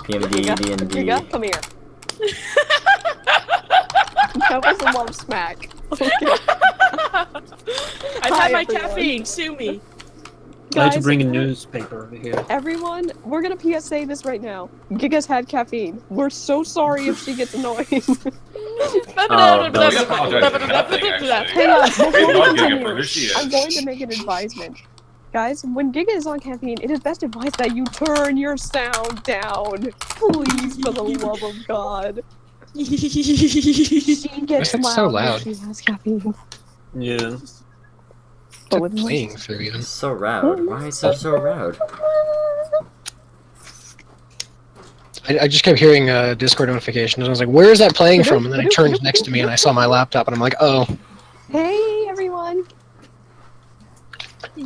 PMD, DnD. Giga, come here. That was a love smack. Okay. I've had my caffeine, sue me. I had to Guys, bring a newspaper over here. everyone, we're gonna PSA this right now. Giga's had caffeine. We're so sorry if she gets annoying. no. Hang on, before we not getting continue, appreciated. I'm going to make an advisement. Guys, when Giga is on caffeine, it is best advised that you turn your sound down. Please, for the love of God. She gets It's loud, so when loud. she has caffeine. Yeah. But with Playing through you. So loud. Why is it so loud? I just kept hearing Discord notifications. I was like, "Where is that playing from?" And then I turned next to me and I saw my laptop, and I'm like, "Oh." Hey, everyone.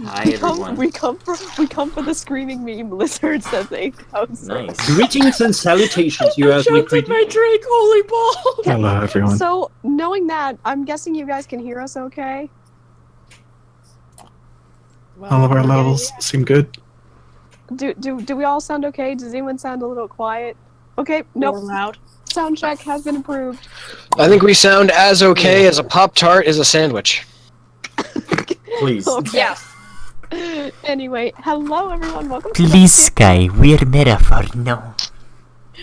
Hi, We everyone. come for the screaming meme. Lizard says 8,000. Nice. Greetings and salutations, you ask me. Choked my drink, holy ball! Hello, everyone. So, knowing that, I'm guessing you guys can hear us okay? All of our levels seem good. Do we all sound okay? Does anyone sound a little quiet? Okay, More nope. loud. Sound check has been approved. I think we sound as okay as a Pop-Tart is a sandwich. Please. Okay. Yes. Anyway, hello everyone. Welcome to Please, Sky, we're metaphor, no.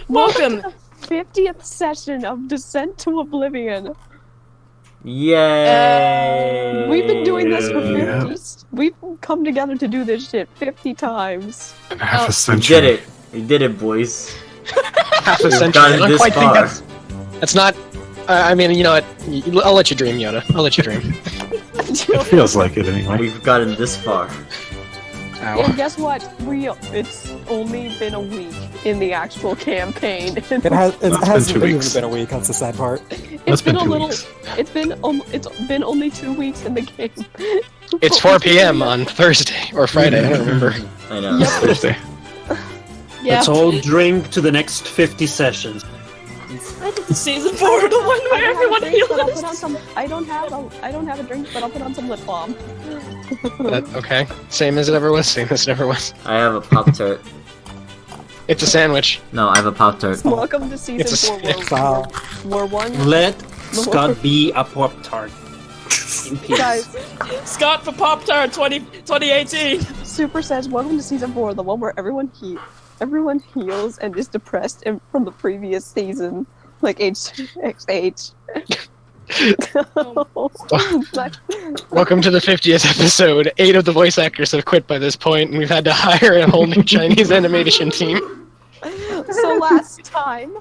Welcome. the 50th session of Descent to Oblivion. Yay! We've been doing this for Yeah. 50. We've come together to do this shit 50 times. In half a We century. did it. We did it, boys. Half a We've century. I gotten don't this quite think far. that's not. I mean, you know what? I'll let you dream, Yoda. I'll let you dream. It feels like it anyway. We've gotten this far. Ow. And guess what? It's only been a week in the actual campaign. It been hasn't 2 even weeks. been a week. That's the sad part. It's been been a 2 little. weeks. It's been only 2 weeks in the game. It's 4 p.m. on Thursday or Friday. I don't remember. I know. Yep. Thursday. Yeah. Let's all drink to the next 50 sessions. I did the season 4, the one I where don't everyone have a drink, but I'll heals. put on some. I don't have a drink, but I'll put on some lip balm. Okay. Same as it ever was. Same as it ever was. I have a Pop-Tart. It's a sandwich. No, I have a Pop-Tart. Welcome to It's season a 4, Wow. War 1. Let Scott be a Pop-Tart. In peace. Guys, Scott for Pop-Tart 2018. Super says, "Welcome to season 4, the one where everyone heals and is depressed from the previous season, like HXH." Welcome to the 50th episode. 8 of the voice actors have quit by this point, and we've had to hire a whole new Chinese animation team. So last time,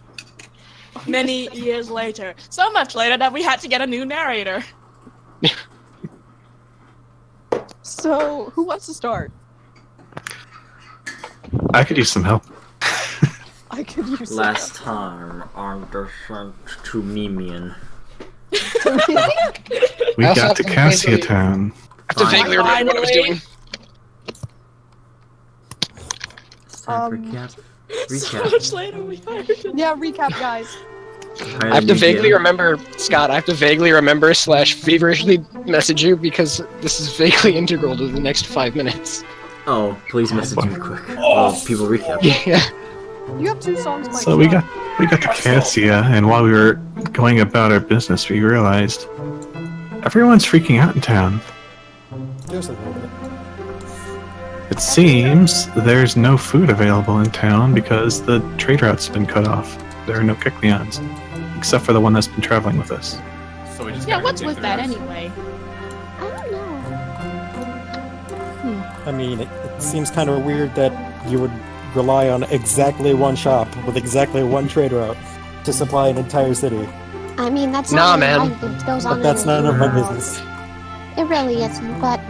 Many years later. So much later that we had to get a new narrator. so who wants to start? I could use some help. I could use Last time on Descent to Mimian. We I also got have to to Cassia vaguely- Town. I have to vaguely remember what I was doing. It's time for So recap. much later we hired a Yeah, recap, guys. I have to vaguely remember, Scott, I have to vaguely remember / feverishly message you because this is vaguely integral to the next 5 minutes. Oh, please message me quick. Well, people recap. Yeah. You have 2 songs, Mike. So we got to Cassia, and while we were going about our business, we realized everyone's freaking out in town. Just a little bit. It seems there's no food available in town because the trade route's been cut off. There are no Kecleons, except for the one that's been traveling with us. So we just Yeah, gotta what's dig with the that rest. anyway? I don't know. I mean, it seems kind of weird that you would rely on exactly one shop with exactly one trade route to supply an entire city. I mean, that's Nah, not man. life that goes on But that's in none the of my world. business. It really isn't, but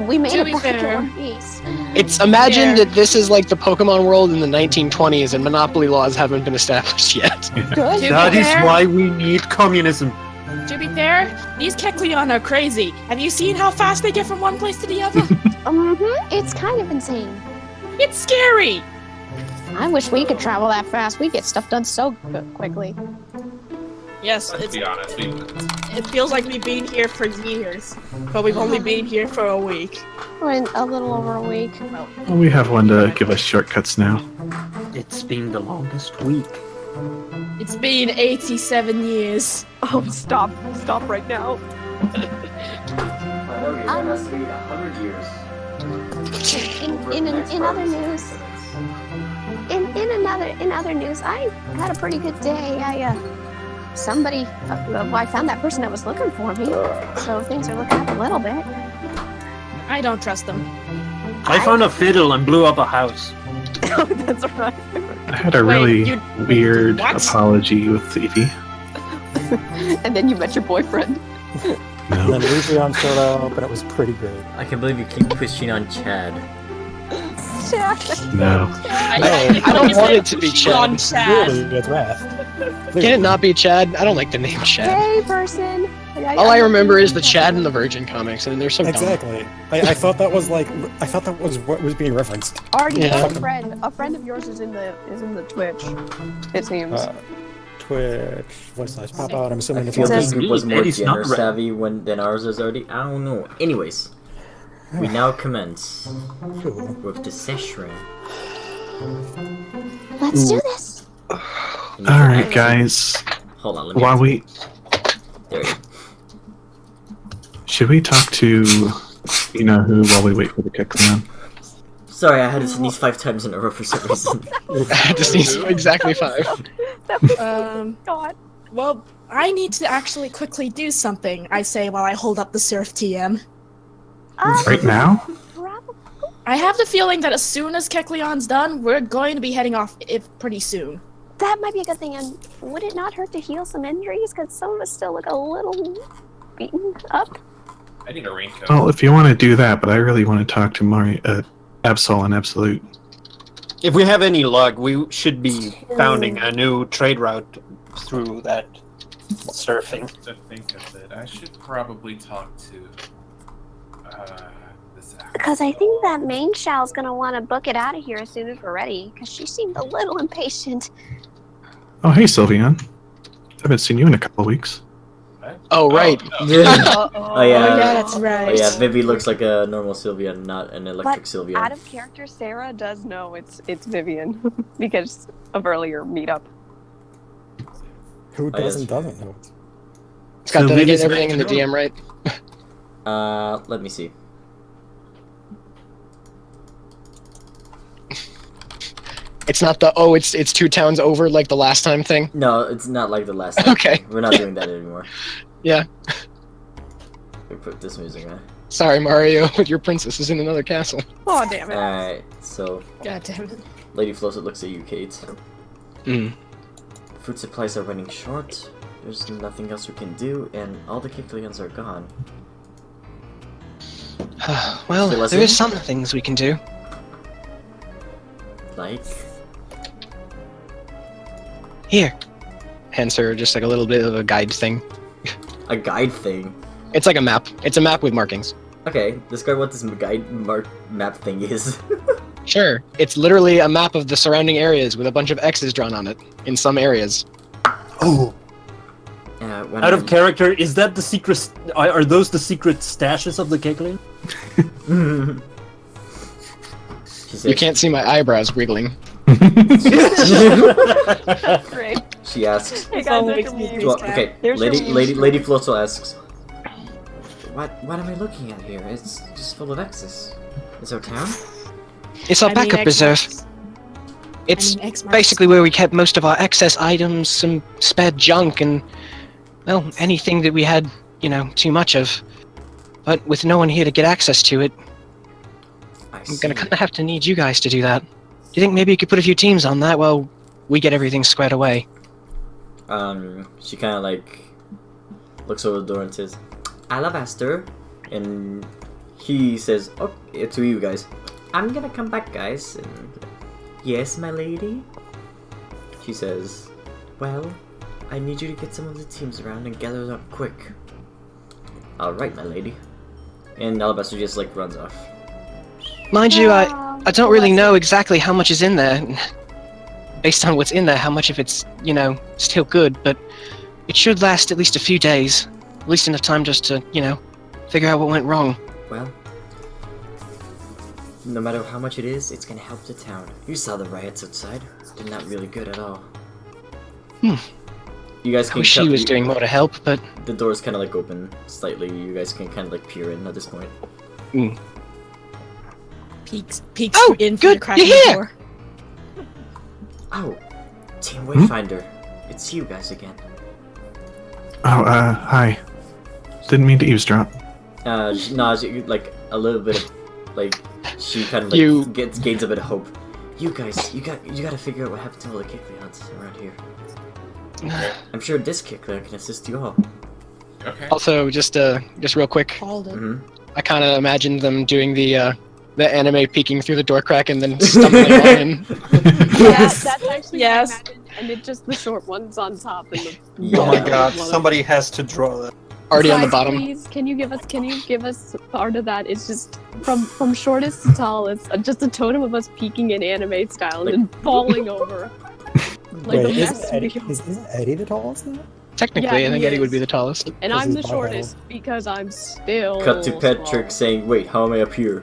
we made To it be back fair- in one piece. It's imagine Yeah. that this is like the Pokemon world in the 1920s and monopoly laws haven't been established yet. Good. To That be is fair- why we need communism. To be fair, these Kecleon are crazy. Have you seen how fast they get from one place to the other? It's kind of insane. It's scary. I wish we could travel that fast. We get stuff done so quickly. Yes, Let's be honest. it feels like we've been here for years, but we've only been here for a week. We're in a little over a week. Well, we have one to give us shortcuts now. It's been the longest week. It's been 87 years. Oh, stop right now. I know it has to be 100 years. In other news, in other news, I had a pretty good day. I found that person that was looking for me, so things are looking up a little bit. I don't trust them. I found a fiddle and blew up a house. That's right. I had a really weird apology with Evie. And then you met your boyfriend. And then Oblivion showed up, and it was pretty great. I can't believe you keep pushing on Chad. No. I don't want it to be On Chad. Chad. Really good wrath. Can it not be Chad? I don't like the name Chad. Hey, person. All I remember is the Chad and the Virgin comics, and they're so dumb. Exactly. I thought that was what was being referenced. Artie, Yeah. a friend of yours is in the Twitch. It seems. Twitch, / pop out. I'm assuming I it's feel on this group was more Eddie's not gender savvy than ours is already. I don't know. Anyways, we now commence with the session. Let's do this. Alright, guys. Hold on, let me. While we. There you go. Should we talk to you know who while we wait for the Kekleon? Sorry, I had to sneeze 5 times in a row for some reason. I had to sneeze exactly 5. God. Well, I need to actually quickly do something, I say while I hold up the Surf TM. Right now? I have the feeling that as soon as Kekleon's done, we're going to be heading off pretty soon. That might be a good thing, and would it not hurt to heal some injuries? Because some of us still look a little beaten up. I need a raincoat. Well, if you want to do that, but I really want to talk to Absol and Absolute. If we have any luck, we should be founding a new trade route through that surfing. To think of it, I should probably talk to this actor. Because I think that main Shal's gonna want to book it out of here as soon as we're ready. Because she seemed a little impatient. Oh, hey, Sylvian. Haven't seen you in a couple of weeks. Oh, right. Oh yeah. Oh yeah, that's right. Oh yeah, Vivi looks like a normal Sylvia, not an electric But Sylvia. out of character, Sarah does know it's Vivian because of earlier meetup. Who yes. doesn't know? Scott, So did I we get just everything in the went through? DM right? Let me see. It's not the, it's 2 towns over like the last time thing? No, it's not like the last time. Okay. We're not doing that anymore. Yeah. We put this music on. Sorry, Mario, but your princess is in another castle. Oh damn it! Alright, so God damn it. Lady Flossett looks at you, Kate. Mm. Food supplies are running short. There's nothing else we can do, and all the Kekleons are gone. Well, Fill us there in? is some things we can do. Like, Here. Hands her just like a little bit of a guide thing. a guide thing. It's like a map. It's a map with markings. Okay, describe what this map thing is. Sure. It's literally a map of the surrounding areas with a bunch of X's drawn on it in some areas. Oh. Out of character, is that the secret? Are those the secret stashes of the Kekleon? You can't see my eyebrows wiggling. Great. She asks. Hey guys, I can leave. Well, okay, There's your Lady Flossel asks. What am I looking at here? It's just full of X's. Is our town? It's our backup reserve. It's basically where we kept most of our excess items, some spare junk, and, well, anything that we had, too much of. But with no one here to get access to it, I'm gonna kind of have to need you guys to do that. Do you think maybe you could put a few teams on that while we get everything squared away? She kind of like looks over the door and says, Alabaster, and he says, "Oh, to you guys, I'm gonna come back, guys." And yes, my lady. She says, "Well, I need you to get some of the teams around and gather them up quick." All right, my lady. And Alabaster just like runs off. Mind you, I don't really know exactly how much is in there. Based on what's in there, how much of it's, still good, but it should last at least a few days. At least enough time just to, figure out what went wrong. Well, no matter how much it is, it's gonna help the town. You saw the riots outside. They're not really good at all. You guys I can wish she was doing more to help, but the door's kind of like open slightly. You guys can kind of like peer in at this point. Peeks Oh, in through the good, crack you're in the here! door. Oh, Team Wayfinder. It's you guys again. Oh, hi. Didn't mean to eavesdrop. No, like a little bit of, like, she kind of like You- gains a bit of hope. You guys, you gotta figure out what happened to all the Kikleons around here. I'm sure this Kikleon can assist you all. Okay. Also, just real quick, Called it. I kind of imagined them doing the anime peeking through the door crack and then stumbling on in. That's actually Yes. what I imagined, and it's just the short ones on top and the. Yeah. Oh my god, somebody has to draw that. Already on the Guys, bottom. Please, can you give us part of that? It's just from shortest to tallest, just a totem of us peeking in anime style and then falling over. Like Wait, a isn't mess Eddie, video. isn't Eddie the tallest now? Technically, Yeah, I think he Eddie would is. be the tallest. And This I'm is the my shortest because I'm still. Cut to Patrick small. saying, "Wait, how am I up here?"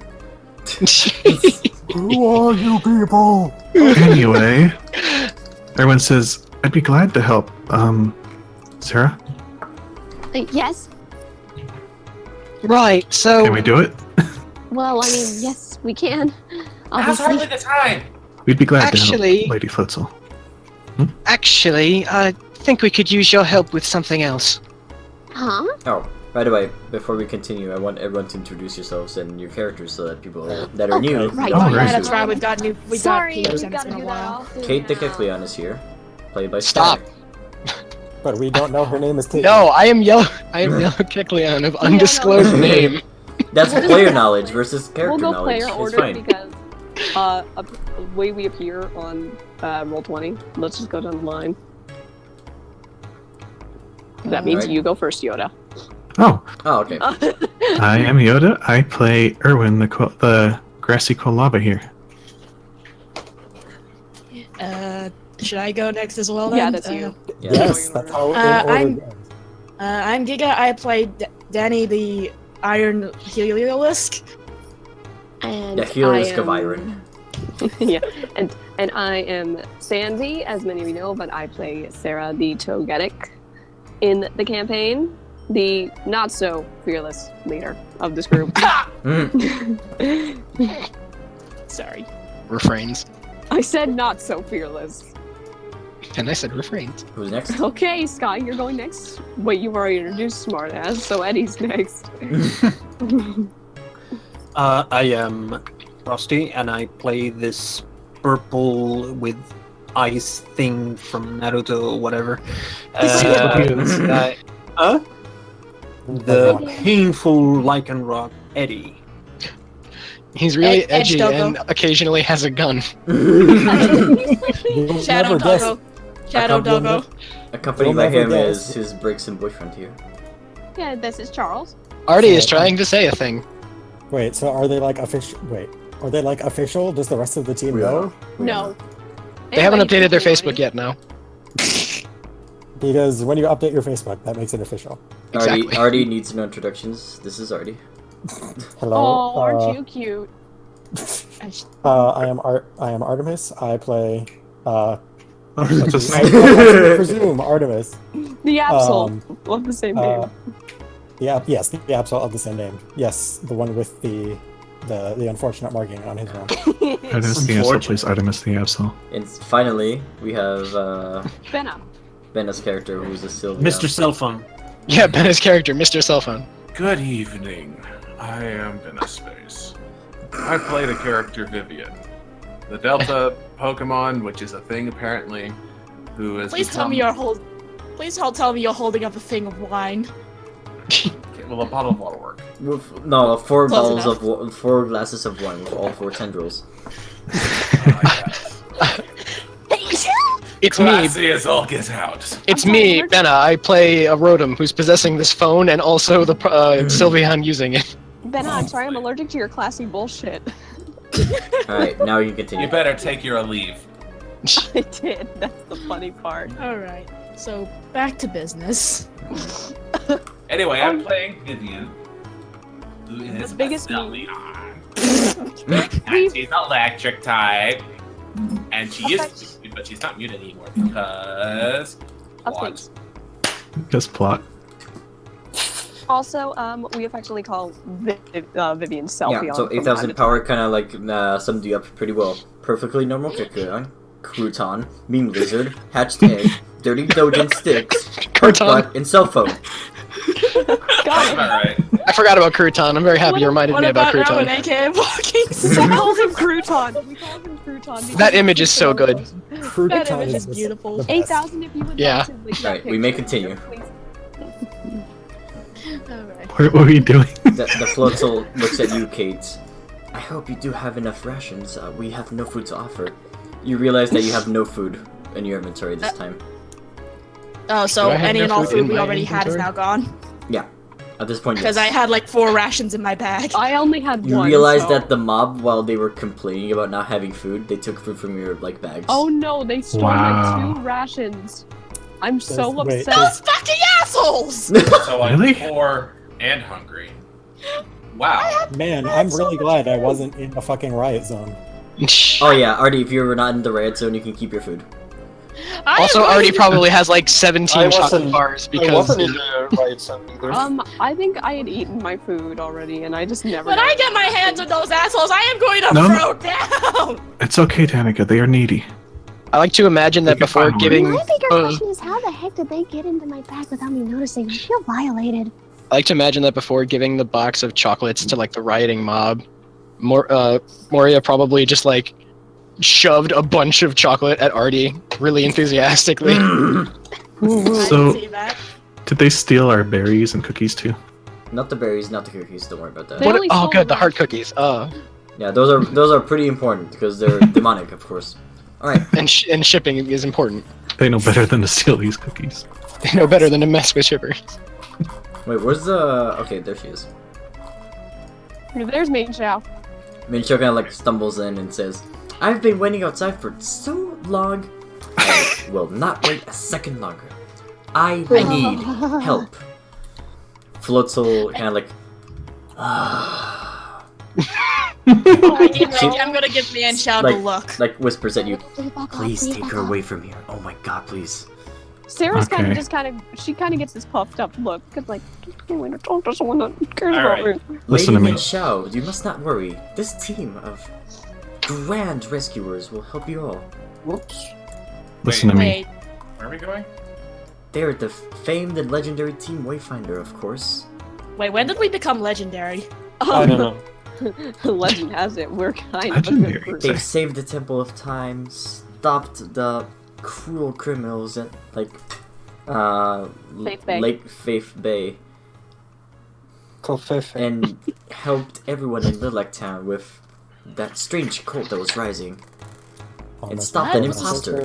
Who are you people? Anyway, everyone says, I'd be glad to help. Sarah, Yes. Right, so can we do it? Well, I mean, yes, we can. Now's hardly Obviously. the time. We'd be glad Actually- to help Lady Floatzel. actually, I think we could use your help with something else. Huh? Oh, by the way, before we continue, I want everyone to introduce yourselves and your characters so that people that are new. Right. Oh, Oh, right. yeah, that's right. We've got Sorry, peeps we and it's gotta been a do that while. often Kate the now. Kikleon is here, played by Stop. Static. But we don't know her name is Kate. No, I am Yellow Kikleon of undisclosed know. name. That's player knowledge versus character We'll go knowledge. player It's order fine. because the way we appear on Roll20. Let's just go down the line. That means Alright. you go first, Yoda. Oh, Oh, okay. I am Yoda. I play Erwin, the grassy koalaba here. Should I go next as well then? Yeah, that's you. Yeah. Yes, that's how in order I'm- goes. I'm Giga. I play Danny the Iron Heliolisk. And The Healers I of am- Iron. Yeah, and I am Sandy, as many of you know, but I play Sarah the Togetic in the campaign, the not so fearless leader of this group. Mm. Sorry. Refrains. I said not so fearless. And I said refrains. Who's next? Okay, Sky, you're going next. Wait, you've already introduced Smartass, so Eddie's next. I am Rusty, and I play this purple with ice thing from Naruto or whatever. The painful Lycanroc Eddie. He's really Edge edgy Doggo. and occasionally has a gun. You'll Shadow never guess. Doggo. Shadow You'll Doggo. Accompanied You'll by never him guess. is his Briggs and boyfriend here. Yeah, this is Charles. Artie is trying to say a thing. Wait, so are they like official? Wait, are they like official? Does the rest of the team We know? No. They haven't Anyway, updated their anyway. Facebook yet now. Because when you update your Facebook, that makes it official. Exactly. Artie needs no introductions. This is Artie. Hello. Oh, aren't you cute? I am Artemis. I play. Just I presume Artemis. The Absol of the same name. Yeah. Yes, the Absol of the same name. Yes, the one with the unfortunate marking on his round. Artemis the Absol plays Artemis the Absol. And finally, we have Benna. Benna's character, who's a Sylvia. Mr. Cellphone. Yeah, Ben's character, Mr. Cellphone. Good evening. I am Space. I play the character Vivian, the Delta Pokemon, which is a thing apparently, who is. Please tell me you're tell me you're holding up a thing of wine. Well, a bottle of water work. With, no, four Close bottles enough. of 4 glasses of wine with all 4 tendrils. It's me. Classy as all get out. It's me, Benna. I play a Rotom who's possessing this phone and also the Sylveon using it. Benna, I'm sorry, I'm allergic to your classy bullshit. Alright, now you continue. You better take your leave. I did. That's the funny part. Alright, so back to business. Anyway, I'm playing Vivian, who is The biggest a Sylveon. And she's electric type. And she is muted, but she's not muted anymore because... Updates. Just plot. Also, we affectionately call Vivian Selfie. Yeah, so 8,000 power kind of like summed you up pretty well. Perfectly normal Kikuon, crouton, mean lizard, hatched egg, dirty dojin sticks, butt, and cell phone. That's about right. I forgot about Crouton. I'm very happy you reminded me about What Crouton. about AKA walking? We call him Crouton. We call him Crouton. That image is so good. That image is beautiful. 8,000 if you would Yeah. like to lick that Right, we may picture. continue. Alright. What are we doing? The floatzel looks at you, Kate. I hope you do have enough rations. We have no food to offer. You realize that you have no food in your inventory this time. Oh, so Do I have any no and all food in food we my already had is inventory? now gone. Yeah, at this point, Because yes. I had like 4 rations in my bag. I only had You one. realize so- that the mob, while they were complaining about not having food, they took food from your like bags. Oh no, they stole Wow. my 2 rations. I'm so Wait, upset. Those fucking assholes! So I'm Really? poor and hungry. Wow. Man, I'm really glad I wasn't in the fucking riot zone. Oh yeah, Artie, if you're not in the riot zone, you can keep your food. Also, Artie probably has like 17 chocolate bars I because wasn't in the riot zone either. I think I had eaten my food already, and I just never. When I get my hands on those assholes, I am going to No. throw down! It's okay, Danica. They are needy. I like to imagine that We can before find one. giving. My bigger Uh, question is how the heck did they get into my bag without me noticing? I feel violated. I like to imagine that before giving the box of chocolates to like the rioting mob, Moria probably just like shoved a bunch of chocolate at Artie really enthusiastically. So- See that? Did they steal our berries and cookies too? Not the berries, not the cookies. Don't worry about that. They only Oh, stole good, the the heart cookies. Yeah, those are pretty important because they're demonic, of course. All right. And shipping is important. They know better than to steal these cookies. They know better than to mess with shippers. Wait, where's the? Okay, there she is. There's Main Chow. Mincho kind of like stumbles in and says, "I've been waiting outside for so long. I will not wait a second longer. I need help." Floatzel kind of like, I'm gonna give me and shout a look. like whispers at you. Please take her away from here. Oh my god, please. Sarah's Okay. she kind of gets this puffed up look, cause like, I'm going to talk to someone that cares All about right. me. Listen to Lady me. Minshao, you must not worry. This team of grand rescuers will help you all. Whoops. Listen to me. Wait, Where are we going? They're the famed and legendary Team Wayfinder, of course. wait, when did we become legendary? I don't know. Legend has it, we're kind of a Legendary. good group. They've saved the Temple of Time, stopped the cruel criminals at Faith Bay. Lake Faith Bay, Covfefe. and helped everyone in Lilac Town with that strange cult that was rising, Oh, and my stopped God. an imposter.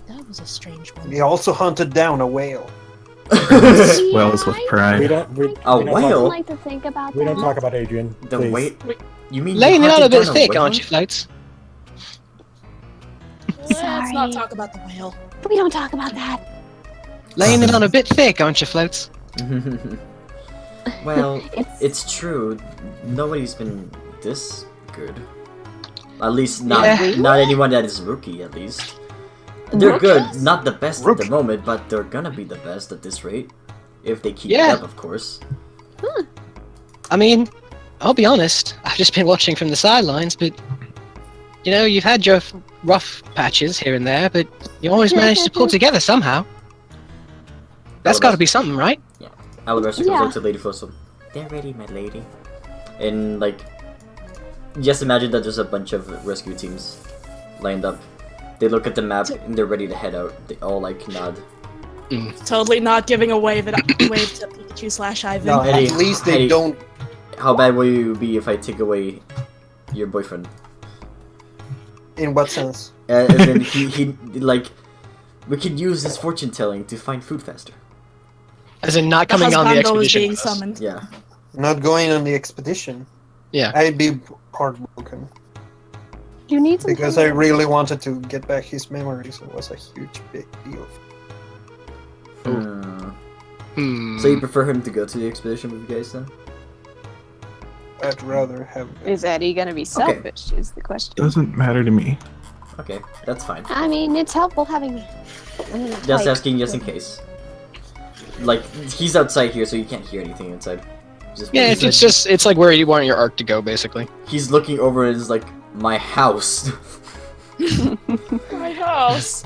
That was a strange one. We also hunted down a whale. Wells with We pride. don't. We, A we don't whale? I Talk, like to think about we that. don't talk about Adrian. The please. wait, you mean Laying you it on a hunted bit down thick, whale? aren't you, Floats? Let's not Sorry. talk about the whale. We don't talk about that. Laying it on a bit thick, aren't you, Floats? Well, It's it's true. Nobody's been this good. At least not Yeah. not anyone that is rookie. At least they're good. Rookies? Not the best at Rookie. the moment, but they're gonna be the best at this rate if they keep Yeah. it up, of course. I mean, I'll be honest, I've just been watching from the sidelines, but you know, you've had your rough patches here and there, but you always managed to pull together somehow. That's got to be something, right? Alabaster comes Yeah. up to Lady Flossel. They're ready, my lady. And like, just imagine that there's a bunch of rescue teams lined up. They look at the map and they're ready to head out. They all like nod. Totally not giving a wave to Pikachu/Ivan. No, Eddie, at least they Eddie. don't. How bad will you be if I take away your boyfriend? In what sense? And then he like, we could use his fortune telling to find food faster. As in not The coming on the husbando is expedition. being with us. summoned. Yeah. Not going on the expedition. Yeah. I'd be heartbroken You need some because I really wanted to get back his memories. It was a huge, big deal. Hmm. Hmm. So you prefer him to go to the expedition with you guys then? I'd rather have. Is Eddie gonna be selfish? Is the question. Doesn't matter to me. Okay, that's fine. I mean, it's helpful having. Just asking, just in case. Like, he's outside here, so you can't hear anything inside. Yeah, it's like where you want your arc to go, basically. He's looking over and is like, my house. My house.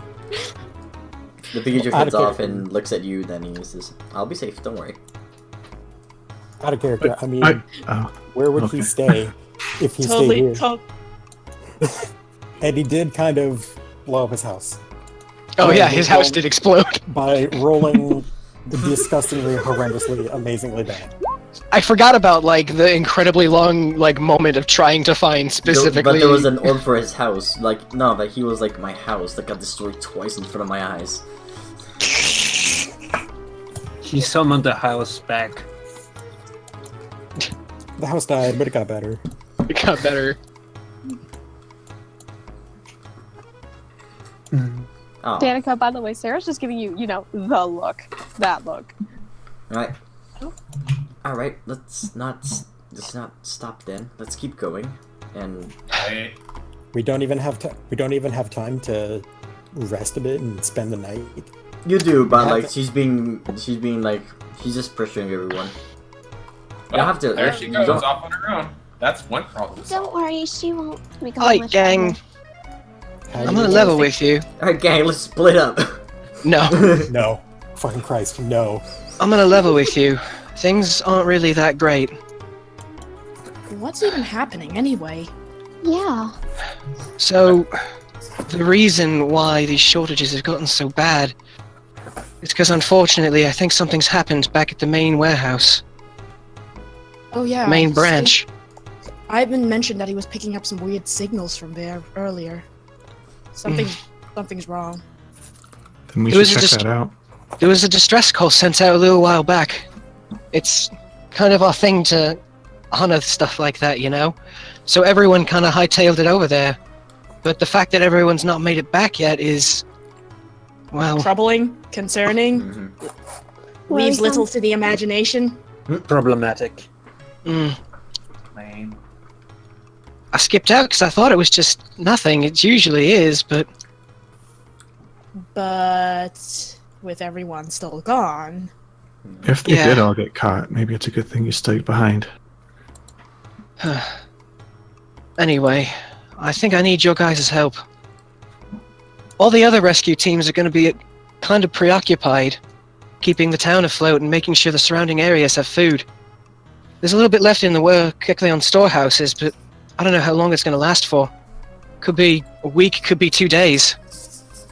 The picture cuts off and looks at you, then he says, I'll be safe, don't worry. Out of character, I mean, where would he stay if he stayed here? And he did kind of blow up his house. Oh yeah, his house did explode. By rolling disgustingly, horrendously, amazingly bad. I forgot about, like, the incredibly long, like, moment of trying to find specifically... But there was an orb for his house. Like, no, but he was like, my house that got destroyed twice in front of my eyes. He summoned the house back. The house died, but it got better. It got better. Oh. Danica, by the way, Sarah's just giving you, the look. That look. Alright. Alright, let's not stop then. Let's keep going. And we don't even have time to rest a bit and spend the night. You do, but like she's being like she's just pressuring everyone. You have to. There she goes off on her own. That's one problem. Don't worry, she won't make Alright, gang. I'm gonna level with you. Alright, gang, let's split up. No. No. Fucking Christ, no. I'm gonna level with you. Things aren't really that great. What's even happening anyway? Yeah. So, the reason why these shortages have gotten so bad is because, unfortunately, I think something's happened back at the main warehouse. Oh yeah. Main branch. Ivan mentioned that he was picking up some weird signals from there earlier. Something's wrong. Then we should check that out. There was a distress call sent out a little while back. It's kind of our thing to honor stuff like that, you know? So everyone kind of hightailed it over there. But the fact that everyone's not made it back yet is, well... troubling, concerning, leaves little to the imagination. Problematic. Lame. I skipped out because I thought it was just nothing. It usually is, but... But with everyone still gone... If they did all get caught, maybe it's a good thing you stayed behind. Anyway, I think I need your guys' help. All the other rescue teams are going to be kind of preoccupied, keeping the town afloat and making sure the surrounding areas have food. There's a little bit left in the Kekleon storehouses, but I don't know how long it's going to last for. Could be a week, could be 2 days.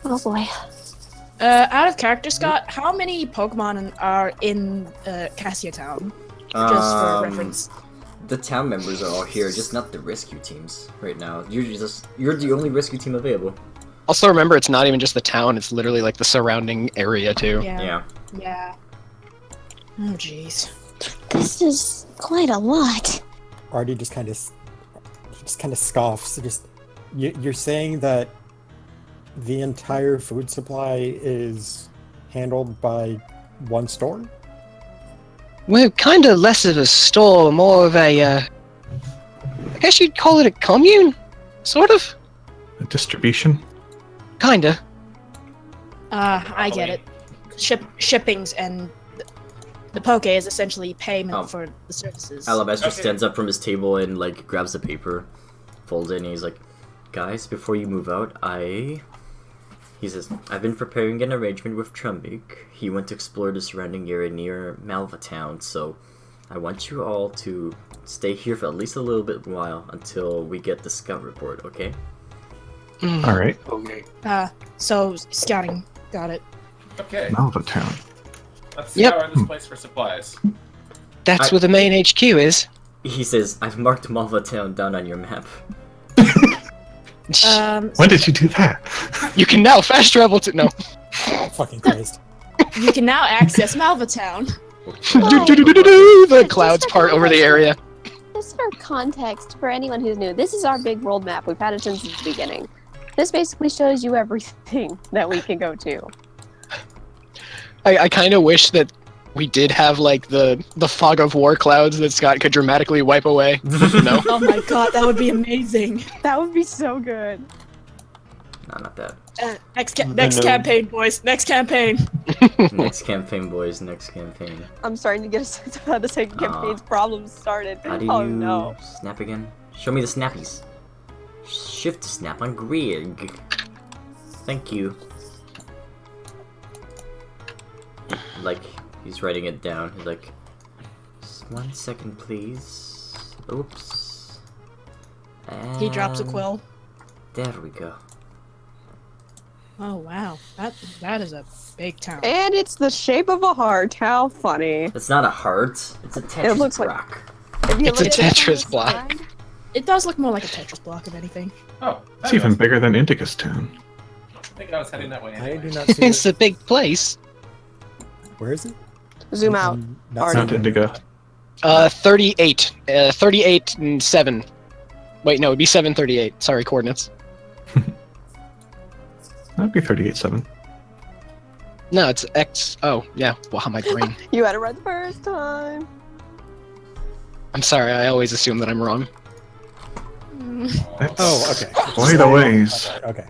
Oh boy. Out of character, Scott, how many Pokemon are in Cassia Town? Just for reference. The town members are all here, just not the rescue teams right now. You're the only rescue team available. Also remember, it's not even just the town, it's literally like the surrounding area too. Yeah. Oh jeez. This is quite a lot. Artie just kind of scoffs. You're saying that the entire food supply is handled by one store? Well, kind of less of a store, more of a, I guess you'd call it a commune? Sort of? A distribution? Kinda. I get it. Shippings and the poke is essentially payment for the services. Alabaster stands up from his table and like grabs the paper, folds it, and he's like, guys, before you move out, he says, I've been preparing an arrangement with Trumbig. He went to explore the surrounding area near Malva Town, so I want you all to stay here for at least a little bit while until we get the scout report, okay? Alright. Okay. So scouting. Got it. Okay. Malva Town. Let's scour this place for supplies. That's where the main HQ is. He says, I've marked Malva Town down on your map. When did you do that? You can now fast travel to... No. Fucking Christ. You can now access Malva Town. The clouds part over the area. Just for context, for anyone who's new, this is our big world map. We've had it since the beginning. This basically shows you everything that we can go to. I kind of wish that we did have like the fog of war clouds that Scott could dramatically wipe away. No. Oh my god, that would be amazing. That would be so good. No, not that. Next campaign, boys. Next campaign. Next campaign, boys. Next campaign. I'm starting to get a sense of how the second campaign's problems started. How do Oh you no. snap again? Show me the snappies. Shift snap on Grig. Thank you. Like, he's writing it down. He's like, just 1 second, please. Oops. He drops a And quill. There we go. Oh wow, that is a big town. And it's the shape of a heart. How funny. It's not a heart. It's a Tetris looks like- block. If you It's a look at it on Tetris the block. side- It does look more like a Tetris block, if anything. Oh, It's even bigger than Indica's town. I think I was heading that way I anyway. do not see It's it. a big place. Where is it? Zoom out. Not Already. seeing Not Indigo. 38. 38 and 7. Wait, no, it'd be 738. Sorry, coordinates. That'd be 38.7. No, it's X. Oh, yeah. Wow, my brain. You had it right the first time. I'm sorry, I always assume that I'm wrong. That's Oh, okay. quite a ways. Okay.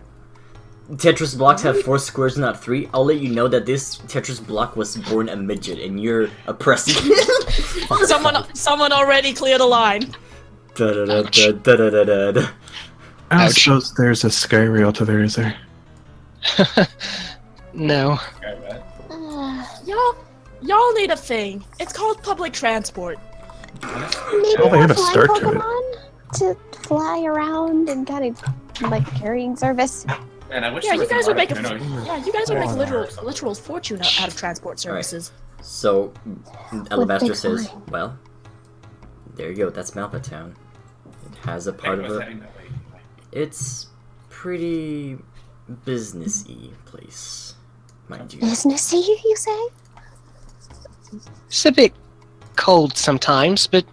Tetris blocks have 4 squares, not 3. I'll let you know that this Tetris block was born a midget, and you're oppressing it. Someone already cleared a line. Da-da-da-da-da-da-da. I don't Ouch. suppose there's a sky rail to there, is there? No. Okay, right. Y'all need a thing. It's called public transport. Maybe Well, they have a flying start to it. Pokemon to fly around and kind of like carrying service. Man, I wish Yeah, there you was guys an would make a article, you know, yeah, you guys would make Oh, literal fortune out of transport services. So, Alabaster big says, fine. well, there you go, that's Malpa Town. It has a I part think of I was it. heading that way anyway. It's pretty businessy place, mind you. Businessy, you say? It's a bit cold sometimes, but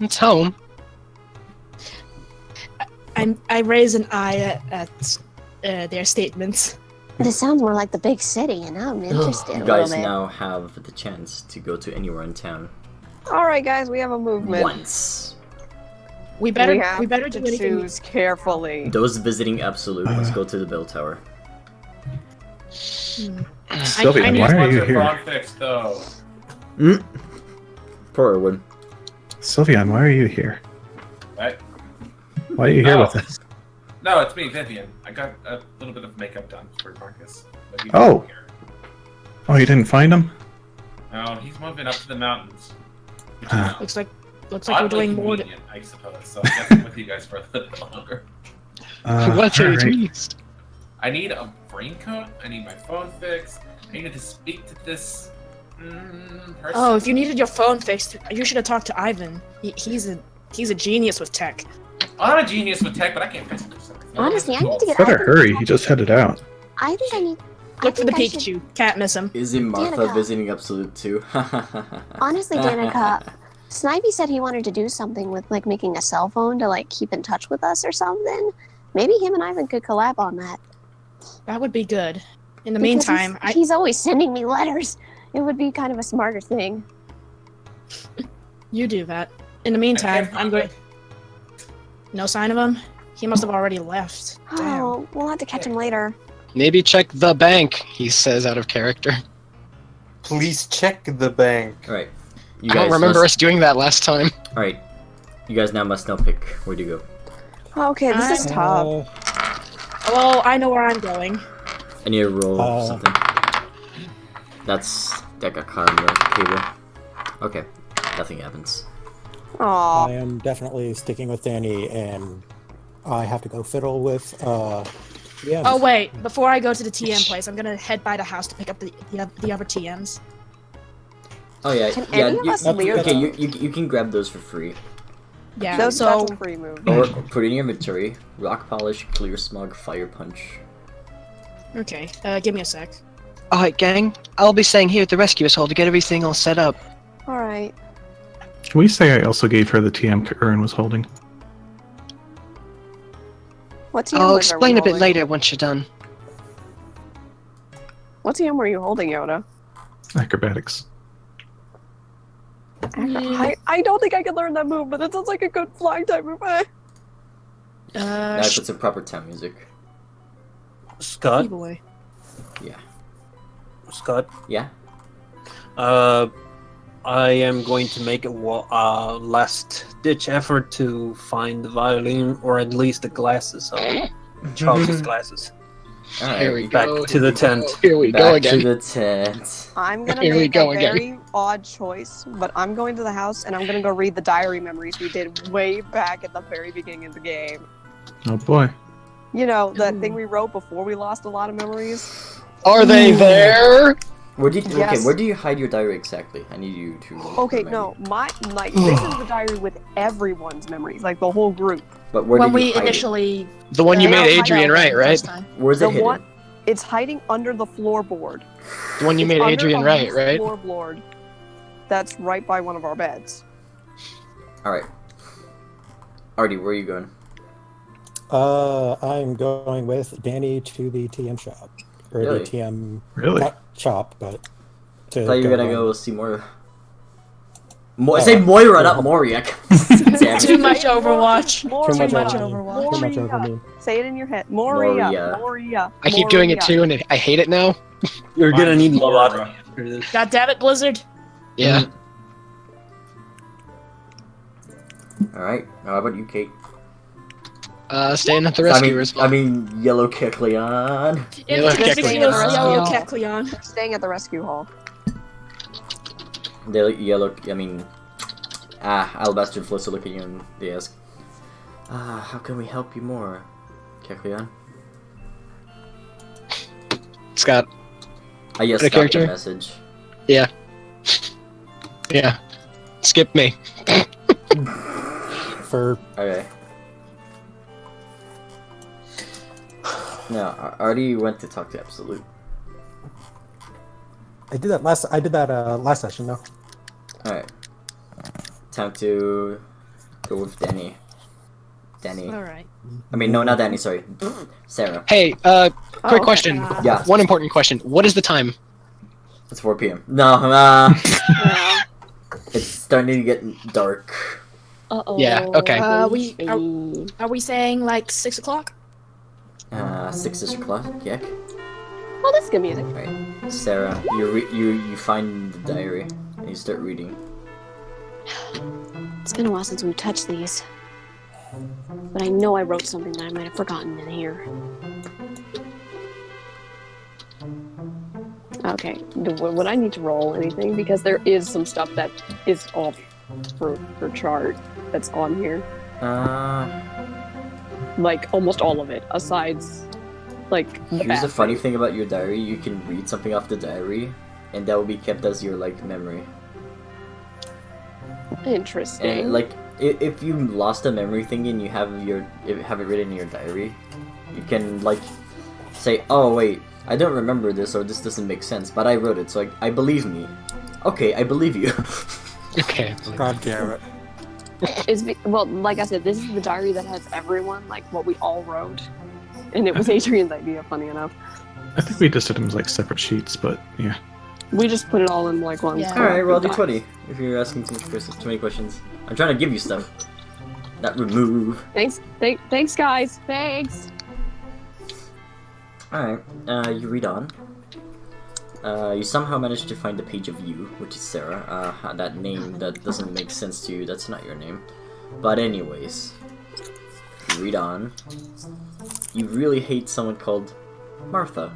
it's home. I raise an eye at their statements. This sounds more like the big city, and I'm interested You a guys little bit. now have the chance to go to anywhere in town Alright, guys, we have a movement. once. We better have do to anything. choose carefully. Those visiting Absolute must go to the bell tower. Sylvia, I why need- are you What's the here? frog fix, though? Poor Erwin. Sylvian, why are you here? Right? Why are you here Oh. with us? No, it's me, Vivian. I got a little bit of makeup done for Marcus. But he's Oh. not here. Oh, you didn't find him? No, he's moving up to the mountains. Looks like we're doing more. Convenient, I suppose. So I guess I'm with you guys for a little bit longer. What's a alright. tweezed? I need a raincoat. I need my phone fixed. I needed to speak to this person. Oh, if you needed your phone fixed, you should have talked to Ivan. He's a genius with tech. I'm a genius with tech, but I can't fix it. Honestly, I need to get Better Ivan- hurry, he just headed out. I think I need. Look for the think I should- Pikachu. Can't miss him. Is it Martha Danica. visiting Absolute too? Honestly, Danica, Snivy said he wanted to do something with like making a cell phone to like keep in touch with us or something. Maybe him and Ivan could collab on that. That would be good. In the Because meantime, he's always sending me letters. It would be kind of a smarter thing. you do that. In the meantime, I'm going. No sign of him. He must have already left. Damn. Oh, we'll have to catch him later. Maybe check the bank, he says out of character. Please check the bank. Alright. You I don't remember us doing that last time. Alright. You guys now must now pick where to go. Okay, this is tough. Well, I know where I'm going. I need to roll something. That's that got caught on the cable. Okay. Nothing happens. Aww. I am definitely sticking with Danny, and I have to go fiddle with, yeah. Oh wait, before I go to the TM place, I'm gonna head by the house to pick up the other TMs. Oh yeah, Can yeah. any of us leave? Okay, you can grab those for free. Yeah. Those so that's a free move. Or put it in your inventory. Rock polish, clear smog, fire punch. okay, give me a sec. Alright, gang. I'll be staying here at the rescuer's hall to get everything all set up. Alright. Can we say I also gave her the TM Aaron was holding? What I'll TM explain a bit later once you're done. What TM were you holding, Yoda? Acrobatics. I don't think I can learn that move, but it sounds like a good flying type move. Now I put some proper town music. Scott. Boy. Yeah. Scott. Yeah. I am going to make a last-ditch effort to find the violin, or at least the glasses of Charles's glasses. Here we Back go. to the tent. Here we go Back again. to the tent. I'm gonna Here we make go a again. very odd choice, but I'm going to the house and I'm gonna go read the diary memories we did way back at the very beginning of the game. Oh boy. You know, that thing we wrote before we lost a lot of memories? Are they there? Where do you, Yes. okay, where do you hide your diary exactly? I need you to. Okay, remind no, me. this is the diary with everyone's memories, like the whole group. But where When did we you hide initially The one you Yeah, made I Adrian know. right, right? first time. it? Where's The it hidden? one, it's hiding under the floorboard. The one you It's made under Adrian a right, loose right? Floorboard. That's right by one of our beds. All right. Artie, where are you going? I'm going with Danny to the TM shop. Or Really? the TM... Really? Not shop, but... I thought you were gonna run. go see Moira. Say Moira, not Moria. Damn Too it. much Overwatch. Moria. Too much Overwatch. Too much over me. Say it in your head. Moria. Moria. Moria. I keep doing it too, and I hate it now. You're gonna need a lot after this. God damn it, Blizzard. Yeah. All right. How about you, Kate? Staying at the rescue as well. I mean, Yellow Kecleon. Yellow Kecleon. Yellow Kecleon. Staying at the rescue hall. I mean, Alabaster floats to look at you and they ask, how can we help you more, Kecleon? Scott. Yes, The got the character? message. Yeah. Yeah. Skip me. For... Okay. No, Artie went to talk to Absolute. I did that last session, though. Alright. Time to go with Danny. Danny. Alright. I mean, no, not Danny, sorry. Sarah. Hey, quick question. Yeah. One important question. What is the time? It's 4 p.m. No, it's starting to get dark. Uh-oh. Yeah, okay. Are we saying like 6 o'clock? 6 o'clock, yeah. Oh, that's good music. Right. Sarah, you find the diary and you start reading. It's been a while since we've touched these. But I know I wrote something that I might have forgotten in here. Okay. Would I need to roll anything? Because there is some stuff that is off for chart that's on here. Like, almost all of it, asides, like, the Here's bad the funny things. thing about your diary, you can read something off the diary, and that will be kept as your, like, memory. Interesting. And, like, if you lost a memory thing and you have it written in your diary, you can, like, say, oh, wait, I don't remember this, or this doesn't make sense, but I wrote it, so I believe me. Okay, I believe you. Okay. God damn it. Well, like I said, this is the diary that has everyone, like, what we all wrote. And it was Adrian's idea, funny enough. I think we just did them as like separate sheets, but yeah. We just put it all in, like, one. Yeah. Alright, roll doc. d20 if you're asking too many questions. I'm trying to give you stuff, not remove. Thanks, guys. Thanks. Alright, you read on. You somehow managed to find the page of you, which is Sarah. That name that doesn't make sense to you, that's not your name. But anyways, you read on. You really hate someone called Martha.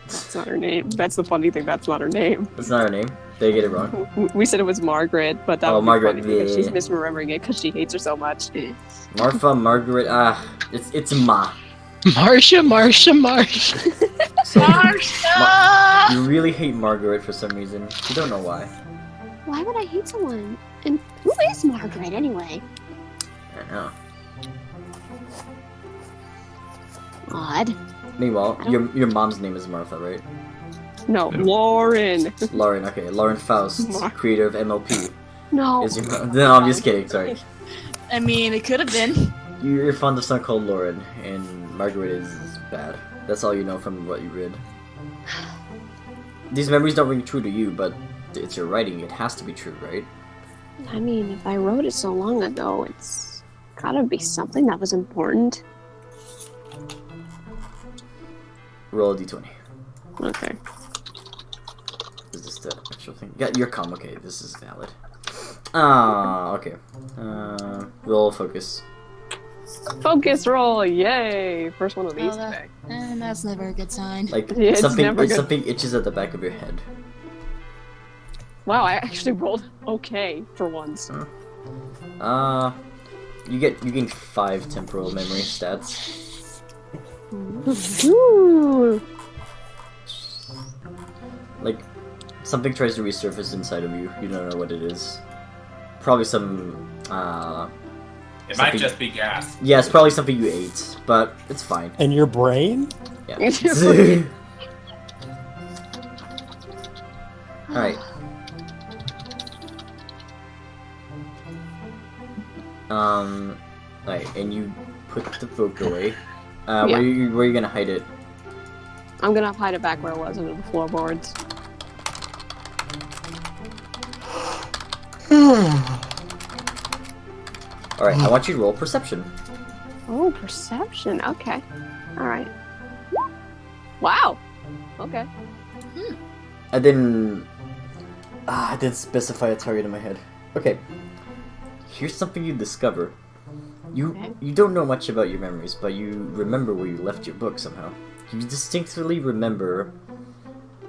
That's not her name. That's the funny thing. That's not her name. That's not her name. Did I get it wrong? We said it was Margaret, but that Oh, would be Margaret, funny because she's yeah. misremembering it because she hates her so much. Martha, Margaret, it's Ma. Marsha. So, Marsha! you really hate Margaret for some reason. You don't know why. Why would I hate someone? And who is Margaret anyway? I don't know. Odd. Meanwhile, your mom's name is Martha, right? No, Lauren. Lauren, okay. Lauren Faust, creator of MLP. No. Is your mom. No, I'm just kidding, sorry. I mean, it could have been. You're fond of someone called Lauren, and Margaret is bad. That's all you know from what you read. These memories don't ring true to you, but it's your writing. It has to be true, right? I mean, if I wrote it so long ago, it's gotta be something that was important. Roll a d20. Okay. Is this the actual thing? Yeah, you're calm. Okay, this is valid. Okay. Roll focus. Focus roll, yay! First one of these today. And that's never a good sign. Like Yeah, it's something, never good. something itches at the back of your head. Wow, I actually rolled okay for once. You gain 5 temporal memory stats. Ooh. Like something tries to resurface inside of you. You don't know what it is. Probably some. It Something- might just be gas. Yeah, it's probably something you ate, but it's fine. And your brain? Yeah. Alright. Alright, and you put the book away. Yeah. Where are you gonna hide it? I'm gonna hide it back where it was under the floorboards. Alright, I want you to roll perception. Oh, perception. Okay. Alright. Wow. Okay. I didn't specify a target in my head. Okay. Here's something you discover. You don't know much about your memories, but you remember where you left your book somehow. You distinctly remember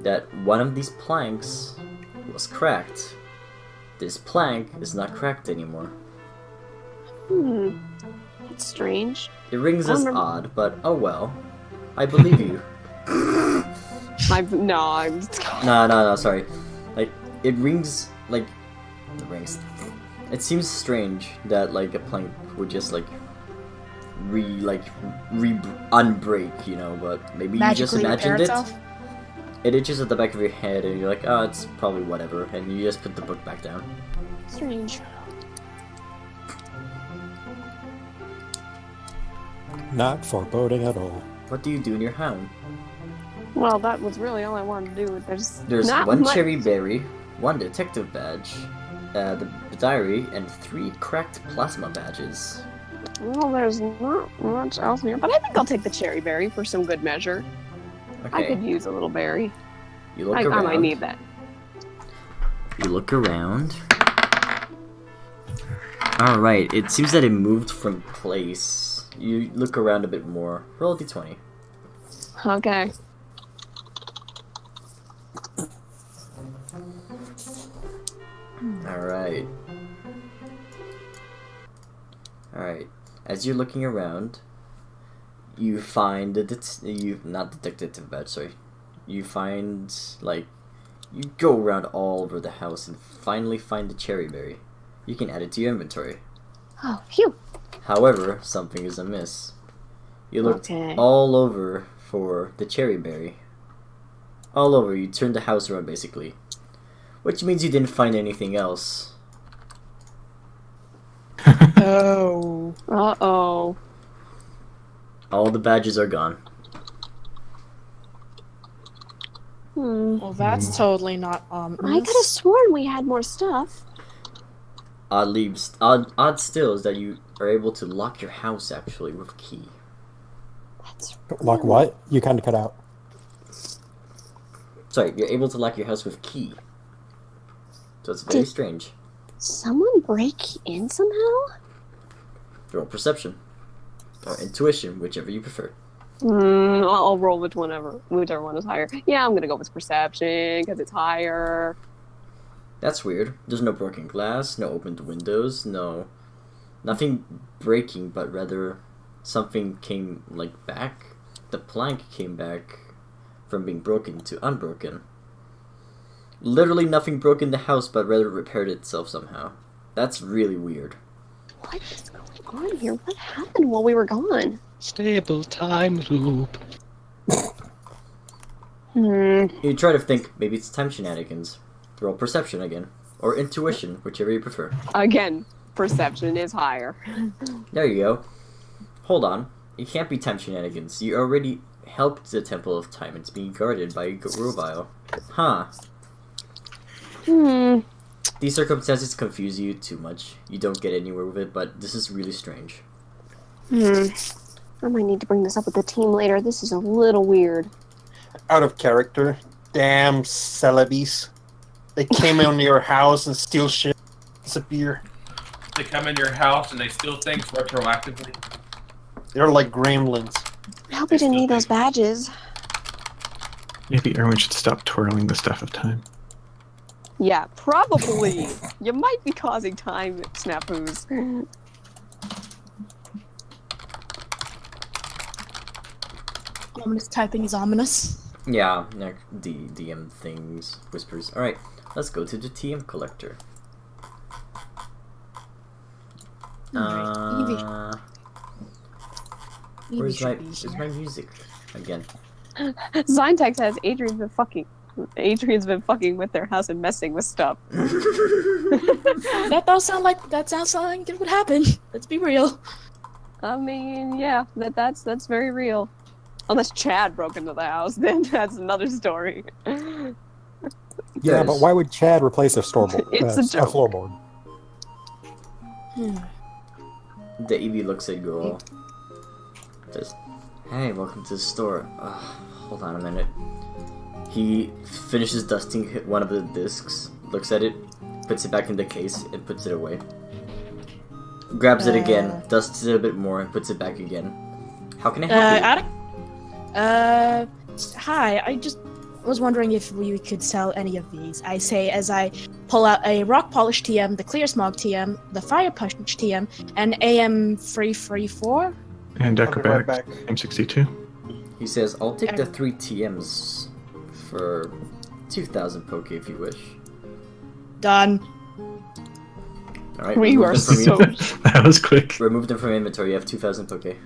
that one of these planks was cracked. This plank is not cracked anymore. That's strange. It rings I as remember- odd, but oh well. I believe you. I'm No, sorry. Like, it rings, like, it rings. It seems strange that, like, a plank would just, like, unbreak, you know, but maybe you just Magically repair imagined it. itself? It itches at the back of your head, and you're like, oh, it's probably whatever, and you just put the book back down. Strange. Not foreboding at all. What do you do in your home? Well, that was really all I wanted to do. There's not one much. cherry berry, one detective badge, the diary, and 3 cracked plasma badges. Well, there's not much else here, but I think I'll take the cherry berry for some good measure. I Okay, could use a little berry. you look I around. might need that. You look around. Alright, it seems that it moved from place. You look around a bit more. Roll a d20. Okay. Alright. Alright. As you're looking around, you find not the detective badge, sorry. You find, like, you go around all over the house and finally find the cherry berry. You can add it to your inventory. Oh, phew. However, something is amiss. You looked Okay. all over for the cherry berry. All over, you turned the house around basically. Which means you didn't find anything else. Oh. Uh-oh. All the badges are gone. Well, that's totally not I could have sworn we had more stuff. Odd still is that you are able to lock your house actually with a key. That's Like what? You kind of cut out. Sorry, you're able to lock your house with key. So it's very strange. someone break in somehow? Roll perception. Or intuition, whichever you prefer. I'll roll whichever one is higher. Yeah, I'm gonna go with perception because it's higher. That's weird. There's no broken glass, no opened windows, nothing breaking, but rather something came like back. The plank came back from being broken to unbroken. Literally nothing broke in the house, but rather repaired itself somehow. That's really weird. What is going on here? What happened while we were gone? Stable time loop. You try to think, maybe it's time shenanigans. Roll perception again. Or intuition, whichever you prefer. Again, perception is higher. There you go. Hold on. It can't be time shenanigans. You already helped the Temple of Time. It's being guarded by Rovile. Huh. These circumstances confuse you too much. You don't get anywhere with it, but this is really strange. I might need to bring this up with the team later. This is a little weird. Out of character. Damn celebes. They came into your house and steal shit. Disappear. They come in your house and they steal things retroactively. They're like gremlins. I hope we didn't need those badges. Maybe Erwin should stop twirling the Staff of Time. Yeah, probably. You might be causing time snafus. Ominous typing is ominous. Yeah, the DM things, whispers. Alright, let's go to the TM collector. Where's my music again? Zyntech says Adrian's been fucking with their house and messing with stuff. That sounds like it would happen. Let's be real. I mean, yeah, that's very real. Unless Chad broke into the house, then that's another story. Yeah, but why would Chad replace a It's a joke. floorboard? The EV looks at you all. Says, "Hey, welcome to the store." Hold on a minute. He finishes dusting one of the discs, looks at it, puts it back in the case, and puts it away. Grabs it again, dusts it a bit more, and puts it back again. How can I help you? Hi, I just was wondering if we could sell any of these. I say as I pull out a rock polish TM, the clear smog TM, the fire punch TM, and AM 334. And I'll be right acrobatics, back. M62. He says, "I'll take the 3 TMs for 2,000 poke if you wish." Done. Alright, We remove were them from so... That was quick. Remove them from inventory, you have 2,000 poke.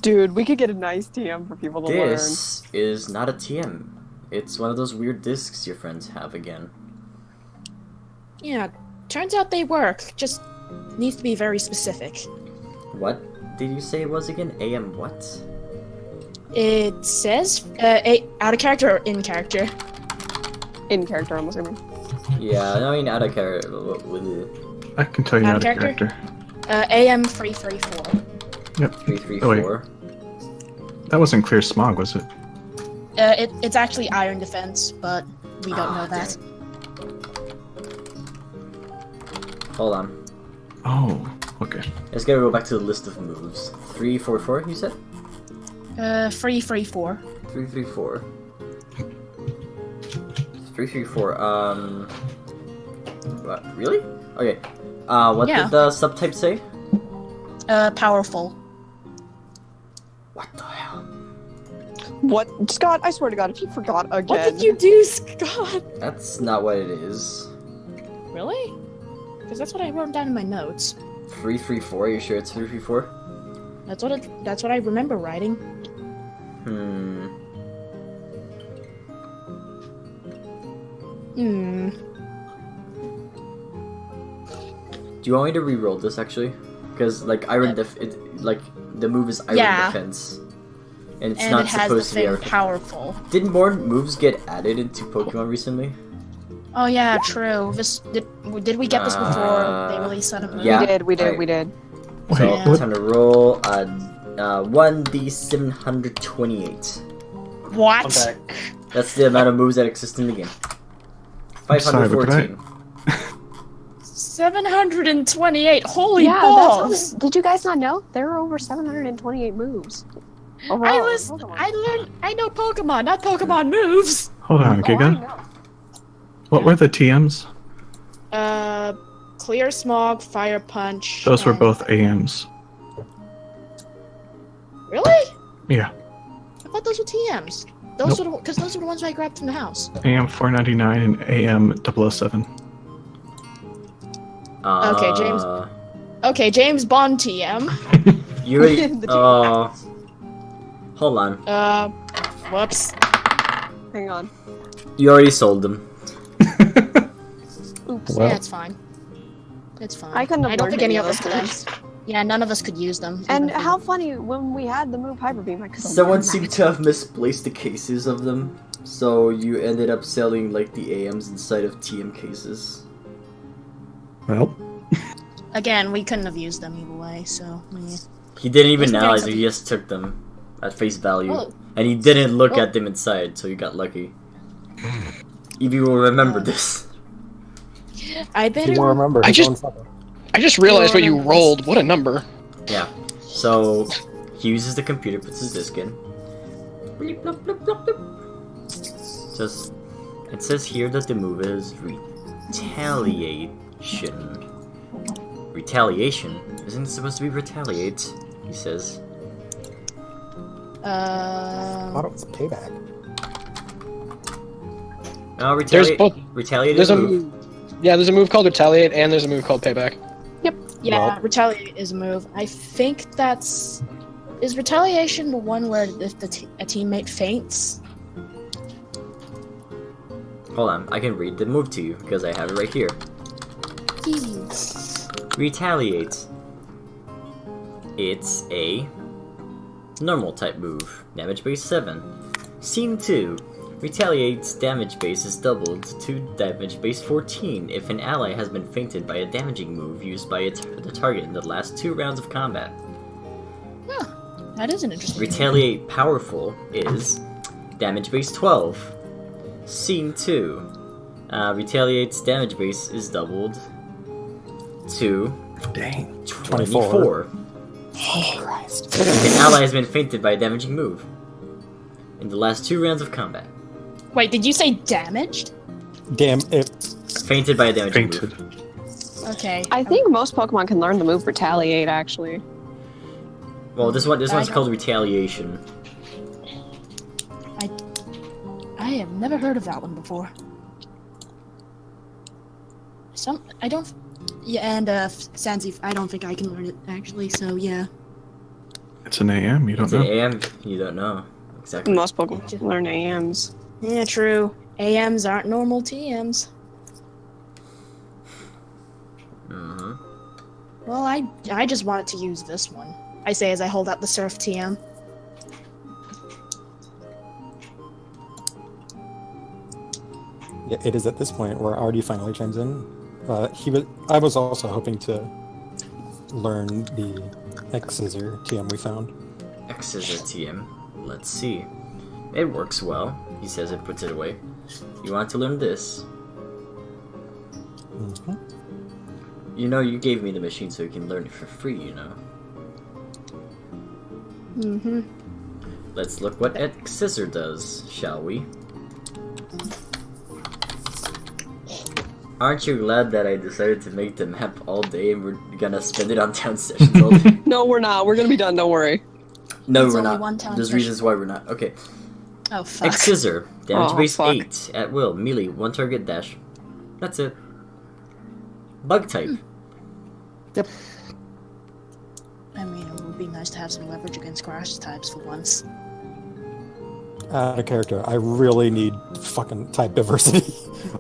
Dude, we could get a nice TM for people to learn. This is not a TM. It's one of those weird discs your friends have again. Yeah, turns out they work. Just needs to be very specific. What did you say it was again? AM what? It says out of character or in character. In character, I'm assuming. Yeah, I mean out of character. I can tell you Out out of of character? character. AM 334. Yep. 334. That wasn't clear smog, was it? It's actually iron defense, but we don't know that. Hold on. Oh, okay. Let's gotta go back to the list of moves. 344, you said? 334. 334. 334. What? Really? Okay. What Yeah. did the subtype say? Powerful. What the hell? What? Scott, I swear to God, if you forgot again. What did you do, Scott? That's not what it is. Really? Because that's what I wrote down in my notes. 334, you sure it's 334? That's what I remember writing. Do you want me to re-roll this actually? Because like iron the move is iron defense, and it's not it has supposed the to be thing iron. powerful. Did more moves get added into Pokemon recently? Oh yeah, true. Did we get this before they released Sun and Moon? Yeah. We did. So Yeah. time to roll 1d728. What? I'm back. That's the amount of moves that exist in the game. I'm sorry, but 514. 728. Holy Yeah, balls! did you guys not know? There are over 728 moves. I know Pokemon, not Pokemon moves. Hold on, Giga. What were the TMs? Clear Smog, Fire Punch. Those were and- both AMs. Really? Yeah. I thought those were TMs. Those were because those were the ones I grabbed from the house. AM 499 and AM 007. Okay, James. Okay, James Bond TM. You already. Hold on. Whoops. Hang on. You already sold them. Oops. Well. Yeah, it's fine. It's fine. I couldn't have I don't learned think any any of of us those could. Yeah, none of us could use them. And even if how funny when we had the move Hyper Beam, I could have Someone learned seemed that. to have misplaced the cases of them, So you ended up selling like the AMs inside of TM cases. Well, Again, we couldn't have used them either way, so yeah. He didn't even Wasn't there analyze it, something- he just took them at face value. Oh. And he didn't look Oh. at them inside, so you got lucky. If you will remember this. I better. You will remember. I his just- own fucker. I just realized what you remember rolled. What a number. Yeah. So he uses the computer, puts his disc in. Bleep, bloop, bloop, bloop, bloop. Just it says here that the move is retaliation. Retaliation? Isn't it supposed to be retaliate? He says. I thought it was payback. No, There's both. retaliate There's is a a move. yeah. There's a move called retaliate, and there's a move called payback. Yeah, Well- retaliate is a move. I think that's. Is retaliation the one where if a teammate faints? Hold on, I can read the move to you because I have it right here. Retaliate. It's a normal type move. Damage base 7. Scene 2. Retaliate's damage base is doubled to damage base 14 if an ally has been fainted by a damaging move used by the target in the last 2 rounds of combat. That is an interesting. Retaliate Powerful is damage base 12. Scene 2. Retaliate's damage base is doubled to dang. 24. Christ. If an ally has been fainted by a damaging move in the last 2 rounds of combat. Wait, did you say damaged? Damn it. Fainted by a damaging Fainted. move. Okay. I think most Pokemon can learn the move Retaliate, actually. Well, this one's called Retaliation. I have never heard of that one before. I don't. Yeah, and Sansi, I don't think I can learn it actually. So yeah. It's an AM, you don't It's know. an AM, you don't know. Exactly. Most Pokemon can learn AMs. Yeah, true. AMs aren't normal TMs. Mm-hmm. Well, I just wanted to use this one. I say as I hold out the Surf TM. Yeah, it is at this point where Artie finally chimes in. I was also hoping to learn the X-Scissor TM we found. X-Scissor TM. Let's see. It works well, he says and puts it away. You want to learn this? Mm-hmm. You know, you gave me the machine so you can learn it for free, you know. Mm-hmm. Let's look what X-Scissor does, shall we? Aren't you glad that I decided to make the map all day and we're gonna spend it on town sessions all day? No, we're not. We're gonna be done. Don't worry. No, It's we're only not. one town There's session. reasons why we're not. Okay. Oh fuck. X-Scissor. Damage Oh, base fuck. 8. At will. Melee. 1 target dash. That's it. Bug type. I mean, it would be nice to have some leverage against grass types for once. Out of character, I really need fucking type diversity.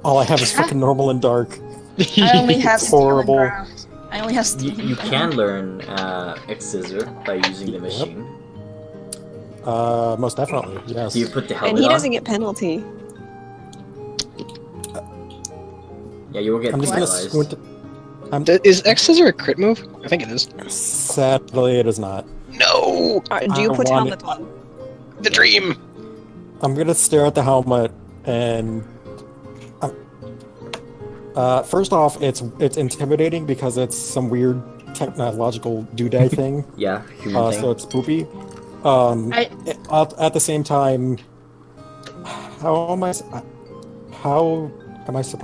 All I have is fucking normal and dark. I only have steel and Horrible. ground. I only have steel. You can learn X-Scissor by using the machine. Most definitely, yes. So you put the helmet And he on. doesn't get penalty. Yeah, you will get I'm just gonna penalized. squint. Is X-Scissor a crit move? I think it is. Sadly, it is not. No! Alright, do you I put want helmet on? The dream! I'm gonna stare at the helmet and. First off, it's intimidating because it's some weird technological doodad thing. Yeah, human thing. So it's spoopy. At the same time, how am I supposed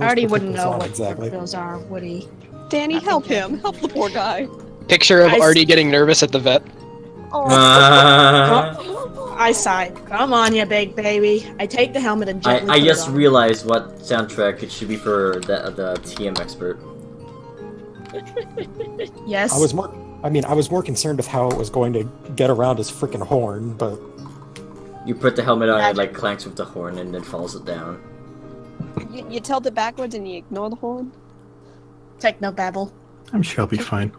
I already to put wouldn't this know on what exactly? those are, would he? Danny, help him. Help the poor guy. Picture of I s- Artie getting nervous at the vet. I sighed. Come on, you big baby. I take the helmet and gently I put just it on. realized what soundtrack it should be for the TM expert. Yes. I was more concerned of how it was going to get around his freaking horn, but You put the helmet on and it like clanks with the horn and then falls it down. You tilt it backwards and you ignore the horn? Techno babble. I'm sure I'll be fine.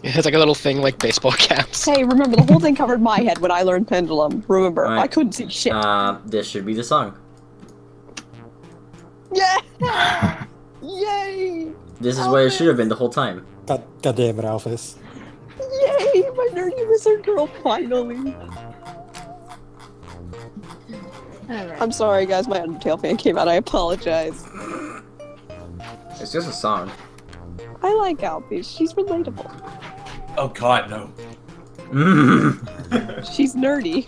It has like a little thing like baseball caps. Hey, remember, the whole thing covered my head when I learned Pendulum. Remember, Alright. I couldn't see shit. This should be the song. Yeah! Yay! This is where it should have been the whole time. God damn it, Alphys. Yay! My nerdy wizard girl finally. Alright. I'm sorry, guys. My Undertale fan came out. I apologize. It's just a song. I like Alfie. She's relatable. Oh god, no. She's nerdy.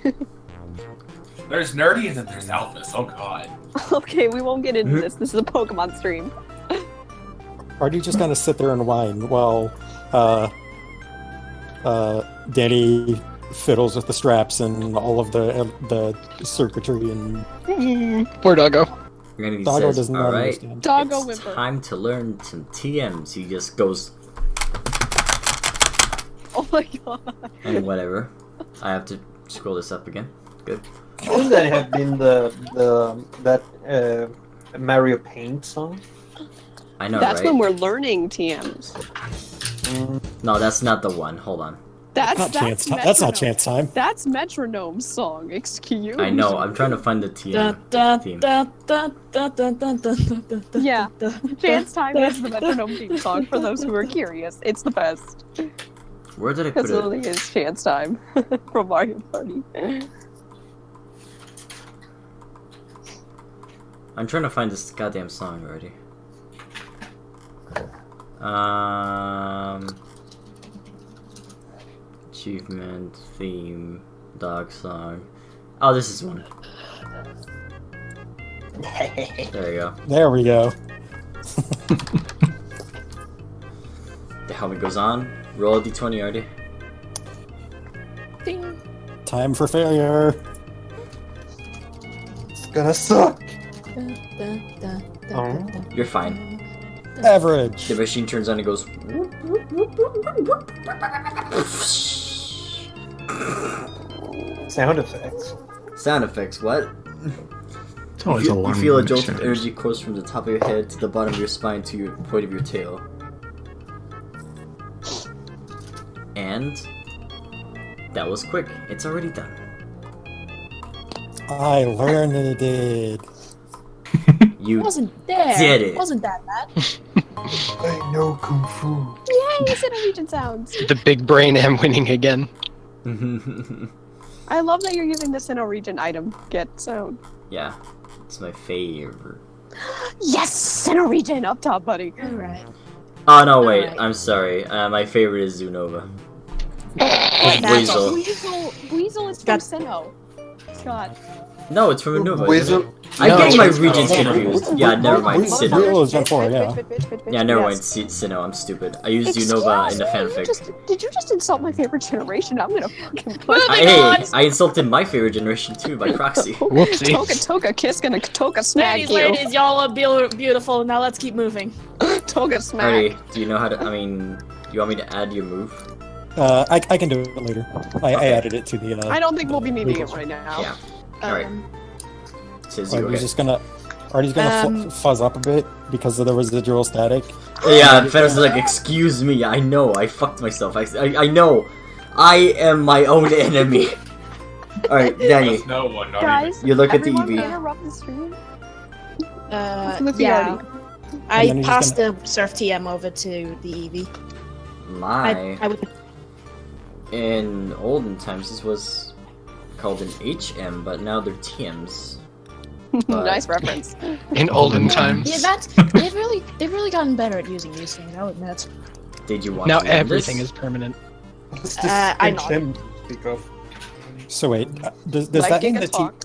There's nerdy and then there's Alphys. Oh god. Okay, we won't get into this. This is a Pokemon stream. Or do you just kind of sit there and whine while Danny fiddles with the straps and all of the circuitry and... Poor doggo. Randy Doggo says, does not alright, understand. Doggo it's whimper. time to learn some TMs. He just goes, Oh my god. and whatever. I have to scroll this up again. Good. Shouldn't that have been that Mario Paint song? I know, That's right? when we're learning TMs. No, that's not the one. Hold on. That's not chance time. That's Metronome's song. Excuse. I know. I'm trying to find the TM theme. Yeah. Chance Time is the Metronome theme song for those who are curious. It's the best. Where did I put Because it? it really is Chance Time from Mario Party. I'm trying to find this goddamn song already. Achievement, theme, dog song. Oh, this is one. There you go. There we go. The helmet goes on. Roll a d20 already. Ding. Time for failure. It's gonna suck. You're fine. Average. The machine turns on and goes. Sound effects. Sound effects, what? It's always You alarming. feel a when it jolt of shatters. energy course from the top of your head to the bottom of your spine to your point of your tail. And that was quick. It's already done. I learned it. You Wasn't there. did it. Wasn't that bad? I know Kung Fu. Yay! Cineregion sounds. The big brain am winning again. I love that you're using the Cineregion item. Get sound. Yeah, it's my favorite. Yes, Cineregion up top, buddy. Alright. Oh no, wait. Alright. I'm sorry. My favorite is Zunova. That's Weasel. Weasel is from Got- Sinnoh. God. No, it's from Unova. Weasel. I'm No, getting my it's- regions confused. Yeah, never mind. Sinnoh. Weasel is Gen 4, yeah. Yeah, never mind. Yes. Sinnoh. I'm stupid. I used Excuse Unova in the me, fanfic. Did you just insult my favorite generation? I'm gonna fucking put Hey, I insulted my favorite generation too by proxy. Whoopsie. Toga Kiss gonna Toga smack Ladies, you. ladies, y'all are beautiful. Now let's keep moving. Toga smack. Alrighty, do you know how to? I mean, you want me to add your move? I can do it later. I added it to the. I don't think we'll be needing it right now. Yeah. Alright. Says you. Are you Okay. just gonna? Are you gonna fuzz up a bit because of the residual static? Yeah, Fennis is like, excuse me. I know. I fucked myself. I know. I am my own enemy. Alright, Danny. No one, not Guys, You look at the everyone EV. interrupt the stream. Yeah. With the And then I you're just passed the Surf TM over to the EV. My. I would. In olden times, this was called an HM, but now they're TMs. But- Nice reference. In olden times. Yeah, they've really gotten better at using these things. I'll admit. Did you want Now to learn everything this? is permanent. What's I know. distinction to speak of? So wait, does Like that mean Giga the T? Talk.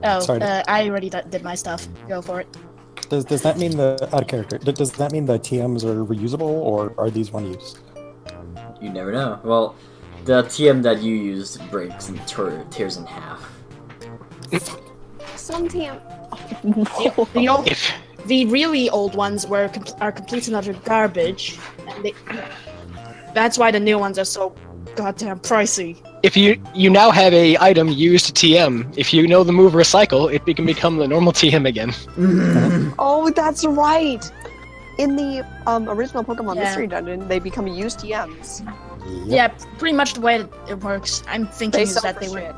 Oh, Sorry. I already did my stuff. Go for it. Does that mean the out of character? Does that mean the TMs are reusable or are these one use? You never know. Well, the TM that you used breaks and tears in half. Some TM. The really old ones are complete and utter garbage, and that's why the new ones are so goddamn pricey. If you now have a item used TM, if you know the move recycle, it can become the normal TM again. Oh, that's right. In the original Pokemon Yeah. Mystery Dungeon, they become used TMs. Yeah, pretty much the way it works. I'm thinking They is sell that for they were.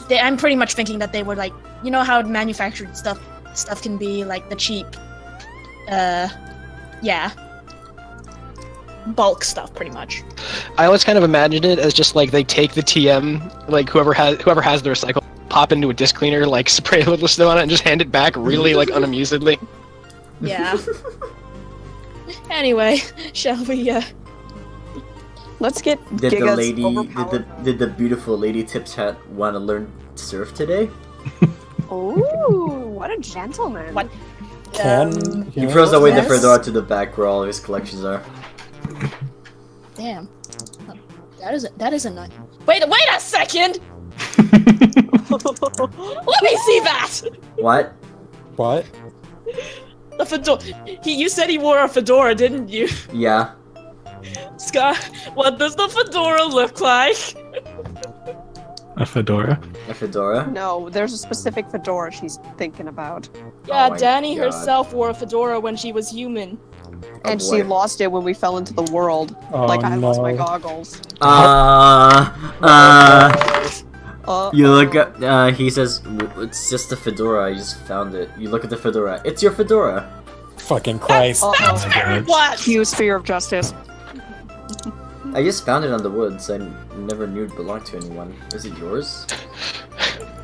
shit. I'm pretty much thinking that they were like, you know how manufactured stuff stuff can be like the cheap, yeah, bulk stuff, pretty much. I always kind of imagined it as just like they take the TM, like whoever has the recycle, pop into a disc cleaner, like spray a little snow on it, and just hand it back really like unamusedly. Yeah. Anyway, shall we? Let's get Did the Giga's lady, overpowered. did the beautiful lady Tips Hat want to learn surf today? Ooh, what a gentleman. What? He throws away the yes. fedora to the back where all his collections are. Damn. That is a nut. Wait a second! Let me see that! What? What? The fedora. You said he wore a fedora, didn't you? Yeah. Scott, what does the fedora look like? A fedora? A fedora? No, there's a specific fedora she's thinking about. Yeah, Oh my Danny God. herself wore a fedora when she was human. And Oh she boy. lost it when we fell into the world. Oh, like I lost my no. goggles. You look at, he says, it's just a fedora, I just found it. You look at the fedora, it's your fedora! Fucking Christ. That's very what? Huge fear of justice. I just found it on the woods, I never knew it belonged to anyone. Is it yours?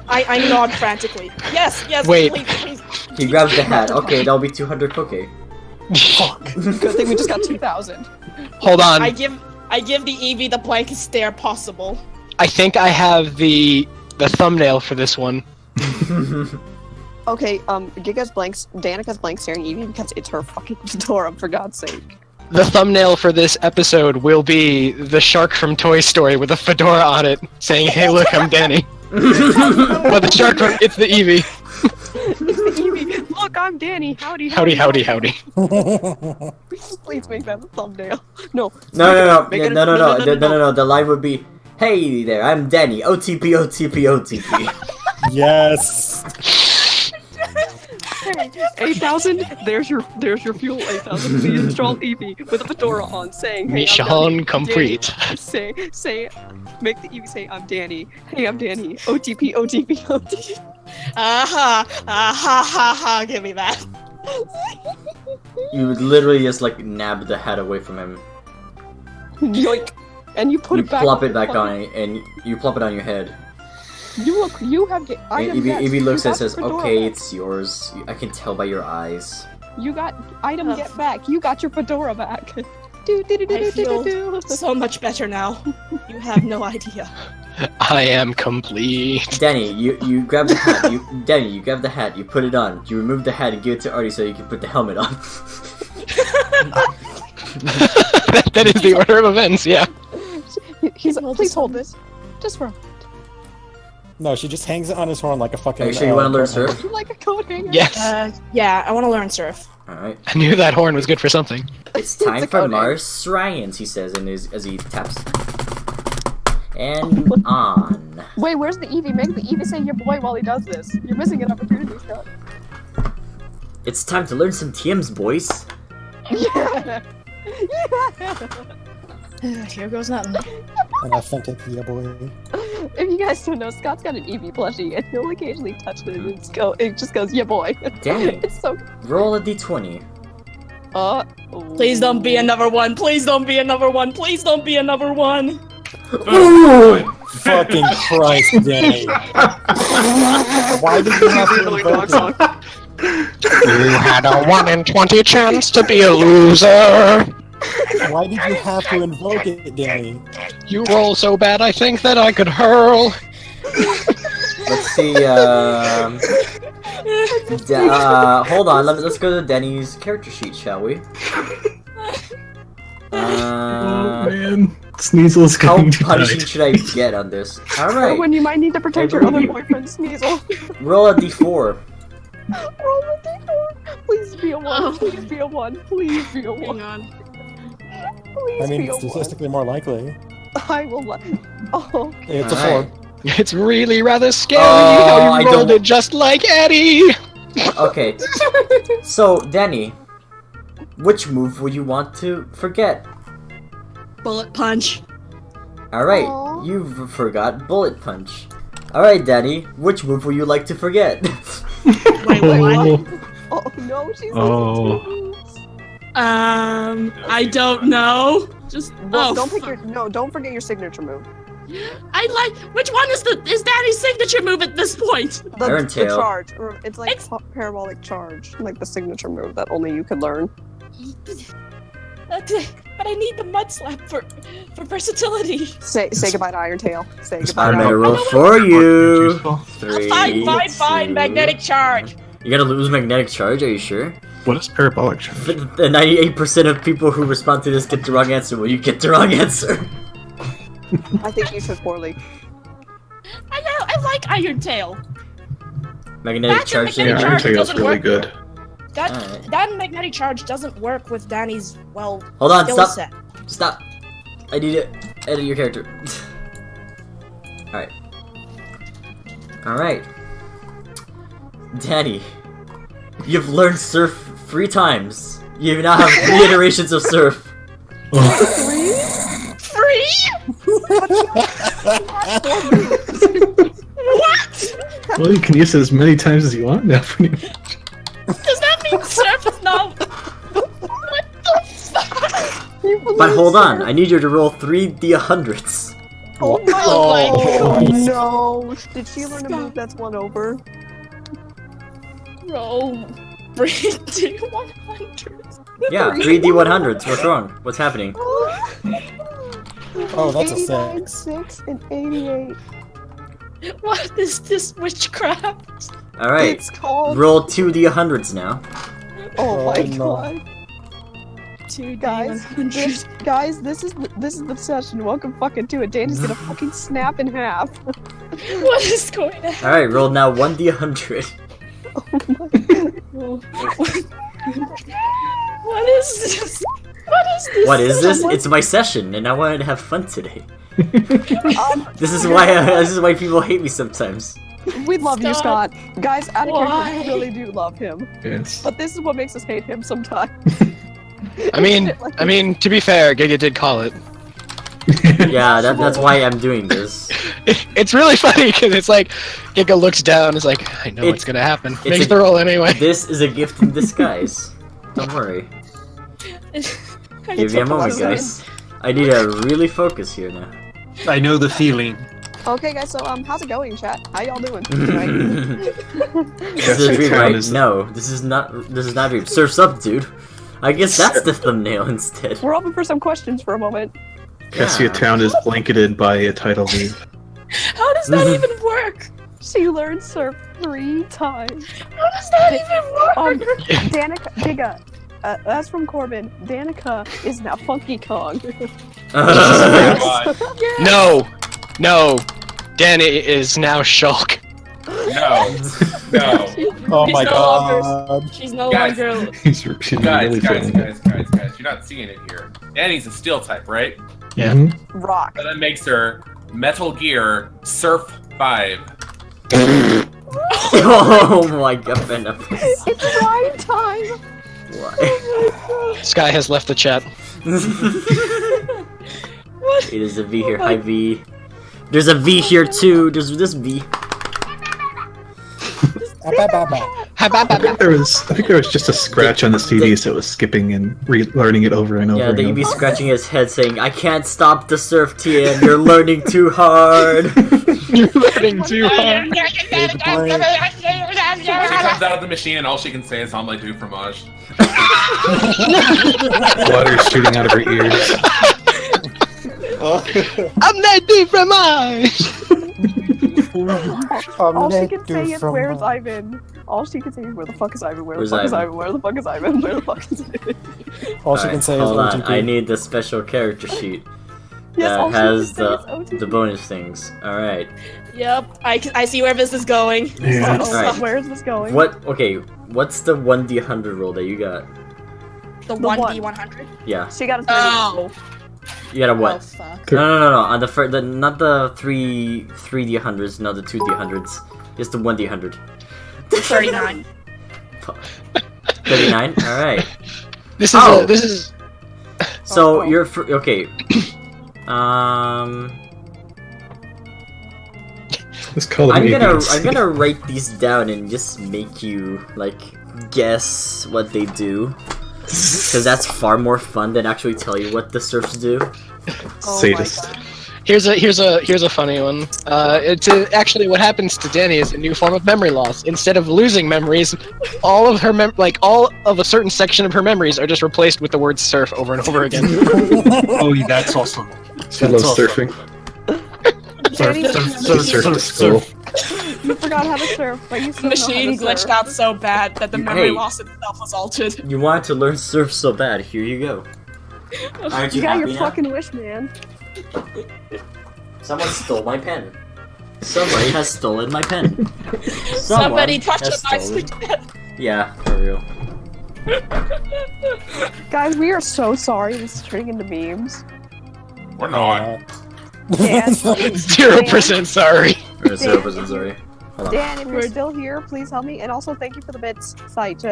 I nod frantically. Yes, Wait. please. He grabs the hat, okay, that'll be 200 poke. Good thing we just got 2,000. Hold on. I give the Eevee the blankest stare possible. I think I have the thumbnail for this one. Okay, Danica's blank staring Eevee because it's her fucking fedora, for God's sake. The thumbnail for this episode will be the shark from Toy Story with a fedora on it, saying, "Hey, look, I'm Danny." But the shark from it's the Eevee. It's the Eevee. Look, I'm Danny. Howdy. Howdy, howdy, howdy. Please make that a thumbnail. No. No, Make it a- no, the line would be, hey there, I'm Danny, OTP, OTP, OTP. Yes. 8,000. There's your fuel. 8,000. Please install Eevee with a fedora on, saying, "Hey, Mission I'm Danny." complete. Say, make the Eevee say, "I'm Danny." Hey, I'm Danny. OTP, OTP, OTP. Ha, give me that. You would literally just like nab the hat away from him. Yoink. And you put You it back. plop it back on it, and you plop it on your head. You have item And get. Evie You looks and got says, fedora okay, back. it's yours. I can tell by your eyes. You got item get back. You got your fedora back. I feel so much better now. You have no idea. I am complete. Danny, you grab the hat. You grab the hat. You put it on. You remove the hat and give it to Artie so you can put the helmet on. that is the order of events, yeah. He's please hold this. Just for No, she just hangs it on his horn like a fucking. Are you sure you want to learn coat surf? hanger. like a coat hanger. Yes. Yeah, I want to learn surf. Alright. I knew that horn was good for something. It's time a for coat Mars Science, he says as he taps. And on. Wait, where's the Eevee? Make the Eevee say your boy while he does this. You're missing an opportunity, Scott. It's time to learn some TMs, boys. Yeah. Here goes nothing. An authentic yeah boy. If you guys don't know, Scott's got an Eevee plushie, and he'll occasionally touch it, and it just goes, yeah, boy. Dang. It's so. Roll a d20. Please don't be another one. Please don't be another one. Please don't be another one. Fucking Christ, Danny. Why did you have to invoke it? You had a 1 in 20 chance to be a loser. Why did you have to invoke it, Danny? You roll so bad I think that I could hurl. Let's see, hold on, let's go to Denny's character sheet, shall we? Oh man, Sneasel's How going to punishing die. should I get on this? Alright, When you might need to protect your other boyfriend, Sneasel. roll a d4. Roll a d4. Please be a 1. Please be a 1. Please be a 1. Hang on. Please I mean, be a 1. statistically more likely. I will let. Oh. It's a Alright. 4. It's really rather scary Oh, how I you rolled don't- it just like Eddie. Okay, so Danny, which move would you want to forget? Bullet punch. Alright, Aw. you forgot Bullet Punch. Alright, Danny, which move would you like to forget? Wait, what? Oh no, she's Oh. I don't know. Just don't forget your signature move. I like. Which one is Danny's signature move at this point? Iron The Tail. charge. It's like parabolic charge, like the signature move that only you can learn. Okay, but I need the mud slap for versatility. Say goodbye to Iron Tail. Say goodbye. I'm to gonna Iron roll Tail. for you. Useful. 3, Fine. 2. Magnetic charge. You gotta lose magnetic charge. Are you sure? What is parabolic charge? The 98% of people who respond to this get the wrong answer. Well, you get the wrong answer. I think you said poorly. I like Iron Tail. Magnetic That's a charge. magnetic Yeah, Iron charge Tail's doesn't really work. good. Alright. That magnetic charge doesn't work with Danny's Hold on, skill stop. set. Stop. I need to edit your character. Alright. Alright. Danny, you've learned Surf 3 times. You now have 3 iterations of Surf. Free? What? Well, you can use it as many times as you want now. Does that mean Surf is not? What the fuck? But hold on, I need you to roll 3 D100s. Oh my Oh god! No! Did she learn a move that's 1 over? Roll 3D100. Yeah, 3 D100s. What's wrong? What's happening? Oh, that's a 89, 6. 6, and 88. What is this witchcraft? Alright, It's called. roll 2 D100s now. Oh my no. god. 2 Guys, guys, this is the session. Welcome fucking to it. Danny's gonna fucking snap in half. What is going on? Alright, roll now 1 D100. What is this? What is this? What is this? It's my session, and I wanted to have fun today. Um, This is why people hate me sometimes. we love you, Stop. Scott. Guys, out of Why? character, we really do love him. Yes. But this is what makes us hate him sometimes. I mean, to be fair, Giga did call it. Yeah, that's why I'm doing this. It's really funny because it's like Giga looks down, is like, I know what's gonna happen. Makes the roll anyway. This is a gift in disguise. Don't worry. Give me a moment, guys. I need to really focus here now. I know the feeling. Okay, guys. So how's it going, chat? How y'all doing? Tonight? This is a dream, right? No, this is not a dream. Surf's up, dude. I guess that's the thumbnail instead. We're open for some questions for a moment. Cassia Town is blanketed by a tidal wave. How does that even work? She learned surf 3 times. How does that even work? Danica, Giga. That's from Corbin. Danica is now Funky Kong. No, Danny is now Shulk. No. Oh She's my no god. longer. She's no Guys. longer. He's really Guys, feeling it. you're not seeing it here. Danny's a steel type, right? Yeah. Mhm. Rock. So that makes her Metal Gear Surf 5. Oh my god, It's rhyme time. Why? Sky has left the chat. It is a V here. Hi V. There's a V here too. There's this V. I think there was just a scratch on the CD, so it was skipping and relearning it over and over. Yeah, and that you'd over. be scratching his head saying, "I can't stop the surf, TM. You're learning too hard." You're learning too hard. She comes out of the machine and all she can say is omelette du fromage. Water shooting out of her ears. I'm not deep from mine. All she can say is, "Where's Ivan?" All she can say is, "Where the fuck is Ivan? Where the Where's fuck is Ivan? Ivan? Where the fuck is Ivan? Where the fuck is Ivan?" All she can say is hold on. OTP. I need the special character sheet Yes, all that she has can say is OTP. the bonus things. All right. Yep, I see where this is going. Yeah. Oh, Alright. where is this going? What? Okay. What's the 1D100 roll that you got? The one. 1D100. Yeah. She got a 30. Oh. You got a Oh what? fuck. No. On the first, not the 3D100s, not the 2D100s. Just the 1D100. 39. 39. All right. This is Oh. this is So Oh. you're okay. Let's call them I'm ABs. gonna write these down and just make you like guess what they do, because that's far more fun than actually tell you what the serfs do. Sadist. Here's a funny one. Actually, what happens to Danny is a new form of memory loss. Instead of losing memories, all of her all of a certain section of her memories are just replaced with the word surf over and over again. Oh, that's awesome. She loves surfing. Surf to school. You forgot how to surf, but you still Machine know how to glitched surf. out so bad that the memory Hey. loss itself was altered. You wanted to learn surf so bad. Here you go. Aren't you You got happy your now? fucking wish, man. Someone stole my pen. Somebody has stolen my pen. Somebody Someone touched has a nice stolen- pen. Yeah, for real. Guys, we are so sorry this is turning into memes. We're not. Dan, 0% sorry. Or 0% sorry. Hold on. Dan, if you're still here, please help me. And also, thank you for the bits, site.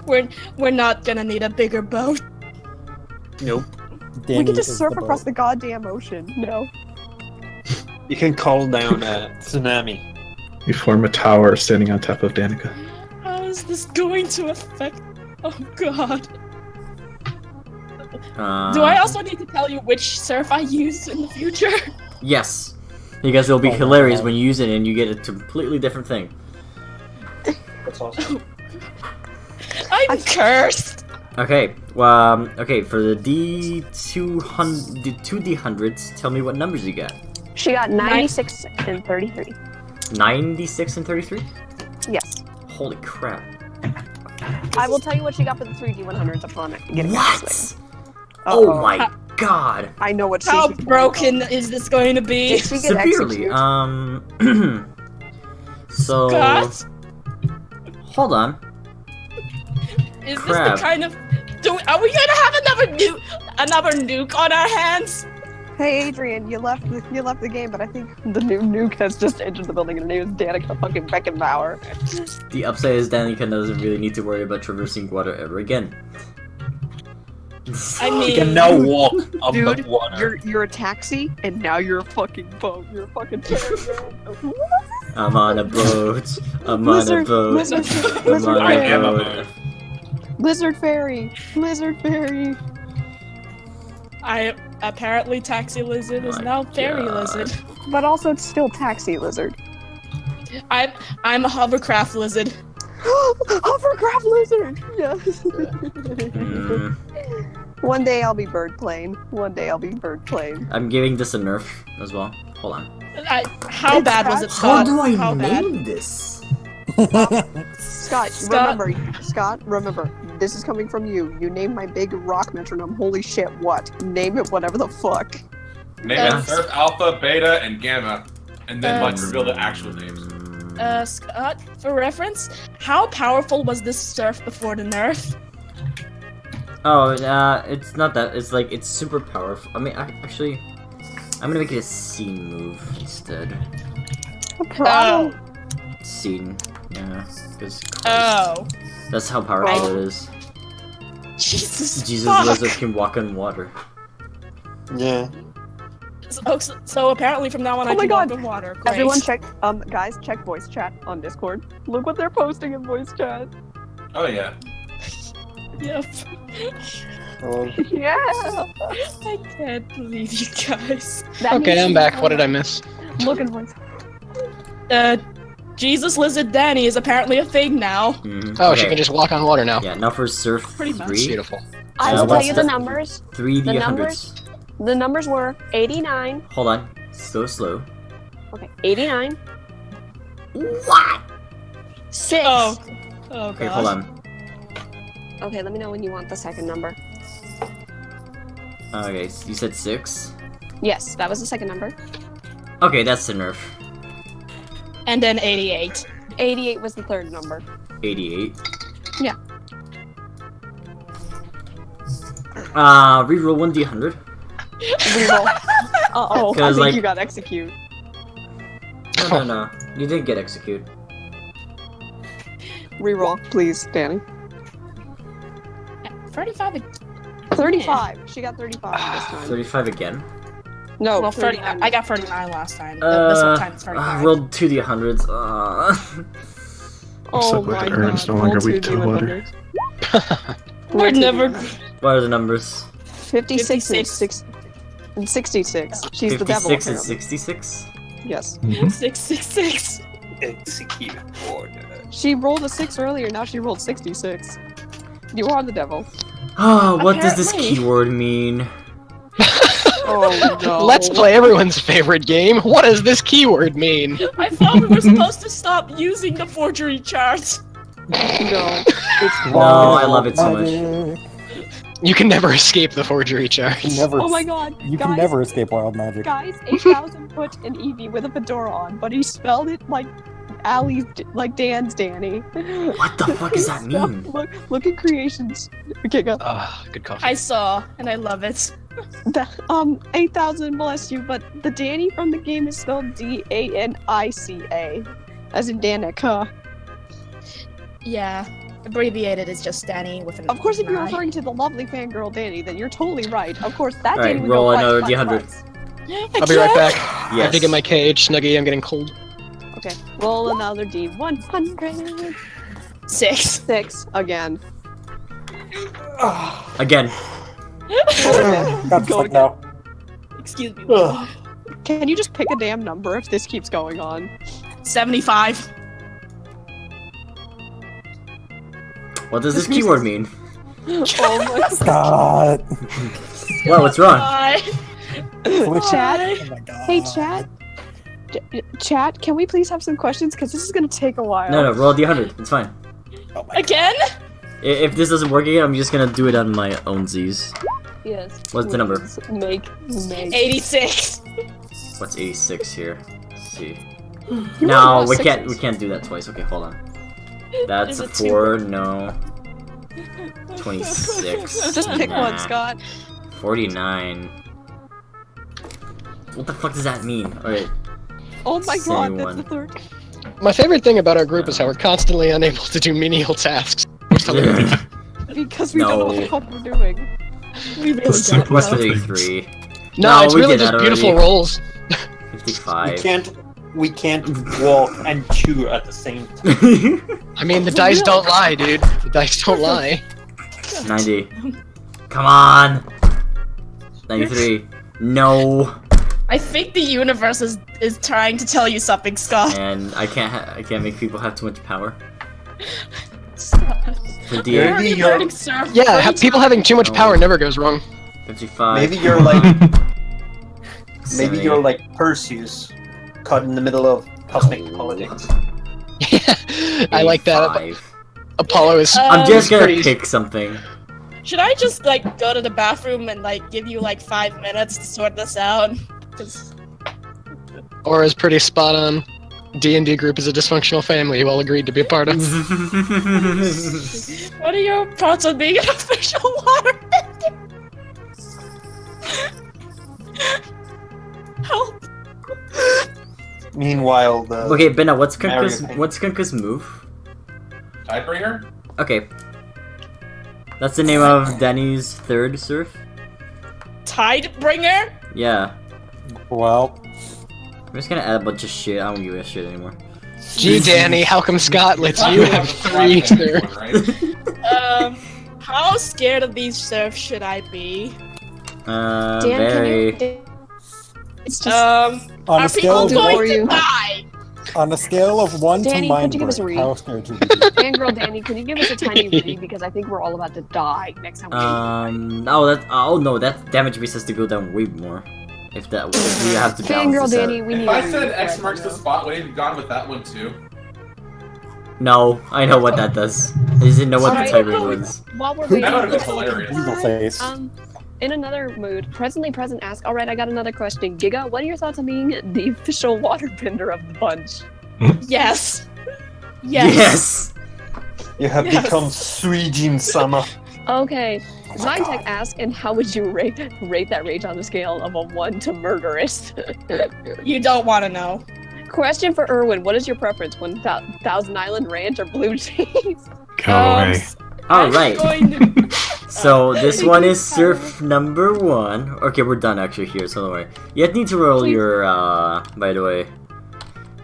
We're not gonna need a bigger boat. Nope. We can just surf across the goddamn ocean. No. You can call down a tsunami. You form a tower standing on top of Danica. How is this going to affect? Oh God. Do I also need to tell you which surf I use in the future? Yes. Because it'll be hilarious when you use it and you get a completely different thing. That's awesome. I'm cursed. Okay, okay, for the D200, the 2D100s, tell me what numbers you got. She got 96 and 33. 96 and 33? Yes. Holy crap. I will tell you what she got for the 3D100s upon getting What? this way. Oh my god. I know what How she's broken is this going to be? Did she get Severely, executed? So... Scott? Hold on. Is Crap. this the kind of... Are we gonna have another nuke on our hands? Hey Adrian, you left the game, but I think the new nuke has just entered the building and her name is Danica fucking Beckenbauer. The upside is Danica doesn't really need to worry about traversing water ever again. I mean... You can now walk on the Dude, water. you're a taxi and now you're a fucking boat. You're a fucking I'm on a boat. I'm on a boat. I'm on I a am a boat. boat. Lizard fairy. Lizard fairy. Apparently Taxi Lizard is now Fairy Lizard. But also it's still taxi lizard. I'm a hovercraft lizard. Hovercraft lizard! Yes. Mm, One day I'll be bird plane. One day I'll be bird plane. I'm giving this a nerf as well. Hold on. How bad was it, How Scott? do I How bad? name this? Scott, remember, this is coming from you. You named my big rock metronome. Holy shit, what? Name it whatever the fuck. Name it Surf Alpha, Beta, and Gamma, and then let's reveal the actual names. Scott, for reference, how powerful was this surf before the nerf? Oh, it's not that. It's like, it's super powerful. I mean, actually, I'm gonna make it a scene move instead. Oh. Scene. Yeah. Because Oh. that's how powerful it is. Jesus Jesus Lizard can walk on water. Yeah. So apparently from now on I Oh my can God. walk on water. Great. Everyone check, guys, check voice chat on Discord. Look what they're posting in voice chat. Oh yeah. Yep. Yeah. I can't believe you guys. Okay, I'm back. What did I miss? Look at voice. Jesus Lizard Danny is apparently a thing now. Mhm. Oh, she Okay. can just walk on water now. Yeah, now for Surf Pretty much. 3. Beautiful. I will tell what's you the the- numbers. 3D100s. The numbers were 89. Hold on. Slow. Okay, 89. What? 6. Oh Okay, god. hold on. Okay, let me know when you want the second number. Okay, so you said 6? Yes, that was the second number. Okay, that's the nerf. And then 88. 88 was the third number. 88. Yeah. Reroll 1D100. Reroll. Uh-oh, I 'Cause, think like- you got execute. No. You didn't get execute. Reroll, please, Danny. 35. 35. She got 35 this time. 35 again. No, Well, 39. I got 39 last time. This time it's 39. Rolled 2d100s. I'm so glad Aaron's no longer weak to the water. We're never. What are the numbers? 56 and 66. She's the devil. 56 and apparently. 66? Yes. 666. She rolled a 6 earlier, now she rolled 66. You are the devil. Oh, what does this Apparently. keyword mean? Oh no. Let's play everyone's favorite game. What does this keyword mean? I thought we were supposed to stop using the forgery charts. No. No, I love it so much. Magic. You can never escape the forgery charts. You never, Oh my god. you guys, can never escape wild magic. Guys, 8000 put an Eevee with a fedora on, but he spelled it like Dan's Danny. What the fuck does that mean? Look at creations. Okay, go. Good coffee. I saw, and I love it. 8000, bless you, but the Danny from the game is spelled D-A-N-I-C-A. As in Danica. Yeah, abbreviated is just Danny with an. Of course, if you're I. referring to the lovely fangirl Danny, then you're totally right. Of course, that Alright, Danny would roll go another flex, D100. flex, I'll be right back. I have to Yes. get my cage. Snuggie, I'm getting cold. flex. Okay, roll another D100. 6. 6 again. Again. Got Go stuck now. Excuse me. Can you just pick a damn number if this keeps going on? 75. What does this keyword mean? Oh my Scott. What? What's wrong? Chat? Oh my god. Hey, chat. Chat, can we please have some questions? Because this is gonna take a while. No, roll D100. It's fine. Oh my Again? If this doesn't work again, I'm just gonna do it on my own Z's. Yes. What's the number? please. Make. 86. What's 86 here? Let's see. You No, rolled we all can't. We sixes. can't do that twice. Okay, hold on. That's Is a it two? 4. No. 26. Just pick Nah. one, Scott. 49. What the fuck does that mean? Alright. Oh my Say god, that's one. the third. My favorite thing about our group is how we're constantly unable to do menial tasks. Most hilarious. Because we don't know what the No. fuck we're doing. We really That's don't super What's know. 33? No, No, it's we really did just that beautiful already. rolls. 55. We can't walk and chew at the same time. I mean, the dice don't lie, dude. The dice don't lie. 90. Come on! 93. No! I think the universe is trying to tell you something, Scott. And I can't make people have too much power. Scott. 58. You're already you're- learning surf. Yeah, people having too much No. power never goes wrong. 55. Maybe you're like 70. Perseus, caught in the middle of cosmic politics. I like that. 85. Apollo is. I'm just gonna pretty- pick something. Should I just go to the bathroom and give you 5 minutes to sort this out? 'Cause Aura's pretty spot on. D&D group is a dysfunctional family you all agreed to be a part of. what are your thoughts on being an official waterbender? Help! Meanwhile, the Okay, Benna, what's Mario Kunka's move? Tidebringer? Okay. That's the name of Danny's third surf? Tidebringer? Yeah. Well, I'm just gonna add a bunch of shit. I don't give a shit anymore. Gee, Danny, how come Scott lets you have 3, sir? How scared of these surfs should I be? Dan, Very. can you? It's just. on Are a scale people of for going to you. die? on a scale of 1 Danny, to could mind you give us a break, read? how scared should you be? Fangirl Danny, can you give us a tiny read? Because I think we're all about to die next time we Oh no, that damage base has to go down way more. If we have to balance Fangirl this out. Danny, we need If I you said to X read, marks you the know? spot, would I have gone with that one too? No, I know what that does. I just didn't know what Alright. the typing was. While we're Who- waiting, That would've been for hilarious. Evil face. in another mood, presently present asks, alright, I got another question. Giga, what are your thoughts on being the official waterbender of the bunch? Yes. Yes. Yes! You have Yes. become Suijin-sama. Okay. Oh my Zytech God. asks, and how would you rate that rage on the scale of a 1 to murderous? You don't want to know. Question for Erwin, what is your preference? Thousand Island Ranch or blue cheese? Go away. Alright. I'm going to So this one is surf number 1. Okay, we're done actually here, so don't worry. You need to roll your, by the way.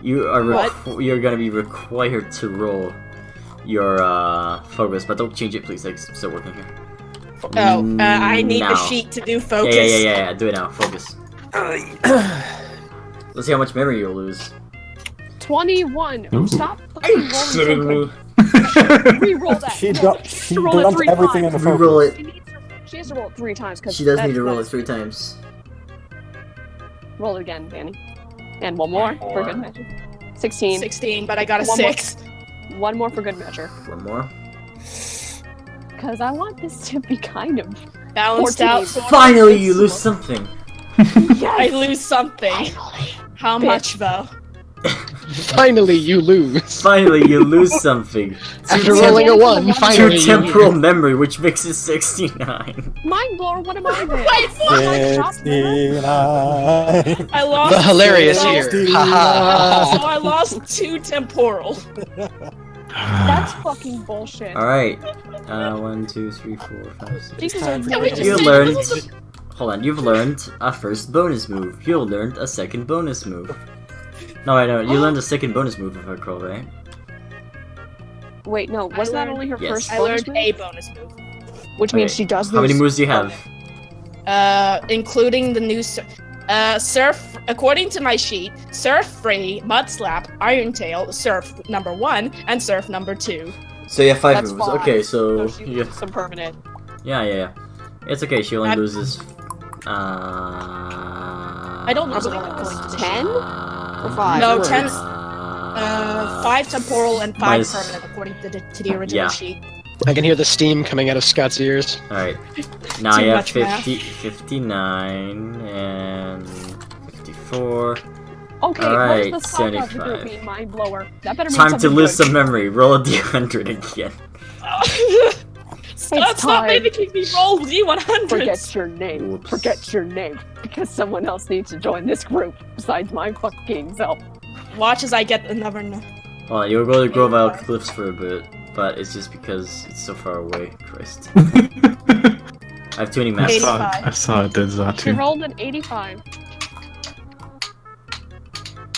You're gonna be required to roll your, focus, but don't change it please, like, still working here. Oh, I need now. the sheet to do focus. Yeah, do it now, focus. Let's see how much memory you'll lose. 21. Ooh. Stop Are you fucking kidding rolling me? Re-roll that. She No, she roll it dumped 3 everything in the times. focus. Re-roll it. She has to roll it 3 times. Cause She does need to that's- roll it 3 times. Roll it again, Danny. And one more for good measure. 16. 16, but I got a One more. 6. One more for good measure. One more. Because I want this to be kind of Balanced 14. out. Finally, you lose something. I lose something. How much, though? Finally, you lose. Finally, you lose something. After rolling a 1, finally 2 you temporal lose. memory, which makes it 69. mind blower. What am I then? Wait, what? 69. I lost. The hilarious here. 69. Haha. So I lost 2 temporal. That's fucking bullshit. Alright. 1, 2, 3, 4, 5, 6. Jesus, time for I you to You say learned. this. Hold on, you've learned a first bonus move. You learned a second bonus move. No, I know. You learned a second bonus move if I recall, right? Wait, no. I Wasn't that learned- only her Yes. first I bonus learned move? a bonus move. Which means Okay. she does How many lose. moves do you have? Including the new surf. According to my sheet, surf free, mud slap, iron tail, surf number 1, and surf number 2. So you have 5 That's moves. fine. Okay, so she you loses some permanent. yeah. It's okay. She only I- loses. I don't lose anything according to the 10? sheet. Or 5? No, Or 10. worse. 5 temporal and 5 minus- permanent according to the original Yeah. sheet. I can hear the steam coming out of Scott's ears. Alright. Now Too you have much math. 59 and 54. Okay, Alright, what is the sock out the 75. group being mind blower? That better mean Time to something lose good. some memory. Roll a d100 again. Stop time. making me roll D100. Forget your name. Whoops. Forget your name. Because someone else needs to join this group besides my fucking self. Watch as I get another. Hold on, you'll go to Grove Isle Cliffs for a bit, but it's just because it's so far away. Christ. I have too many I maps. saw, 85. I saw it did She Zatu. rolled an 85.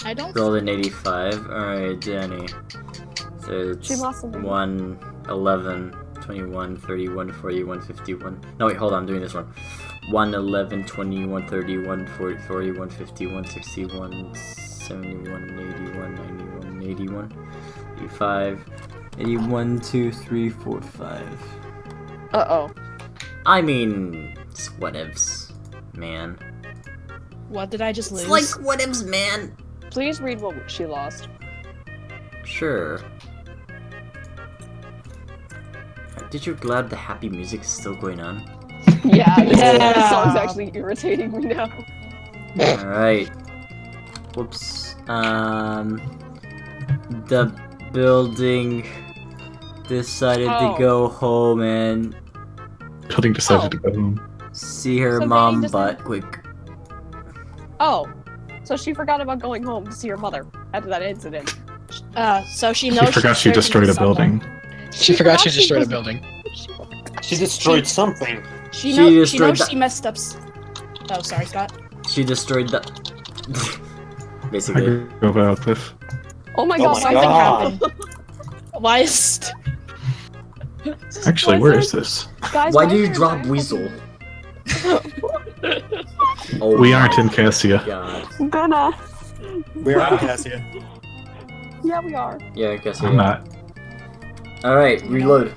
I don't. Rolled an 85. Alright, Danny. So She it's lost something. 1, 11, 21, 31, 41, 51. No, wait, hold on, I'm doing this one. 1, 11, 21, 31, 40, 41, 51, 61, 71, 81, 91, 81, 85, 81, 2, 3, 4, 5. Uh-oh. I mean, it's whatevs, man. What did I just lose? It's like whatevs, man. Please read what she lost. Sure. Did you glad the happy music is still going on? Yeah, this Yeah. song's actually irritating me now. Alright. Whoops. The building decided to Oh. go home and Building decided Oh. to go home. see her So mom they butt decided- quick. Oh, so she forgot about going home to see her mother after that incident. So she She knows. forgot she destroyed a building. She forgot she she destroyed a was- building. She destroyed something. She She knows. She destroyed knows the- she messed up. Oh, sorry, Scott. She destroyed the. I Basically. go about Cliff. Oh my Oh god, my something God. happened. Why is? Actually, where is this? Guys, Why do is you your drop mind Weasel? Oh We my aren't in Cassia. God. fucking- Gonna. We're in Cassia. Yeah, we are. Yeah, I guess I'm not. Alright, reload.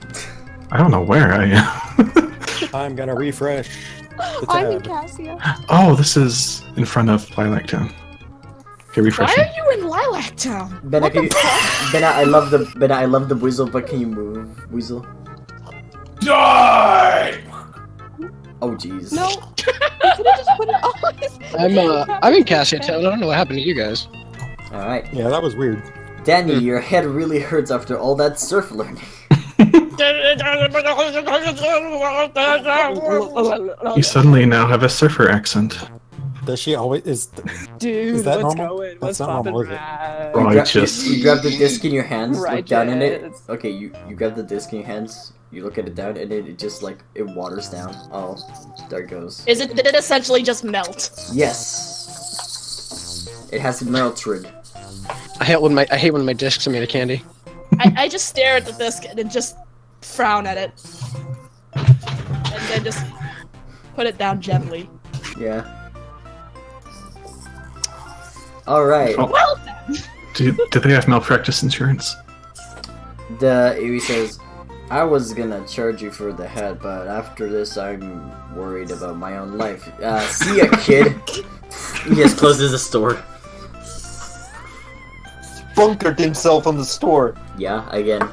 I don't know where I am. I'm gonna refresh the I'm in tab. Cassia. Oh, this is in front of Lilac Town. Okay, Why refresh. are you in Lilac Town? Benna, can you... Benna, I love the Weasel, but can you move, Weasel? Die! Oh jeez. No. You could have just put it on. I'm in Cassia Town. I don't know what happened to you guys. Alright. Yeah, that was weird. Danny, your head really hurts after all that surf learning. You suddenly now have a surfer accent. Does she always is? Dude, Is that what's normal? going? That's What's not poppin', normal, is it? Right. You Righteous. grab the disc in your hands, look down in it. Righteous. Okay, you grab the disc in your hands, you look at it down, and it just like it waters down. Oh, there it goes. Did it essentially just melt? Yes. It has melted. I hate when my discs are made of candy. I just stare at the biscuit and just frown at it. And then just put it down gently. Yeah. Alright. Well then. Do they have malpractice insurance? The Erie says, I was gonna charge you for the head, but after this I'm worried about my own life. See ya, kid. He just closes the store. Bunkered himself on the store. Yeah, again.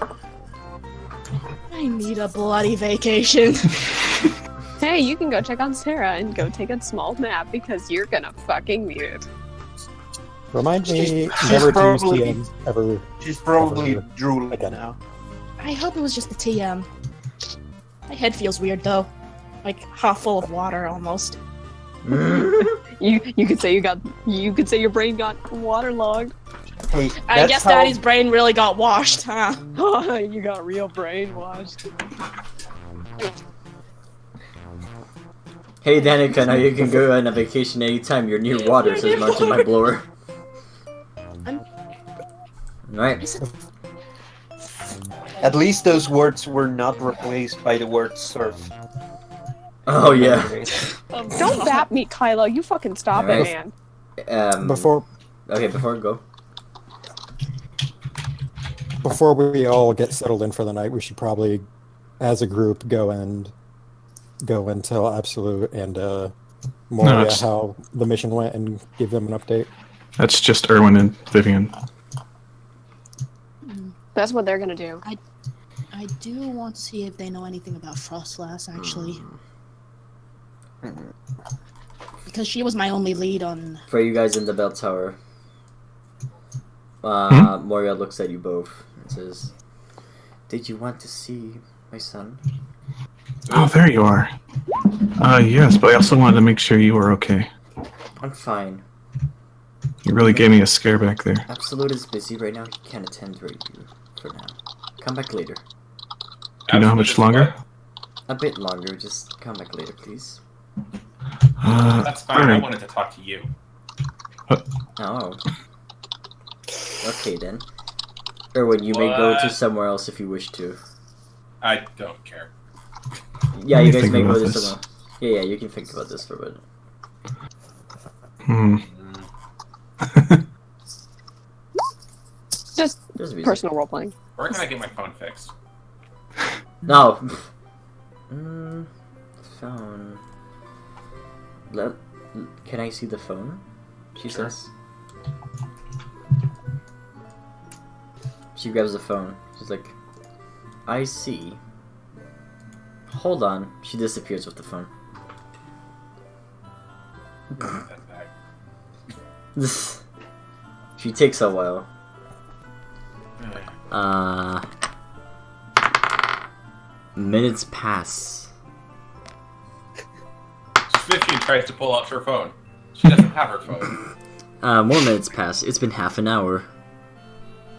I need a bloody vacation. Hey, you can go check on Sarah and go take a small nap because you're gonna fucking need it. Remind me She's never to use probably- TM ever. She's probably ever drooling again. now. I hope it was just the TM. My head feels weird though. Like half full of water almost. You could say your brain got waterlogged. Hey, I that's guess how- Daddy's brain really got washed, huh? You got real brainwashed. Hey Danica, now you can go on a vacation anytime you're near water, says Martin, my blower. Right. At least those words were not replaced by the word surf. Oh yeah. Don't bat me, Kylo. You fucking stop Alright. it, man. Before Before we go. before we all get settled in for the night, we should probably, as a group, go and tell Absolute and Moria it's- how the mission went and give them an update. That's just Erwin and Vivian. That's what they're gonna do. I do want to see if they know anything about Frostlass, actually. Because she was my only lead on... For you guys in the bell tower. Moria looks at you both and says, did you want to see my son? Oh, there you are. Yes, but I also wanted to make sure you were okay. I'm fine. You really gave me a scare back there. Absolute is busy right now. He can't attend to you for now. Come back later. Do you know how much longer? A bit longer. Just come back later, please. That's fine. I alright. wanted to talk to you. Oh. Okay then. Erwin, you may go to What? somewhere else if you wish to. I don't care. Yeah, Let me you guys think may go about to this. somewhere. Yeah, you can think about this for a bit. Just There's a reason. personal role playing. Where can I get my phone fixed? No. Phone. Can I see the phone? She Sure. says. She grabs the phone. She's like, I see. Hold on. She disappears with the phone. That's bad. She takes a while. Minutes pass. 15 tries to pull out her phone. She doesn't have her phone. More minutes pass. It's been half an hour.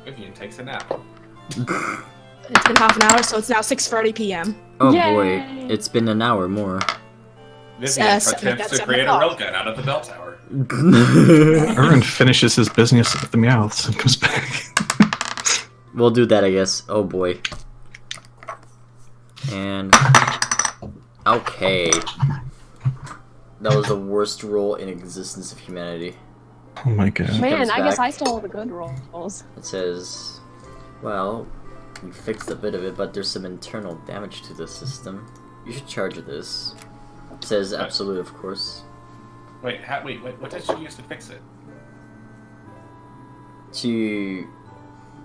Vivian takes a nap. It's been half an hour, so it's now 6:30 p.m. Oh Yay! boy, it's been an hour more. Vivian that's attempts to 7 create a o'clock. railgun out of the bell tower. Erwin finishes his business at the Meowths and comes back. We'll do that, I guess. Oh boy. And okay, that was the worst roll in existence of humanity. Oh my god. Man, comes I guess back. I stole the good rolls. It says, well, you fixed a bit of it, but there's some internal damage to the system. You should charge this. It says What? absolute, of course. Wait, what did she use to fix it? She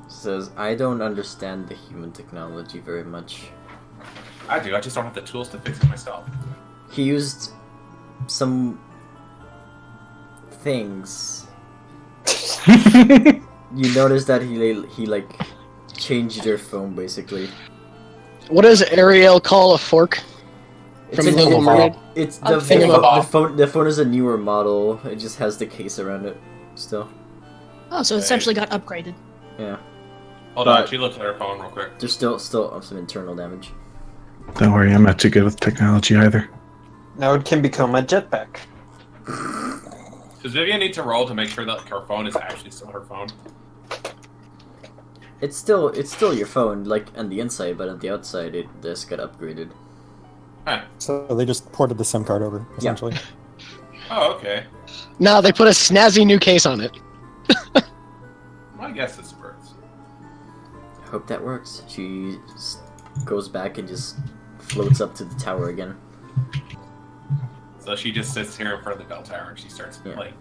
says, I don't understand the human technology very much. I do, I just don't have the tools to fix it myself. He used some things. You notice that he like changed your phone basically. What does Ariel call a fork? It's From a Little new- Mermaid? It's A the thingamabob. phone. The phone is a newer model. It just has the case around it still. Oh, so it essentially got upgraded. Yeah, Hold on, she looks at her phone real quick. there's still some internal damage. Don't worry, I'm not too good with technology either. Now it can become a jetpack. Does Vivian need to roll to make sure that her phone is actually still her phone? It's still your phone, like on the inside, but on the outside, it just got upgraded. Huh. So they just ported the SIM card over, essentially. Oh, okay. No, they put a snazzy new case on it. Well, I guess this works. I hope that works. She goes back and just floats up to the tower again. So she just sits here in front of the bell tower and she starts like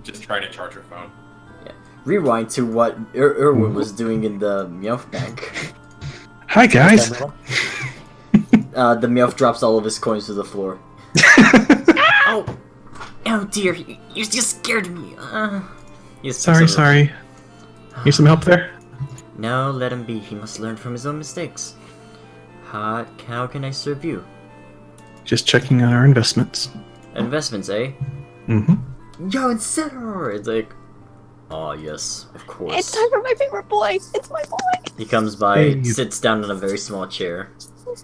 just trying to charge her phone. Yeah. Rewind to what Erwin was doing in the Meowth bank. Hi guys. The Meowth drops all of his coins to the floor. Oh, oh dear! You just scared me. Sorry. Need some help there? No, let him be. He must learn from his own mistakes. How can I serve you? Just checking on our investments. Investments, eh? Mm-hmm. Yo, Incineroar! It's like, oh yes, of course. It's time for my favorite boy. It's my boy. He comes by, Hey. sits down in a very small chair,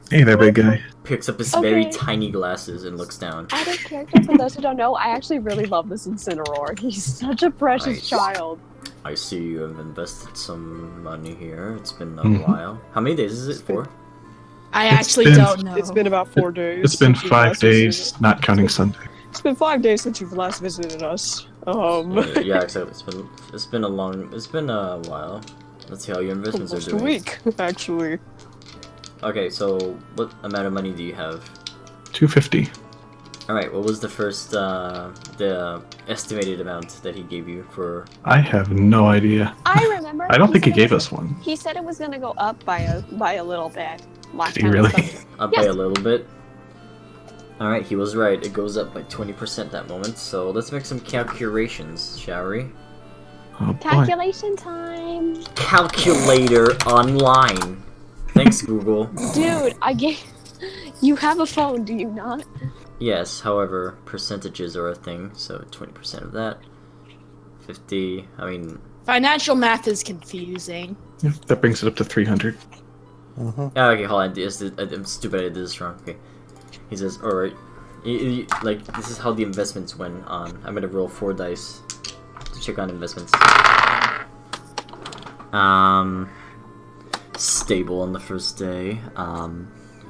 Hey there, big guy. picks up his Okay. very tiny glasses, and looks down. Out of character, for those who don't know, I actually really love this Incineroar. He's such a precious Nice. child. I see you have invested some money here. It's been a Mhm. while. How many days is it for? I It's actually been- don't know. It's been about 4 days. It's been since you've 5 last visited- days, not counting Sunday. It's been 5 days since you've last visited us. Yeah, except it's been a while. Let's see how your investments almost are a doing. week, actually. Okay, so what amount of money do you have? 250. All right, what was the first the estimated amount that he gave you for? I have no idea. I remember. I don't think he said it gave was- us one. He said it was gonna go up by a little bit. Last Did he time really? I spoke. Up by a little bit. All right, he was right. It goes up by 20% that moment. So let's make some calculations, shall we? Oh boy. Calculation time. Calculator online. Thanks, Google. Dude, I gave. You have a phone, do you not? Yes, however, percentages are a thing. So 20% of that. 50. I mean, Financial math is confusing. Yeah, that brings it up to 300. okay, hold on. I'm stupid. I did this wrong. Okay. He says, all right. Like this is how the investments went on. I'm gonna roll 4 dice to check on investments. Stable on the first day.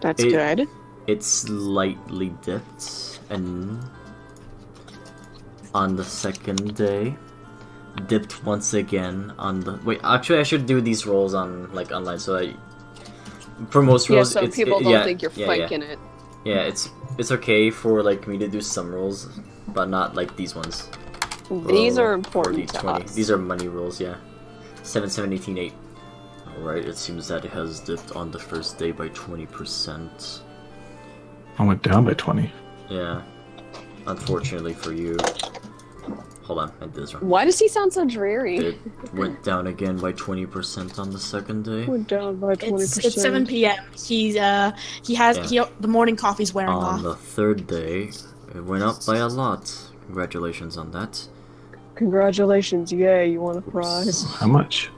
That's good. It's slightly dipped, and on the second day, dipped once again on the. Wait, actually, I should do these rolls on online, so for most Yeah, rolls, so it's, people it- don't yeah, think you're yeah, faking yeah. it. Yeah, it's okay for like me to do some rolls, but not like these ones. These Roll are important to 40, us. These are money rolls, yeah. 7, 7, 18, 8. Alright, it seems that it has dipped on the first day by 20%. I went down by 20. Yeah. Unfortunately for you. Hold on, I did this wrong. Why does he sound so dreary? It went down again by 20% on the second day. Went down by 20%. It's 7 p.m. The morning coffee's wearing On off. the third day, it went up by a lot. Congratulations on that. Congratulations, yay, you want a prize. How much?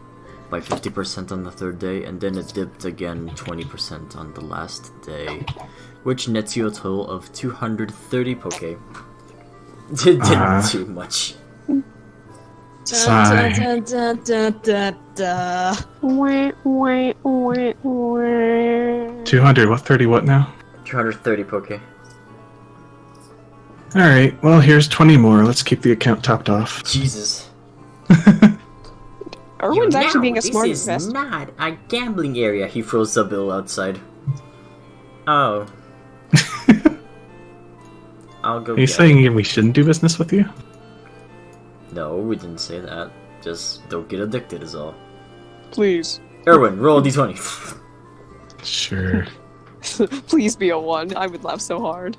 By 50% on the third day, and then it dipped again 20% on the last day, which nets you a total of 230 poke. It didn't do much. Sigh. Dun, dun, dun, dun, dun. 200. What 30? What now? 230 poke. All right. Well, here's 20 more. Let's keep the account topped off. Jesus. Erwin's actually being a This smart is investor. not a gambling area. He throws a bill outside. Oh. I'll go Are you get saying we shouldn't do business with you? it. No, we didn't say that. Just don't get addicted is all. Please. Erwin, roll a d20. Sure. Please be a 1. I would laugh so hard.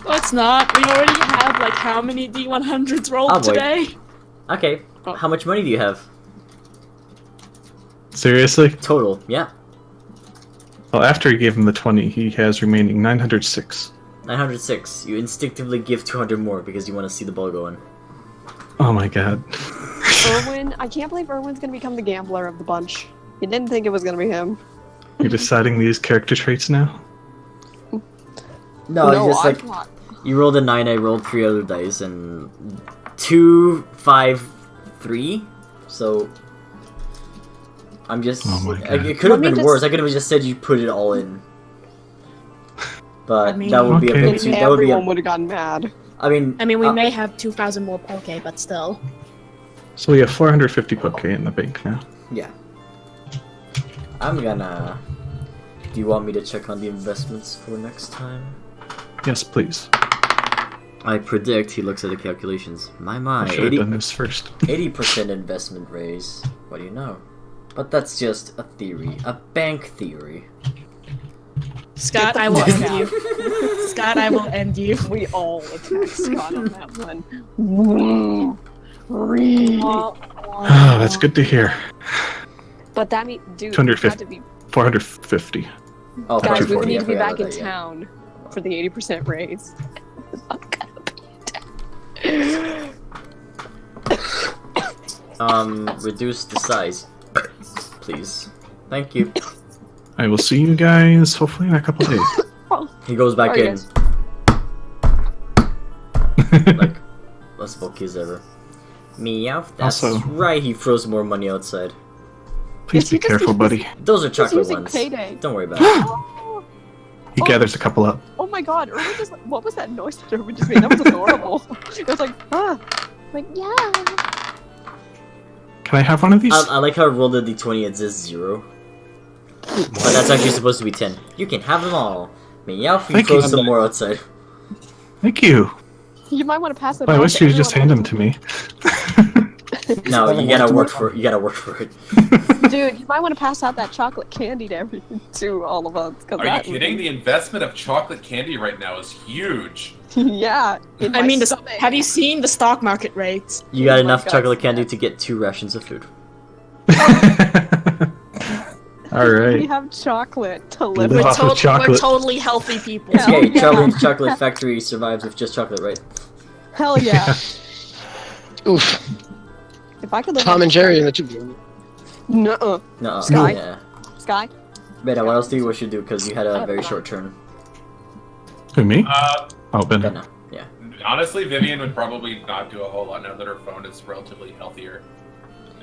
Let's not. We already have like how many D100s rolled Oh, boy. today? Okay, how much money do you have? Seriously? Total, yeah. Well, after he gave him the 20, he has remaining 906. 906. You instinctively give 200 more because you want to see the ball going. Oh my god. Erwin, I can't believe Erwin's gonna become the gambler of the bunch. He didn't think it was gonna be him. You're deciding these character traits now? No, it's just I like thought- you rolled a 9. I rolled 3 other dice and 2, 5, 3. So I'm just. Oh my God. It could have Let me been worse. I could have just said you put it all in. But I mean- that would be a Okay. bit too. That would be. Everyone would have gotten mad. I mean, we may have 2,000 more poke, but still. So we have 450 poke in the bank now. Yeah. I'm gonna. Do you want me to check on the investments for next time? Yes, please. I predict he looks at the calculations. My, I should have 80, done this first. 80% investment raise. What do you know? But that's just a theory. A bank theory. Scott, I will end you. Scott, I will end you. We all attacked Scott on that one. Oh, that's good to hear. But that means, dude, 250. we had to be 450. Oh, guys. We 440, need I to be forgot back in about that, yeah. town for the 80% raise. Reduce the size, please. Thank you. I will see you guys hopefully in a couple days. He goes back Alright, in. guys. Like, less bulky as ever. Meow. That's Also- right. He throws more money outside. Please be careful, buddy. Those are He's chocolate using ones. payday. Don't worry about it. He gathers a couple up. Oh my god, Irwin just, what was that noise that Irwin just made? That was adorable. It was like, ah. Like, yeah. Can I have one of these? I like how I rolled a d20. It says 0, but that's actually supposed to be 10. You can have them all. Meow. He Thank you. throws some more outside. Thank you. You might want to pass it I on wish to you would just hand everyone them to me. No, you gotta work for it. You gotta work for it. else. Dude, you might want to pass out that chocolate candy to all of us. Are you kidding? The investment of chocolate candy right now is huge. Yeah. I mean, have you seen the stock market rates? You got Oh my enough God, chocolate yeah. candy to get 2 rations of food. All We right. have chocolate to live Live with. off of We're chocolate. totally healthy people. Yeah. Okay, yeah. Charlie's Chocolate Factory survives with just chocolate, right? Hell yeah. Oof. If I could live Tom with- and Jerry and the two. Nuh-uh. No. Sky? Yeah. Sky? Beta, what else do you wish you do? Because you had a very short turn. Who, me? Uh, Oh, Ben. Beta. Yeah. honestly, Vivian would probably not do a whole lot now that her phone is relatively healthier.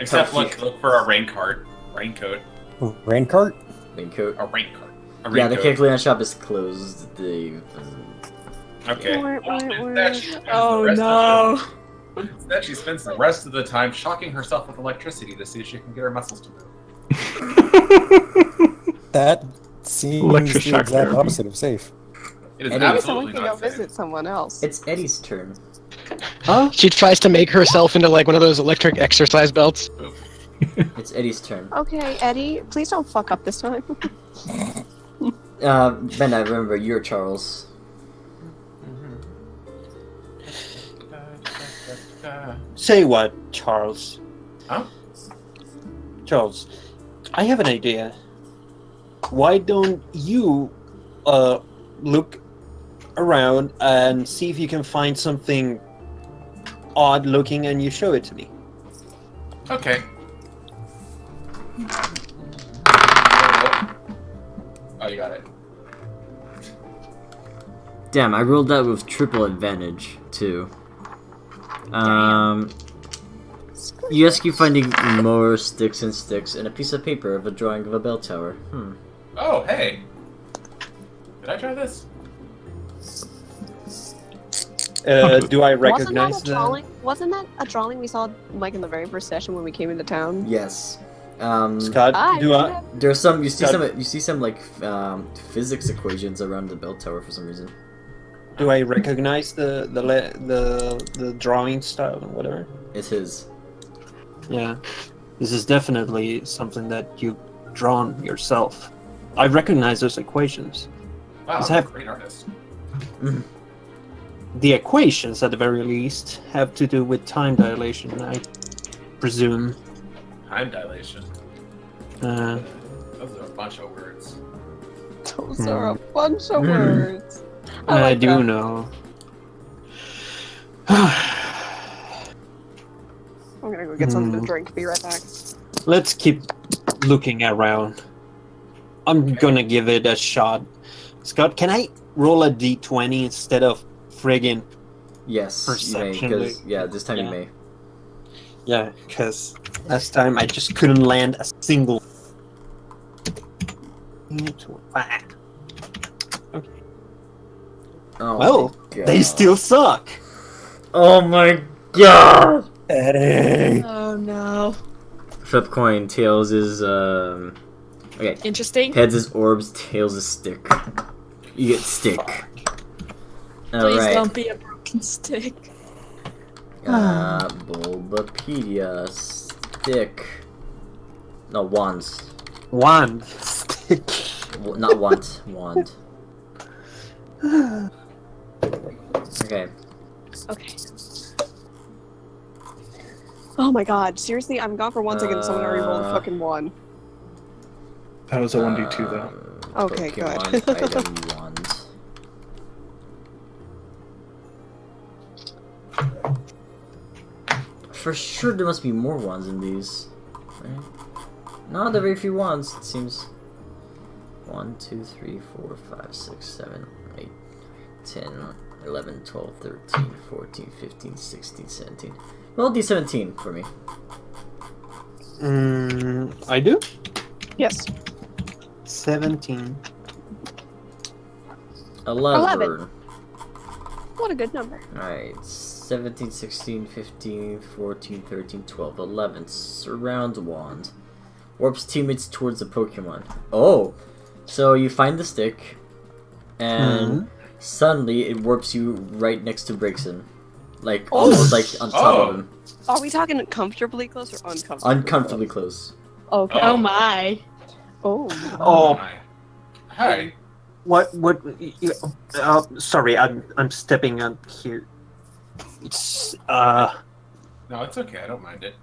Except look for a raincoat. Rain cart? Raincoat. A raincoat. A Yeah, the raincoat. Caglian shop is closed. Okay. Oh no. Instead, she spends the rest of the time shocking herself with electricity to see if she can get her muscles to move. That seems Electric the shock exact therapy. opposite of safe. It is Eddie. Maybe someone absolutely can go not safe. visit someone else. It's Eddie's turn. She tries to make herself into like one of those electric exercise belts. It's Eddie's turn. Okay, Eddie, please don't fuck up this time. Ben, I remember you're Charles. Say what, Charles? Huh? Charles, I have an idea. Why don't you look around and see if you can find something odd looking and you show it to me? Okay. Oh, you got it. Damn, I rolled that with triple advantage, too. You just keep finding more sticks and a piece of paper of a drawing of a bell tower. Oh, hey. Did I try this? Do I Wasn't recognize that a drawing? Wasn't that a drawing we saw like in the very first session when we came into town? Yes. Scott, do I? There's some. You Scott- see some like physics equations around the bell tower for some reason. Do I recognize the drawing style or whatever? It's his. Yeah, this is definitely something that you've drawn yourself. I recognize those equations. Wow, Does I'm a have- great artist. The equations, at the very least, have to do with time dilation, I presume. Time dilation. Uh, Those are a bunch of words. Those are a bunch of words. I like do that. know. I'm gonna go get something to drink. Be right back. Let's keep looking around. I'm gonna give it a shot. Scott, can I roll a d20 instead of friggin' Yes, perception? you may, 'cause, yeah, this time you Yeah. may. Yeah, because last time I just couldn't land a single. Okay. Oh Well, my God. they still suck. Oh my God! Eddie. Oh no. Flip coin. Tails is okay. Interesting. Heads is orbs. Tails is stick. You get stick. All Please right. don't be a broken stick. Bulbapedia stick. No wands. One stick. Not want. Wand. Okay. Okay. Oh my god, seriously, I'm gone for 1 second, someone already rolled a fucking 1. That was a 1d2 though. Okay, good. Pokemon item wand. For sure there must be more wands in these. Right? No, there are very few wands, it seems. 1, 2, 3, 4, 5, 6, 7, 8, 10, 11, 12, 13, 14, 15, 16, 17. Well, D17 for me. I do? Yes. 17. 11. What a good number. Alright, 17, 16, 15, 14, 13, 12, 11. Surround wand. Warps teammates towards the Pokemon. Oh! So you find the stick, and suddenly it warps you right next to Brixton. Like, almost like on top of him. Are we talking comfortably close or uncomfortably? Uncomfortably close. Okay. Oh my. Oh. Oh, Hi. what? Sorry, I'm stepping up here. It's No, it's okay. I don't mind it.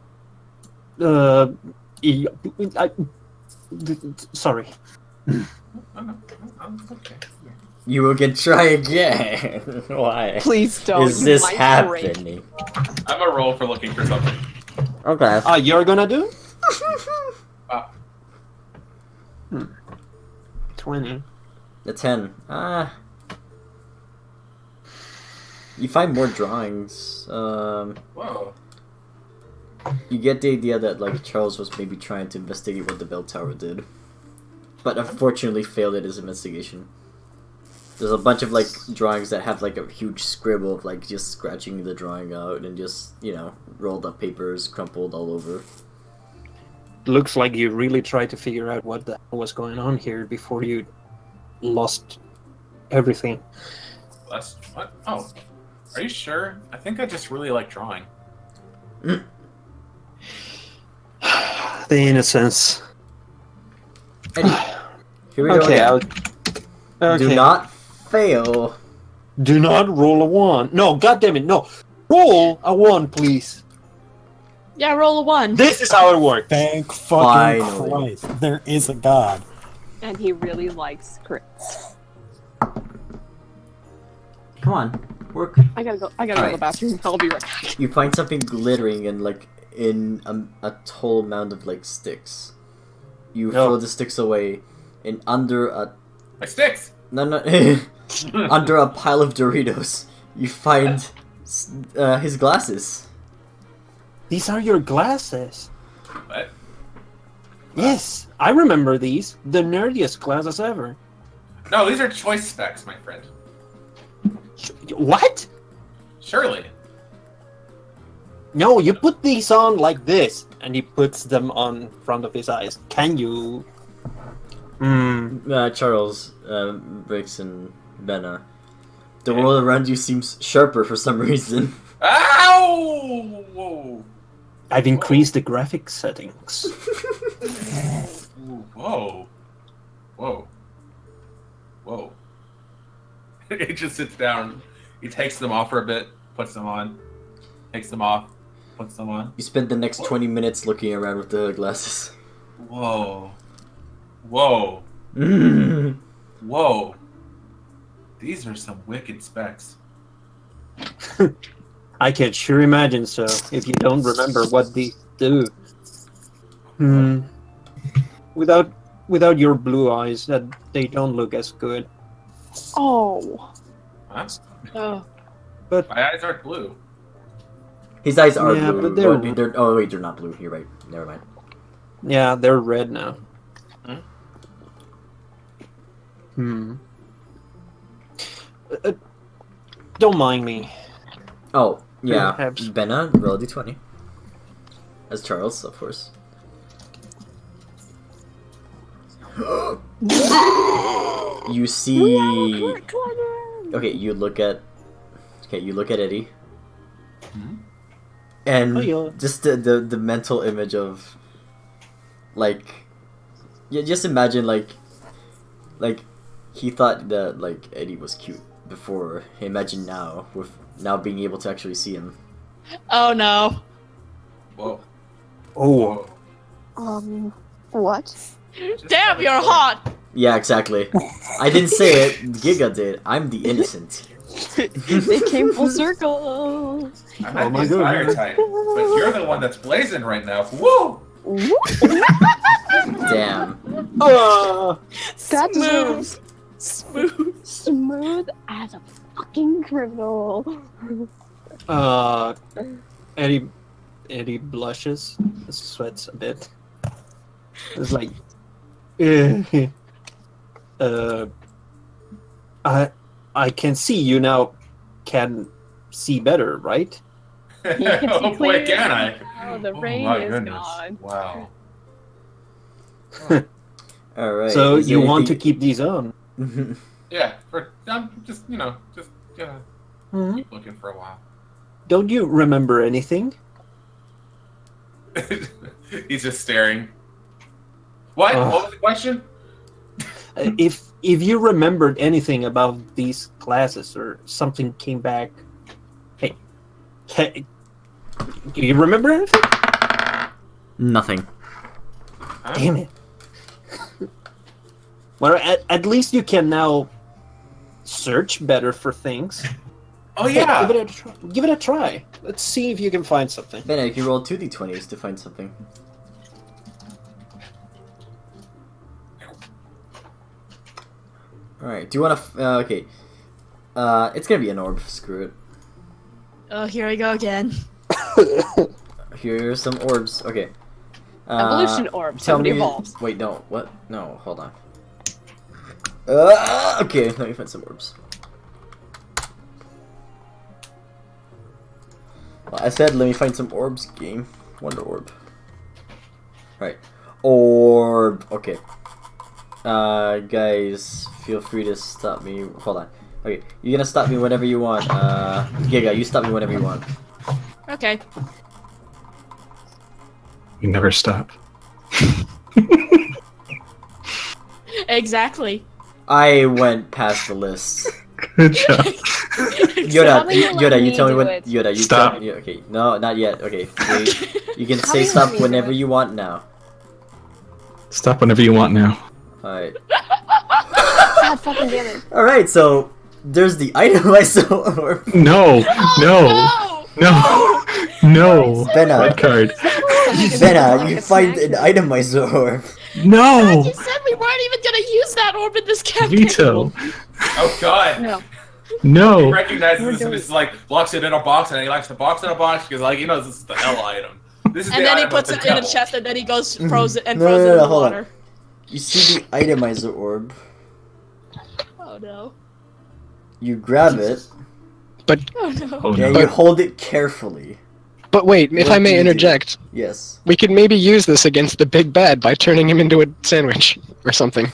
Sorry. I'm okay. You will get try again. Why? Please don't. Is You this might break. happening? I'm a roll for looking for something. Okay. You're gonna do? 20. A 10. You find more drawings. Whoa. You get the idea that like Charles was maybe trying to investigate what the bell tower did, but unfortunately failed at his investigation. There's a bunch of like drawings that have like a huge scribble of like just scratching the drawing out and just, you know, rolled up papers crumpled all over. Looks like you really tried to figure out what the hell was going on here before you lost everything. That's what? Oh, are you sure? I think I just really like drawing. The innocence. Eddie, here we go Okay, again. Do not fail. Do not roll a 1. No, goddammit, no. Roll a 1, please. Yeah, roll a 1. This is how it works. Thank fucking Finally. Christ. There is a god. And he really likes crits. Come on, work. I gotta go to the bathroom. I'll be right back. You find something glittering and like in a total amount of like sticks. You throw the sticks away, and under a My sticks. no under a pile of Doritos, you find his glasses. These are your glasses. What? Yes, I remember these. The nerdiest glasses ever. No, these are choice specs, my friend. What? Surely. No, you put these on like this, and he puts them on front of his eyes. Can you? Charles, Briggs, and Benna. The world around you seems sharper for some reason. Ow! Whoa! I've increased the graphic settings. Whoa! Whoa! Whoa! He just sits down. He takes them off for a bit, puts them on, takes them off, puts them on. You spend the next 20 minutes looking around with the glasses. Whoa! Whoa! Whoa! These are some wicked specs. I can sure imagine so, if you don't remember what these do. Without your blue eyes, that they don't look as good. Oh. Huh? Oh. But My eyes aren't blue. His eyes are Yeah, blue. but they're- Oh wait, they're not blue. You're right. Never mind. yeah, they're red now. Don't mind me. Oh yeah, Perhaps. Benna, roll a d20. As Charles, of course. You see. Okay, you look at. Okay, you look at Eddie. And Oh, yeah. just the mental image of, like, yeah, just imagine like he thought that like Eddie was cute before. Imagine now with now being able to actually see him. Oh no. Whoa. Oh, What? Damn, you're hot! Yeah, exactly. I didn't say it. Giga did. I'm the innocent. They came full circle. I might my be a fire goodness. type, but you're the one that's blazing right now. Woo! Damn. That Smooth. Smooth. smooth as a fucking criminal. Eddie blushes, sweats a bit. It's like, I can see you now. Can see better, right? Oh boy, can I? Oh, the Oh rain my is goodness. gone. Wow. All right. So is you there want to anything- keep these on? Yeah, I'm just Mhm. keep looking for a while. Don't you remember anything? He's just staring. What? Ugh. What was the question? If you remembered anything about these classes or something came back, hey, do you remember anything? Nothing. Huh? Damn it. Well, at least you can now search better for things. Oh yeah. Give it a try. Let's see if you can find something. Ben, you can roll 2d20s to find something. Alright, do you want to... okay. It's gonna be an orb. Screw it. Oh, here we go again. Here's some orbs. Okay. Evolution orb. Tell Somebody me... evolves. Wait, no. What? No, hold on. Okay, let me find some orbs. Well, I said let me find some orbs, game. Wonder orb. Right. Orb. Okay. Guys, feel free to stop me. Hold on. Okay, you're gonna stop me whenever you want. Giga, you stop me whenever you want. Okay. You never stop. Exactly. I went past the list. Good job. Yoda, How about you let Yoda, you me tell me do when. it? Yoda, you Stop. Tell me, okay, no, not yet. Okay, you can How say about you stop let me do whenever it? you want now. Stop whenever you want now. Alright. God fucking damn it. Alright, so there's the item I saw. No, no, no, no. Benna. Red card. Benna, you find an itemizer orb. No. You said we weren't even gonna use that orb in this campaign. Veto. Oh god. No. He No. recognizes this and it's like blocks it in a box and he likes the box in a box because like he knows this is the L item. This is And the then he item puts of it the in a devil. chest, and then he goes frozen and No, frozen no, in the hold on. water. You see the itemizer orb. Oh no. You grab it But Oh no. Oh, and no. you hold it carefully. wait, if What I do may you do? interject, Yes. we could maybe use this against the big bad by turning him into a sandwich or something.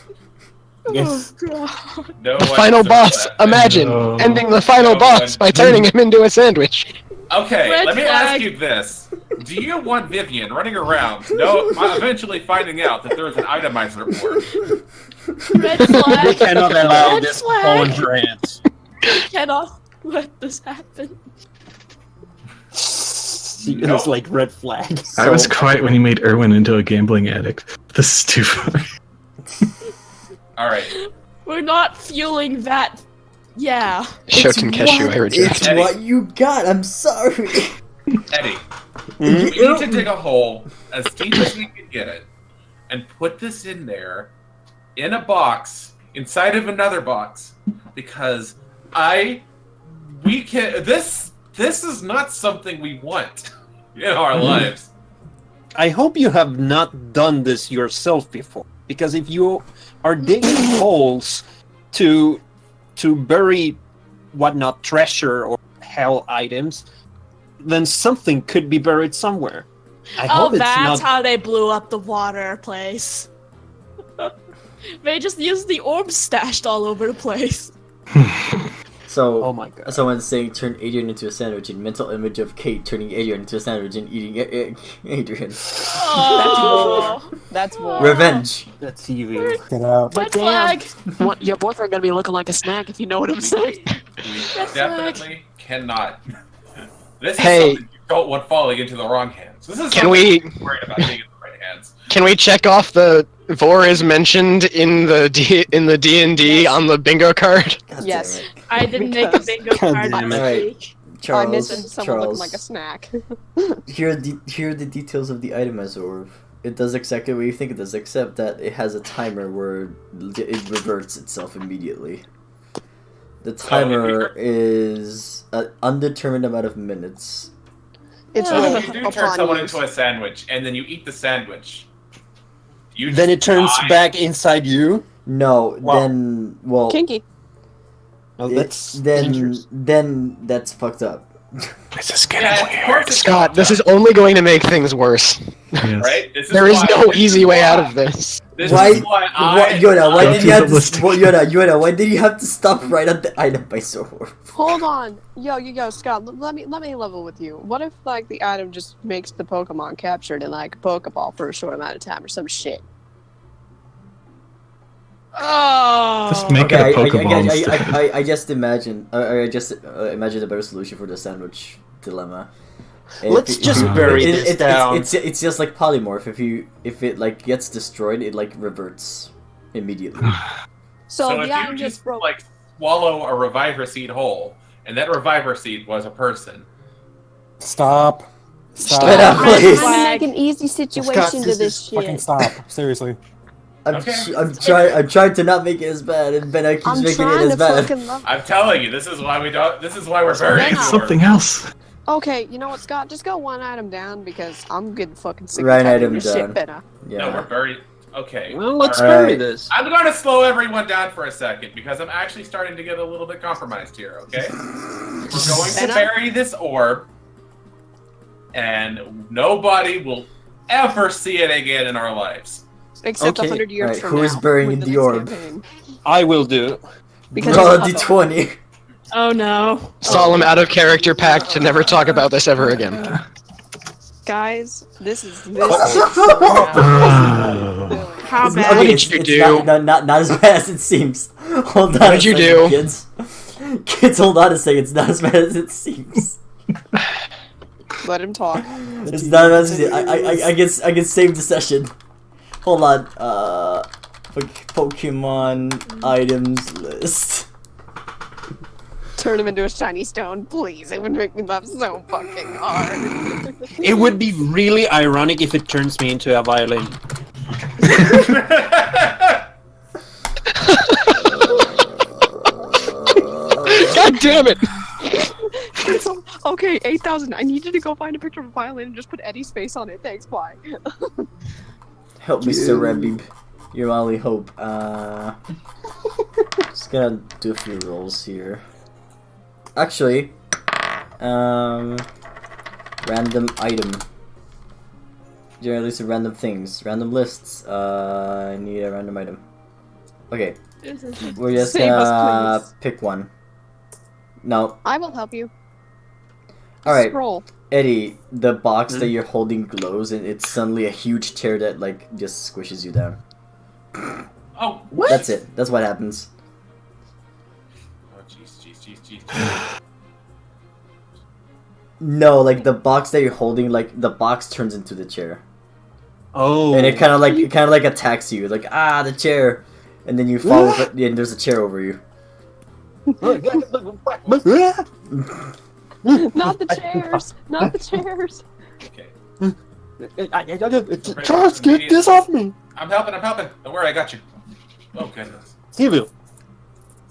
Yes. Oh god. No The one final deserves boss. that. Imagine No. ending the final No boss one. by turning him into a sandwich. Okay, Red let me flag. ask you this. Do you want Vivian running around, eventually finding out that there's an itemizer board? Red flag. We cannot allow Red this to flag. fall into your hands. Cannot let this happen. It was like red flag. I was quiet when he made Erwin into a gambling addict. This is too far. Alright. We're not fueling that. Yeah. Shoten Keshu, I reject. It's Eddie. what you got. I'm sorry. Eddie, we need to dig a hole as deep as we can get it and put this in there in a box inside of another box because this is not something we want in our lives. I hope you have not done this yourself before, because if you are digging holes to bury whatnot treasure or hell items, then something could be buried somewhere. I hope that's how they blew up the water place. They just used the orbs stashed all over the place. So, oh my god. Someone's saying turn Adrian into a sandwich, and mental image of Kate turning Adrian into a sandwich and eating Adrian. Oh, That's war. Revenge. That's evil. Get out. Red flag. What, your boyfriend gonna be looking like a snack if you know what I'm saying? We definitely cannot. This is Hey. something you don't want falling into the wrong hands. This is Can something we- you're worried about being in the right hands. Can we check off the Vor is mentioned in the D&D on the bingo card? God Yes. damn it. I didn't make a bingo God card damn this it. Alright. week. Charles, I missed someone Charles, looking like a snack. here are the details of the item as orb. It does exactly what you think it does, except that it has a timer where it reverts itself immediately. The timer is an undetermined amount of minutes. It's So will if you do turn upon someone use. into a sandwich, and then you eat the sandwich, you Then it just turns die. back inside you. No, Wow. then well, Kinky. Oh, it- that's then dangerous. that's fucked up. This is getting Yeah, of weird. course it's Scott, fucked this up, is only going to make things worse. Yes. right. This There is why- no this easy is way out why- of this. This Why- is why Yoda, why Go did through you have the to? list. Yoda, why did you have to stop right at the item by sword? Hold on. Yo, Scott, let me level with you. What if, like, the item just makes the Pokemon captured in, like, a Pokeball for a short amount of time or some shit? Oh. Just make Okay, it a Pokeball instead. I just imagine. I just imagine a better solution for the sandwich dilemma. Let's just bury this down. It's just like polymorph. If it like gets destroyed, it like reverts immediately. So, if the item you just just broke. like swallow a reviver seed whole, and that reviver seed was a person. Stop. Shut up, Red please. flag. I'm make an easy situation Scott, to this shit. fucking stop. Seriously. Okay. I'm trying to not make it as bad, and Ben keeps I'm making it trying as to bad. fucking love. I'm telling you, this is why we don't. This is why we're burying Yeah. Something else. Okay, you know what, Scott? Just go one item down because I'm getting fucking sick Right of typing item your down. shit better. No, we're Yeah. buried. Okay. Well, let's All bury right. this. I'm going to slow everyone down for a second because I'm actually starting to get a little bit compromised here. Okay. We're going to And bury this orb, and nobody will ever see it again in our lives. Except Okay, 100 years alright, from who now. is burying with the the next orb? campaign. I will do. Because Roll a it's a d20. Oh no. Solemn out of character pact to never talk about this ever again. Guys, this is How What bad? did it's, you it's do? Not as bad as it seems. Hold on. What a did you second, do? kids? Kids, hold on a second. It's not as bad as it seems. Let him talk. It's not as bad as it. I can save the session. Hold on. Pokemon items list. Turn him into a shiny stone, please. It would make me laugh so fucking hard. It would be really ironic if it turns me into a violin. God damn it! So, okay, 8,000. I need you to go find a picture of a violin and just put Eddie's face on it. Thanks, bye. Help, Mr. Rabib. Your only hope. Just gonna do a few rolls here. Actually, random item. Generally, it's random things, random lists. I need a random item. Okay, we're just Save us, gonna please. pick one. No, I will help you. all right. Scroll. Eddie, the box that you're holding glows, and it's suddenly a huge tear that like just squishes you down. Oh, That's it. That's what happens. Oh, jeez. No, like the box that you're holding, like the box turns into the chair, Oh. and it kind of like attacks you. Like the chair, and then you fall with it, and there's a chair over you. Not the chairs. Not the chairs. Okay. Charles, get this off me! I'm helping. Don't worry, I got you. Oh goodness. Silvio.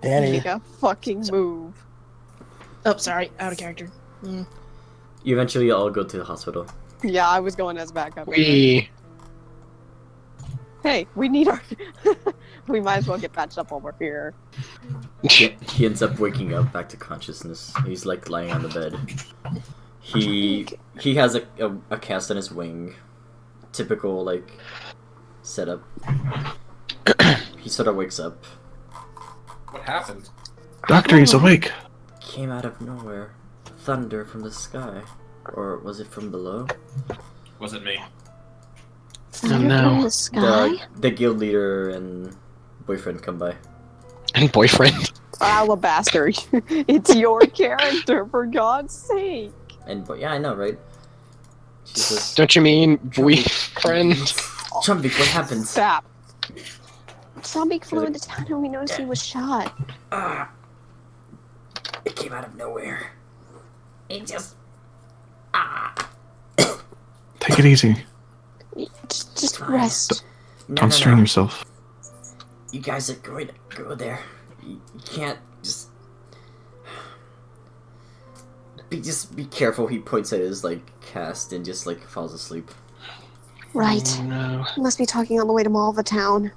Danny. Make a fucking move. Oh, sorry, out of character. You eventually all go to the hospital. Yeah, I was going as backup. We. Hey, we need our. We might as well get patched up while we're here. He ends up waking up back to consciousness. He's like lying on the bed. He has a cast on his wing. Typical like setup. He sort of wakes up. What happened? Doctor, he's awake. Came out of nowhere. Thunder from the sky. Or was it from below? Wasn't me. Thunder no. from the sky? The guild leader and boyfriend come by. And boyfriend. Alabaster, it's your character, for God's sake. And yeah, I know, right? She says, Don't you mean boyfriend? Chumbik, what happened? Stop. Zombie flew into town and we noticed he was shot. It came out of nowhere. It just... Take it easy. Just rest. Don't strain yourself. You guys are going to go there. You can't just be careful. He points at his like cast and just like falls asleep. Right. Oh, no. He must be talking on the way to Malva Town.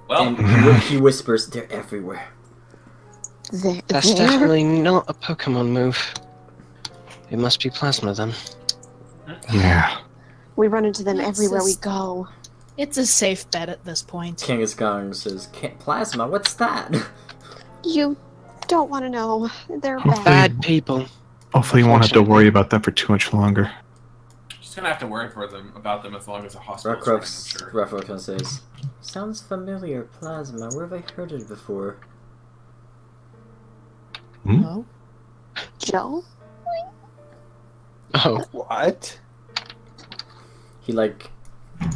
Well, And he whispers, "They're everywhere." That's definitely not a Pokemon move. It must be Plasma then. Yeah. We run into them It's everywhere we just- go. It's a safe bet at this point. Kangaskhan says, "Plasma, what's that?" You don't want to know. They're Hopefully- bad. Bad people. Hopefully you won't have to worry about that for too much longer. she's gonna have to worry about them as long as the hospital's running, I'm sure. Rockruff says, "Sounds familiar, Plasma. Where have I heard it before?" Oh? Joe? Oh. What? He like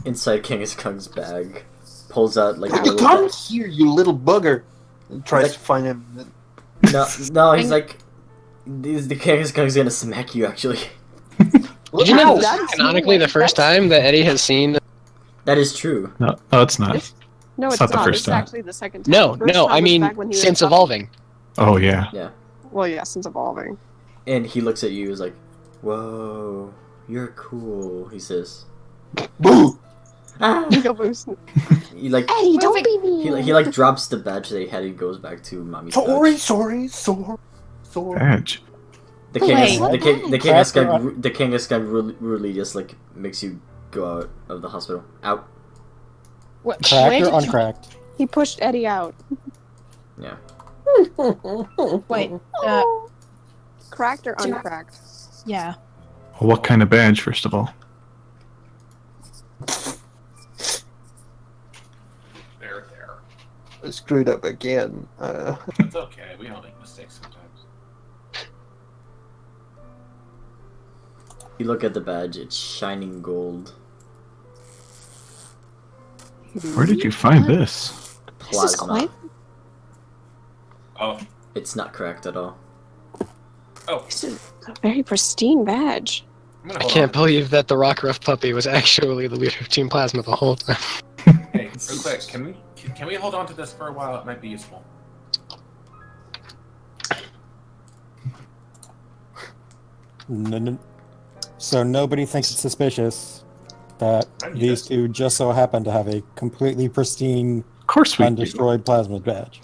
inside Kangaskhan's bag pulls out like a Come little. here, you little bugger! And tries Like- to find him. No, he's like, the Kangaskhan's gonna smack you. Actually, Did you know this That's- is canonically the first time that Eddie has seen? that is true. No, it's not. No, It's it's not the not. first It's time. actually the second time. No, The first no, time I was mean back when he was since a puppy. evolving. Oh, yeah. Yeah, Well, yeah, since evolving. and he looks at you. He's like, "Whoa, you're cool." He says. Boo! Ah! Ego boost. He like Eddie, don't be mean. he like drops the badge that he had. He goes back to mommy's Sorry. Badge. The Wait, king, what? the king, the Cracker Kangaskhan rudely just makes you go out of the hospital. Out. Where Cracked did or you... uncracked? He pushed Eddie out. Yeah. Wait, Cracked or uncracked? yeah. What kind of badge, first of all? There. I screwed up again. It's okay. We all make mistakes sometimes. You look at the badge. It's shining gold. Where did you find this? This is Plasma. quite... Oh, It's not cracked at all. This is a very pristine badge. I'm gonna I hold can't on. believe that the Rockruff puppy was actually the leader of Team Plasma the whole time. Hey, real quick, can we hold on to this for a while? It might be useful. No. So nobody thinks it's suspicious that I need these it. two just so happen to have a completely pristine, Of course we do. undestroyed plasma badge.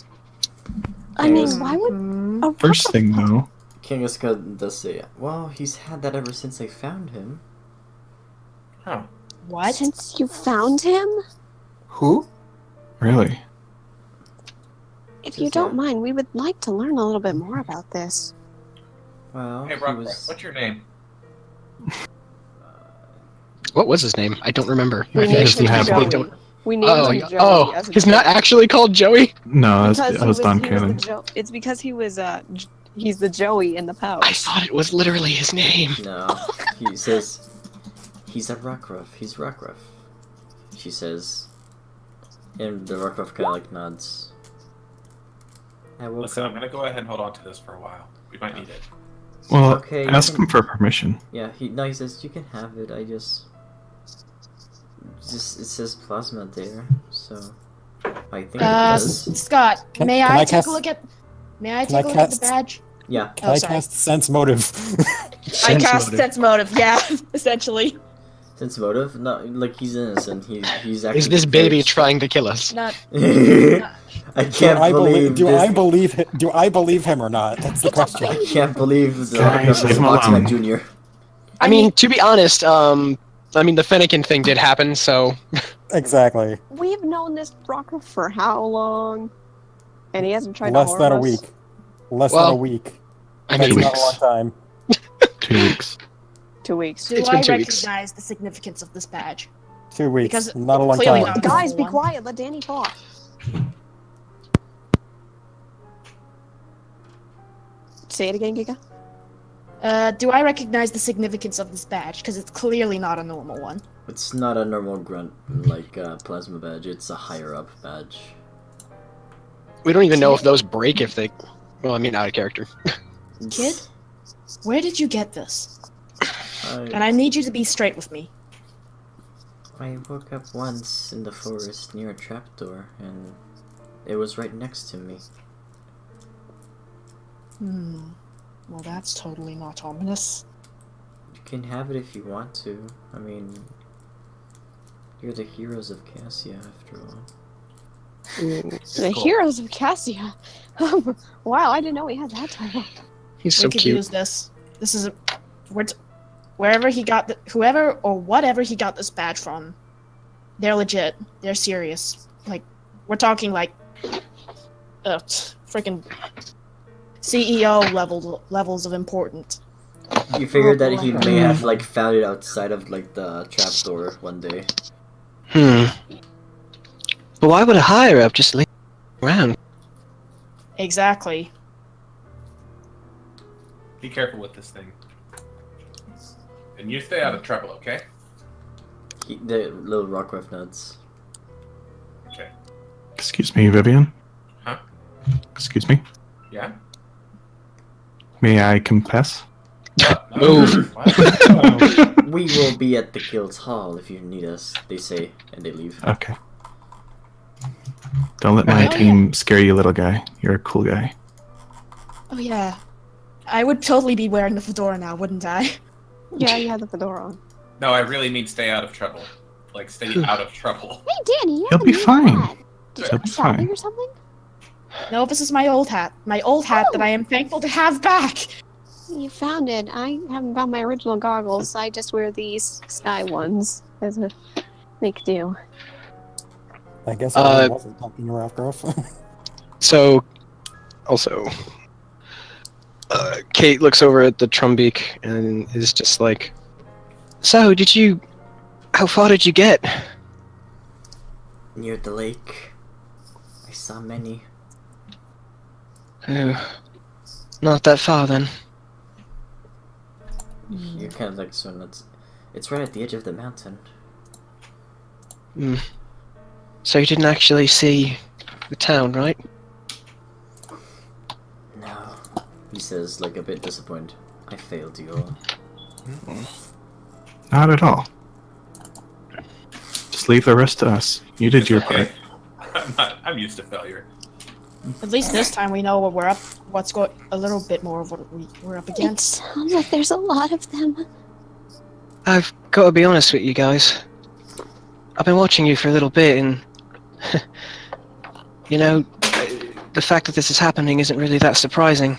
I mean, Yes. why would a First thing, though, Kangaskhan does say, "Well, he's had that ever since I found him." Huh. What? Since you found him? Who? really. If you don't mind, we would like to learn a little bit more about this. Well, Hey, he Rock, was. what's your name? What was his name? I don't remember. I We think named it's him the actually habit. Joey. don't. We named Oh, him Joey. oh, as a he's joke. not actually called Joey. No, Because that was Don he Cannon. the it's because he was he's the Joey in the pouch. I thought it was literally his name. No, he says he's a Rockruff. He's Rockruff. She says, and the Rockruff kind of like nods. I woke Listen, I'm up. gonna go ahead and hold on to this for a while. We might need it. Well, Okay, you ask can- him for permission. Yeah, he says you can have it. I just it says plasma there, so I think it does. Scott, may can I I take cast- a look at? May I can take I a look at the cast- badge? Yeah. Can I sorry. cast sense motive? I cast sense motive. Yeah, essentially. Sense motive? No, like he's innocent. He's actually. Is this baby trying to kill us? Not. I can't believe. Do this. I believe him or not? That's the question. I can't believe the Guys, leave him Boxman alone. Jr. I mean, to be honest, I mean, the Fennekin thing did happen, so... Exactly. We've known this Rocco for how long? And he hasn't tried Less to than a harm us? week. Less Well, than a week. I That's mean, not a long time. 2 weeks. 2 weeks. Do It's I been 2 weeks. recognize the significance of this badge? 2 weeks. Because Not a long clearly time. not. Guys, be One. quiet. Let Danny talk. Say it again, Giga. Do I recognize the significance of this badge? Because it's clearly not a normal one. It's not a normal grunt like plasma badge. It's a higher up badge. we don't even know if those break if they... Well, I mean, out of character. Kid, where did you get this? I, And I need you to be straight with me. I woke up once in the forest near a trapdoor, and it was right next to me. Well, that's totally not ominous. You can have it if you want to. I mean, you're the heroes of Cassia, after all. The Heroes of Cassia. Wow, I didn't know he had that title. He's so we could cute. use this. This is wherever he got whoever or whatever he got this badge from. They're legit. They're serious. Like, we're talking like, freaking CEO levels of important. You figured that he may have like found it outside of like the trapdoor one day. But why would a higher up just leave around? Exactly. Be careful with this thing. And you stay out of trouble, okay? The little Rockruff nuts. Okay. Excuse me, Vivian? Huh? Excuse me? Yeah? May I confess? Move. What? We will be at the guild's hall if you need us, they say, and they leave. Okay. Don't let my Oh, team scare you, little guy. You're a cool guy. Oh yeah. I would totally be wearing the fedora now, wouldn't I? Yeah, you had the fedora on. No, I really mean stay out of trouble. Like, stay out of trouble. Hey, Danny, you He'll have a be new fine. hat. Did you He'll have be shopping fine. or something? No, this is my old hat. My old hat that I am thankful to have back. You found it. I haven't found my original goggles. I just wear these sky ones as a make do. I guess I wasn't talking to Ralph. So, also, Kate looks over at the Trumbeak and is just like, "So, how far did you get?" Near the lake, I saw many. Oh, not that far then. You're kind of like so nuts. It's right at the edge of the mountain. So you didn't actually see the town, right? No, he says, like a bit disappointed. I failed you all. Not at all. Just leave the rest to us. You did your part. I'm used to failure. At least this time we know what we're up. What's going a little bit more of what we're up It against. sounds like there's a lot of them. I've got to be honest with you guys. I've been watching you for a little bit, and you know, the fact that this is happening isn't really that surprising.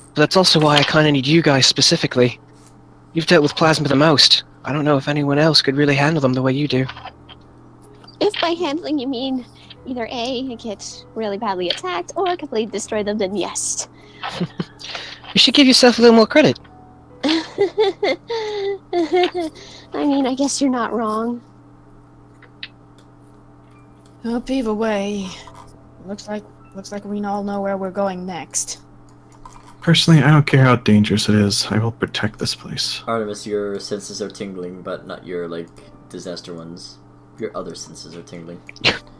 But that's also why I kind of need you guys specifically. You've dealt with plasma the most. I don't know if anyone else could really handle them the way you do. If by handling you mean either A, get really badly attacked, or completely destroy them, then yes. You should give yourself a little more credit. I mean, I guess you're not wrong. Up either way, looks like we all know where we're going next. Personally, I don't care how dangerous it is. I will protect this place. Artemis, your senses are tingling, but not your, like, disaster ones. Your other senses are tingling.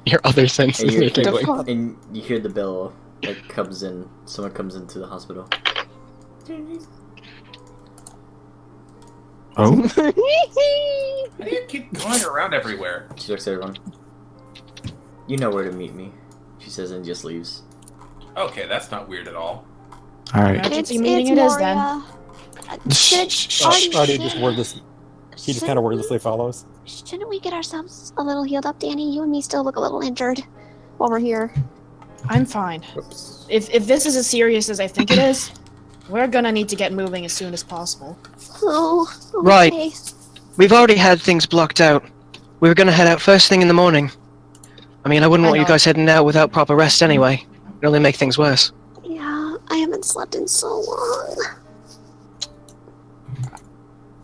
Your other senses And are tingling. And you hear the bell, like, comes in. Someone comes into the hospital. Oh? How do you keep going around everywhere? She looks at everyone. You know where to meet me, she says and just leaves. Okay, that's not weird at all. Alright. Emergency meeting it is then. Artie just wordless. He just kind of wordlessly follows. Shouldn't we get ourselves a little healed up, Danny? You and me still look a little injured while we're here. I'm fine. Whoops. If this is as serious as I think it is, we're gonna need to get moving as soon as possible. Oh, okay. Right. We've already had things blocked out. We were gonna head out first thing in the morning. I mean, I wouldn't want you guys heading out without proper rest anyway. It'd only make things worse. Yeah, I haven't slept in so long.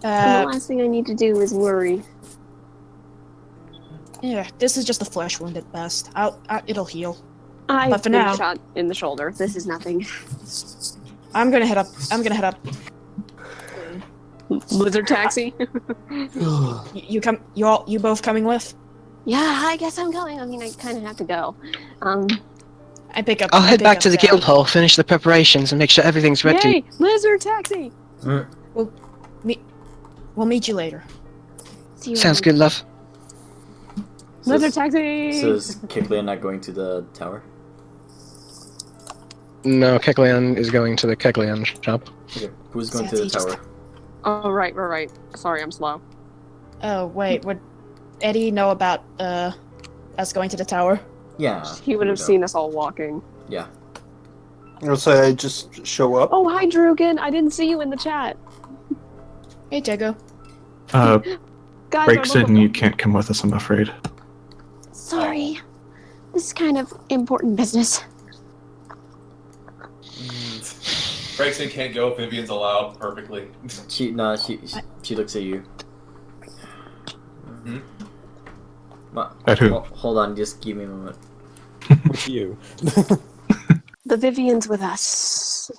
And the last thing I need to do is worry. Yeah, this is just a flesh wound at best. It'll heal. I've But for been now, shot in the shoulder. This is nothing. I'm gonna head up. Lizard taxi. You come. You both coming with? Yeah, I guess I'm going. I mean, I kind of have to go. I pick up. I'll head back to the guild hall, finish the preparations, and make sure everything's ready. Yay! Lizard taxi. We'll meet you later. See you Sounds later. good, love. Lizard taxi. So is Kickley not going to the tower? No, Kekleon is going to the Kekleon shop. Okay. Who's going to the tower? Oh, right. Sorry, I'm slow. Oh wait, would Eddie know about us going to the tower? Yeah. He would have seen us all walking. Yeah. I'll say I just show up. Oh, hi, Drugan. I didn't see you in the chat. Hey, Tego. Guys, Breaks in, you can't come with us, I'm afraid. Sorry. This is kind of important business. Gregson can't go. Vivian's allowed perfectly. She looks at you. Hmm? At who? Hold on, just give me a moment. With you. The Vivian's with us.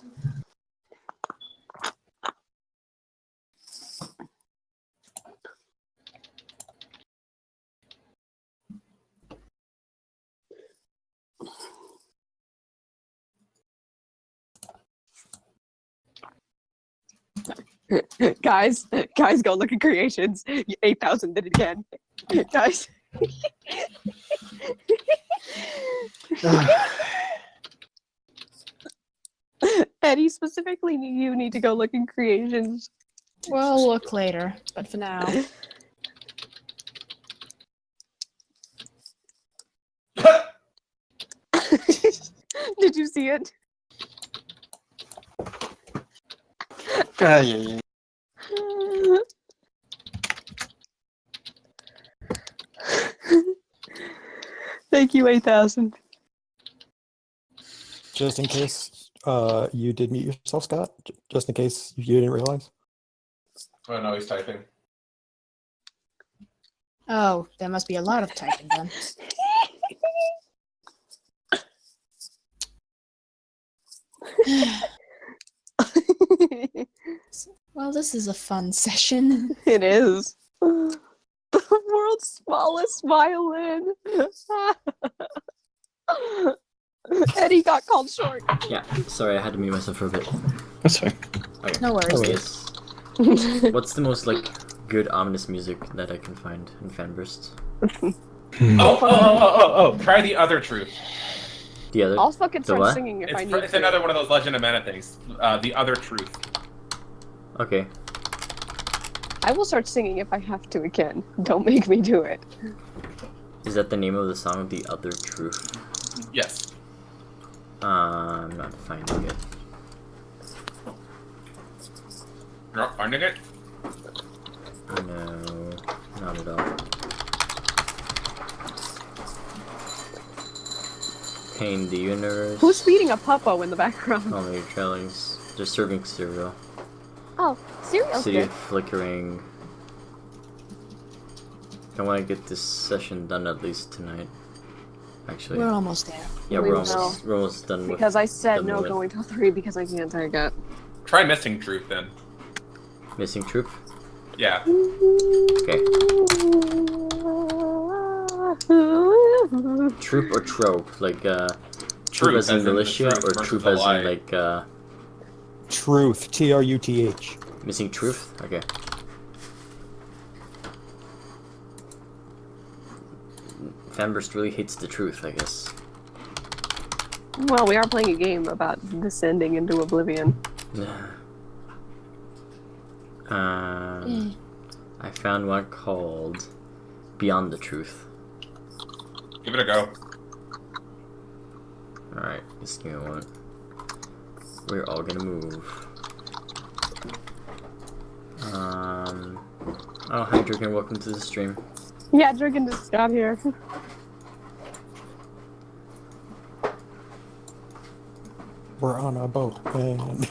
guys, go look at creations. 8,000 did it again. Guys. Eddie, specifically, you need to go look in creations. We'll look later, but for now. Did you see it? Yeah. Thank you, 8,000. Just in case you did mute yourself, Scott. Just in case you didn't realize. Oh no, he's typing. Oh, there must be a lot of typing then. Well, this is a fun session. It is. The world's smallest violin. Eddie got called short. Yeah, sorry, I had to mute myself for a bit. That's fine. Okay. No worries. Yes. What's the most good ominous music that I can find in Fanburst? Oh! Try the other truth. The other? I'll fucking The start what? singing if I need It's to. another one of those Legend of Mana things. The other truth. Okay. I will start singing if I have to again. Don't make me do it. Is that the name of the song, The Other Truth? Yes. I'm not finding it. You're not finding it? No, not at all. Pain the universe. Who's feeding a puppo in the background? Oh, your trailings. They're serving cereal. Oh, cereal's City good. flickering. I want to get this session done at least tonight. Actually. We're almost there. Yeah, We we're will. almost done with. Because I said done no with going till 3 because I can't take it. Try Missing Truth then. Missing Troop. Yeah. Okay. Troop or trope, like troop Truth as in as in the militia, truth or versus troop the as lie. in like Truth. Truth. missing truth. Okay. Fanburst really hates the truth, I guess. Well, we are playing a game about descending into Oblivion. I found one called Beyond the Truth. Give it a go. Alright, just give me one. We're all gonna move. Oh, hi Draken, welcome to the stream. Yeah, Draken just got here. We're on a boat, man. Hold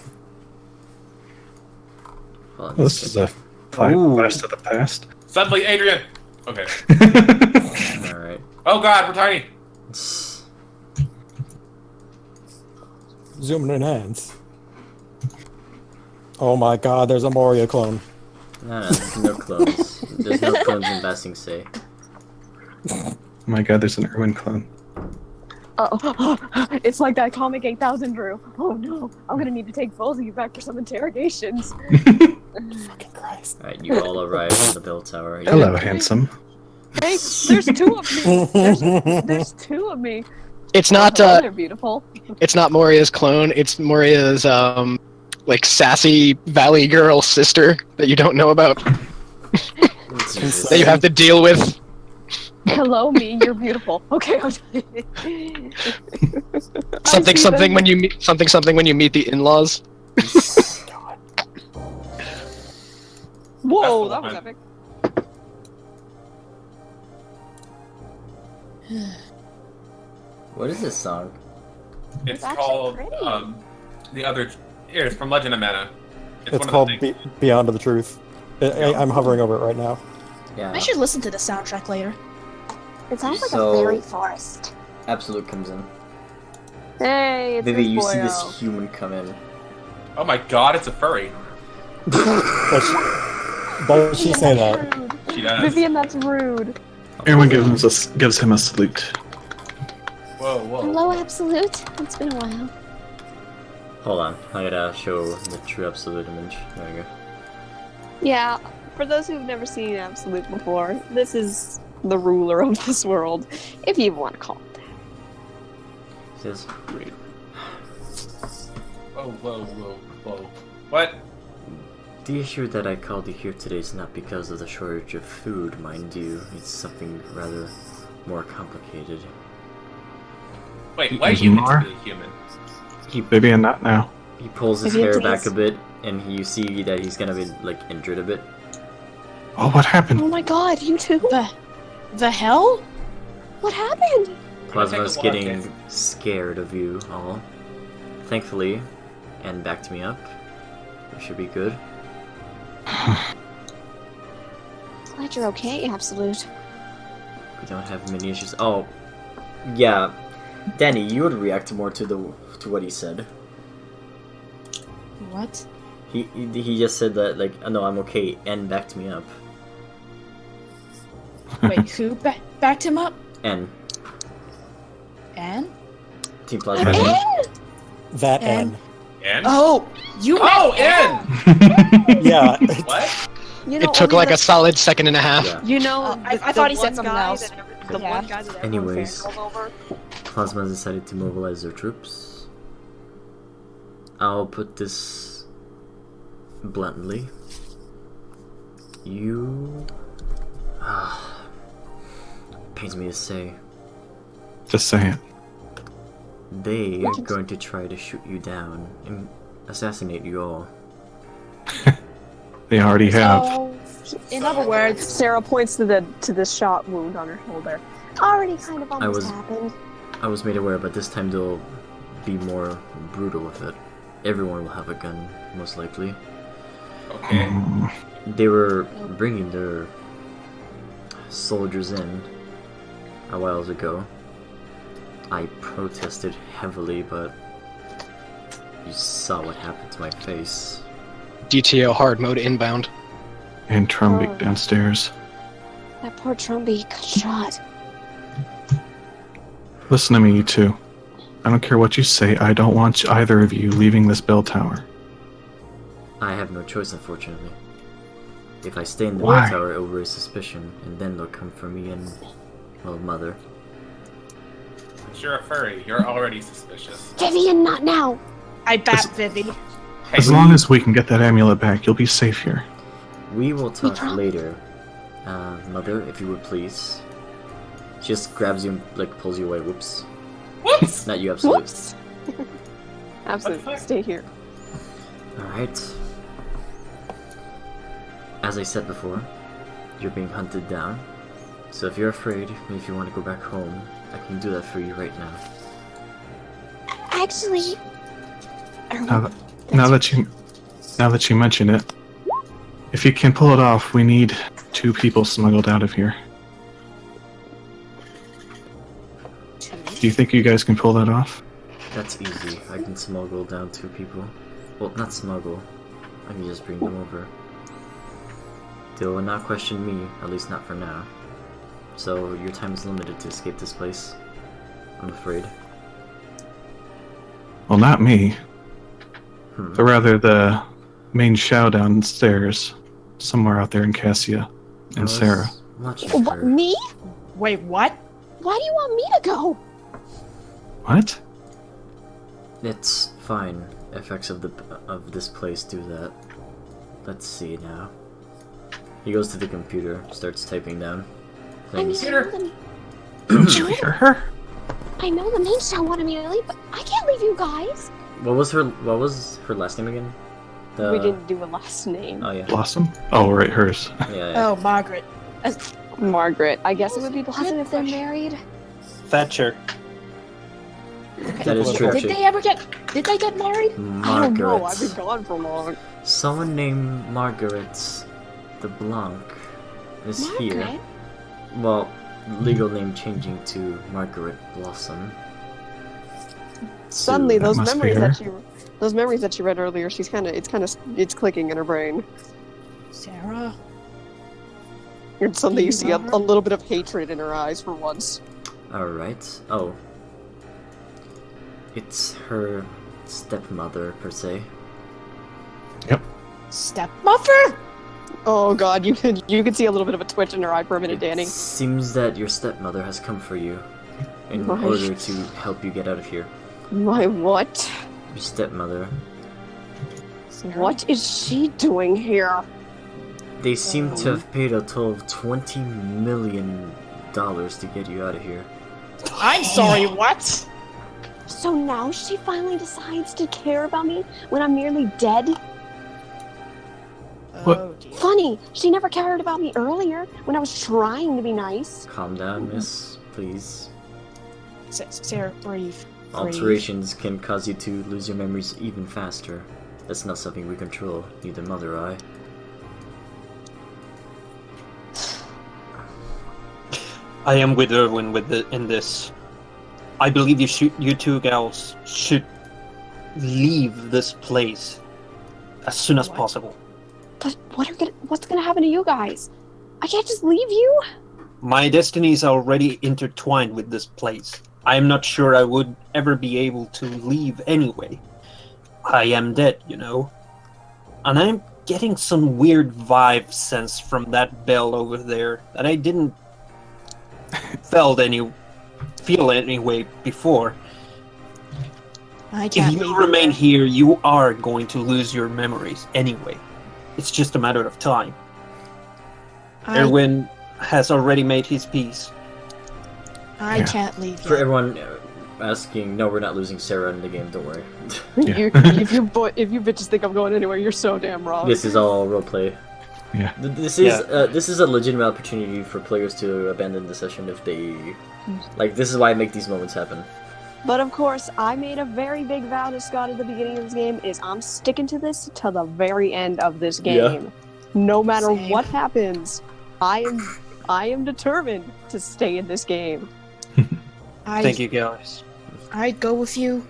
on, This is a blast of the past. Suddenly, Adrian! Okay. Alright. Oh god, we're tiny! Zooming in hands. Oh my god, there's a Moria clone. No, there's no clones. There's no clones in Basing Say. Oh my god, there's an Irwin clone. Oh, it's like that comic 8000, Drew. Oh no, I'm gonna need to take both of you back for some interrogations. Fucking Christ. Alright, you all arrive on the bell tower. Hello, handsome. Hey, there's two of me. There's two of me. It's not They're beautiful. it's not Moria's clone, it's Moria's like sassy valley girl sister that you don't know about. That you have to deal with. Hello, me. You're beautiful. Okay. Something when you meet the in-laws. Whoa, that was epic. What is this song? It's actually called, pretty. the other... Here, it's from Legend of Mana. It's one of called the things. Beyond the Truth. I'm hovering over it right now. Yeah. I should listen to the soundtrack later. It sounds like So- a fairy forest. Absolute comes in. Hey, it's Vivi, this you see boyo. this human come in. Oh my god, it's a furry. Does she say that? Rude. She does. Vivian, that's rude. Irwin gives him a salute. Whoa, whoa. Hello, Absolute. It's been a while. Hold on, I gotta show the true absolute image. There we go. Yeah, for those who've never seen Absolute before, this is the ruler of this world, if you even want to call it that. It says, wait. Whoa, whoa, whoa, whoa. What? The issue that I called you here today is not because of the shortage of food, mind you. It's something rather more complicated. Wait, why are There's you more? the human? Vivian, not now. He pulls his Vivian, hair back please. a bit, and you see that he's gonna be, like, injured a bit. Oh, what happened? Oh my god, you too? The hell? What happened? Plasma's Take a look. getting scared of you all. Thankfully, and backed me up. We should be good. Glad you're okay, Absolute. We don't have many issues. Oh, yeah. Danny, you would react more to what he said. What? He just said that, like, oh, no, I'm okay, and backed me up. Wait, who backed him up? And Anne? Team Plasma. That And- N. N? Oh, You Oh, met N! Yeah. What? you know, It took only like the- a solid second and a half. Yeah. You know, I thought he said one something guy else. The Yeah. one guy that everyone Anyways. fangirls over. Plasma decided to mobilize their troops. I'll put this bluntly. You... pains me to say. Just say it. They are going to try to shoot you down and assassinate you all. They already have. So, in other words, Sarah points to the shot wound on her shoulder. Already kind of almost was- happened. I was made aware, but this time they'll be more brutal with it. Everyone will have a gun, most likely. Okay. Mm, They were bringing their soldiers in a while ago. I protested heavily, but you saw what happened to my face. DTO hard mode inbound. and Trumbeak downstairs. That poor Trumby got shot. Listen to me, you two. I don't care what you say, I don't want either of you leaving this bell tower. I have no choice, unfortunately. If I stay in the Why? bell tower, it will raise suspicion, and then they'll come for me and, well, Mother. Since you're a furry, you're already suspicious. Vivian, not now. I bat Vivi. As long as we can get that amulet back, you'll be safe here. We will talk later. Mother, if you would please. She just grabs you and like pulls you away. Whoops. Whoops! Not you, absolutely. Whoops. Absolutely. Stay here. Alright. As I said before, you're being hunted down. So if you're afraid, if you want to go back home, I can do that for you right now. Actually, Now that you mention it, if you can pull it off, we need 2 people smuggled out of here. Do you think you guys can pull that off? That's easy. I can smuggle down 2 people. Well, not smuggle. I can just bring them over. They will not question me, at least not for now. So your time is limited to escape this place. I'm afraid. Well, not me. But rather the main Shao downstairs, somewhere out there in Cassia, and Sarah. What, me? Wait, what? Why do you want me to go? What? It's fine. Effects of this place do that. Let's see now. He goes to the computer, starts typing down things. Don't you hear her? I know the main show wanted me to leave, but I can't leave you guys. What was her last name again? We didn't do a last name. Oh yeah. Blossom? Oh, right, hers. Yeah. Oh, Margaret. Margaret. I guess it would be Blossom if they're married. Thatcher. That is true. Did they get married? Margaret. I don't know. I've been gone for long. Someone named Margaret de Blanc is here. Well, legal name changing to Margaret Blossom. Suddenly, those must be memories that she read earlier, it's clicking in her brain. Sarah. And suddenly you see a little bit of hatred in her eyes for once. Alright. Oh. It's her stepmother, per se. Yep. Stepmother? Oh god, you could see a little bit of a twitch in her eye for a minute, Danny. Seems that your stepmother has come for you in order to help you get out of here. My what? Your stepmother. What is she doing here? They seem to have paid a total of $20 million to get you out of here. I'm sorry, what? So now she finally decides to care about me when I'm nearly dead? What? Funny, she never cared about me earlier when I was trying to be nice. Calm down, miss, please. Sarah, breathe. Alterations can cause you to lose your memories even faster. That's not something we control, neither mother or I. I am with Erwin in this. I believe you 2 gals should leave this place as soon as possible. But what's gonna happen to you guys? I can't just leave you. My destiny is already intertwined with this place. I am not sure I would ever be able to leave anyway. I am dead, you know. And I'm getting some weird vibe sense from that bell over there that I didn't feel anyway before. I can't if you leave remain here, you are going to lose your memories anyway. It's just a matter of time. Erwin has already made his peace. I can't leave For everyone asking, no, we're not losing Sarah in the game, don't worry. If you bitches think I'm going anywhere, you're so damn wrong. This is all roleplay. Yeah. This is a legitimate opportunity for players to abandon the session if they... Like, this is why I make these moments happen. But of course, I made a very big vow to Scott at the beginning of this game, is I'm sticking to this till the very end of this game. Yeah. No matter what happens, I am determined to stay in this game. Thank you, guys. I'd go with you,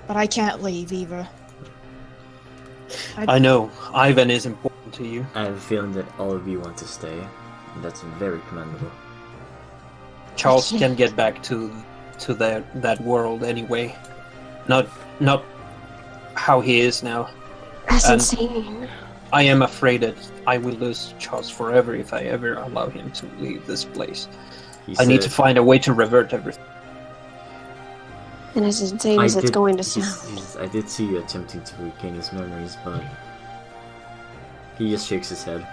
but I can't leave either. I know. Ivan is important to you. I have a feeling that all of you want to stay, and that's very commendable. Charles can get back to that world anyway. Not how he is now. That's And insane. I am afraid that I will lose Charles forever if I ever allow him to leave this place. I need to find a way to revert everything. And as insane as it's going to sound. I did see you attempting to regain his memories, but he just shakes his head.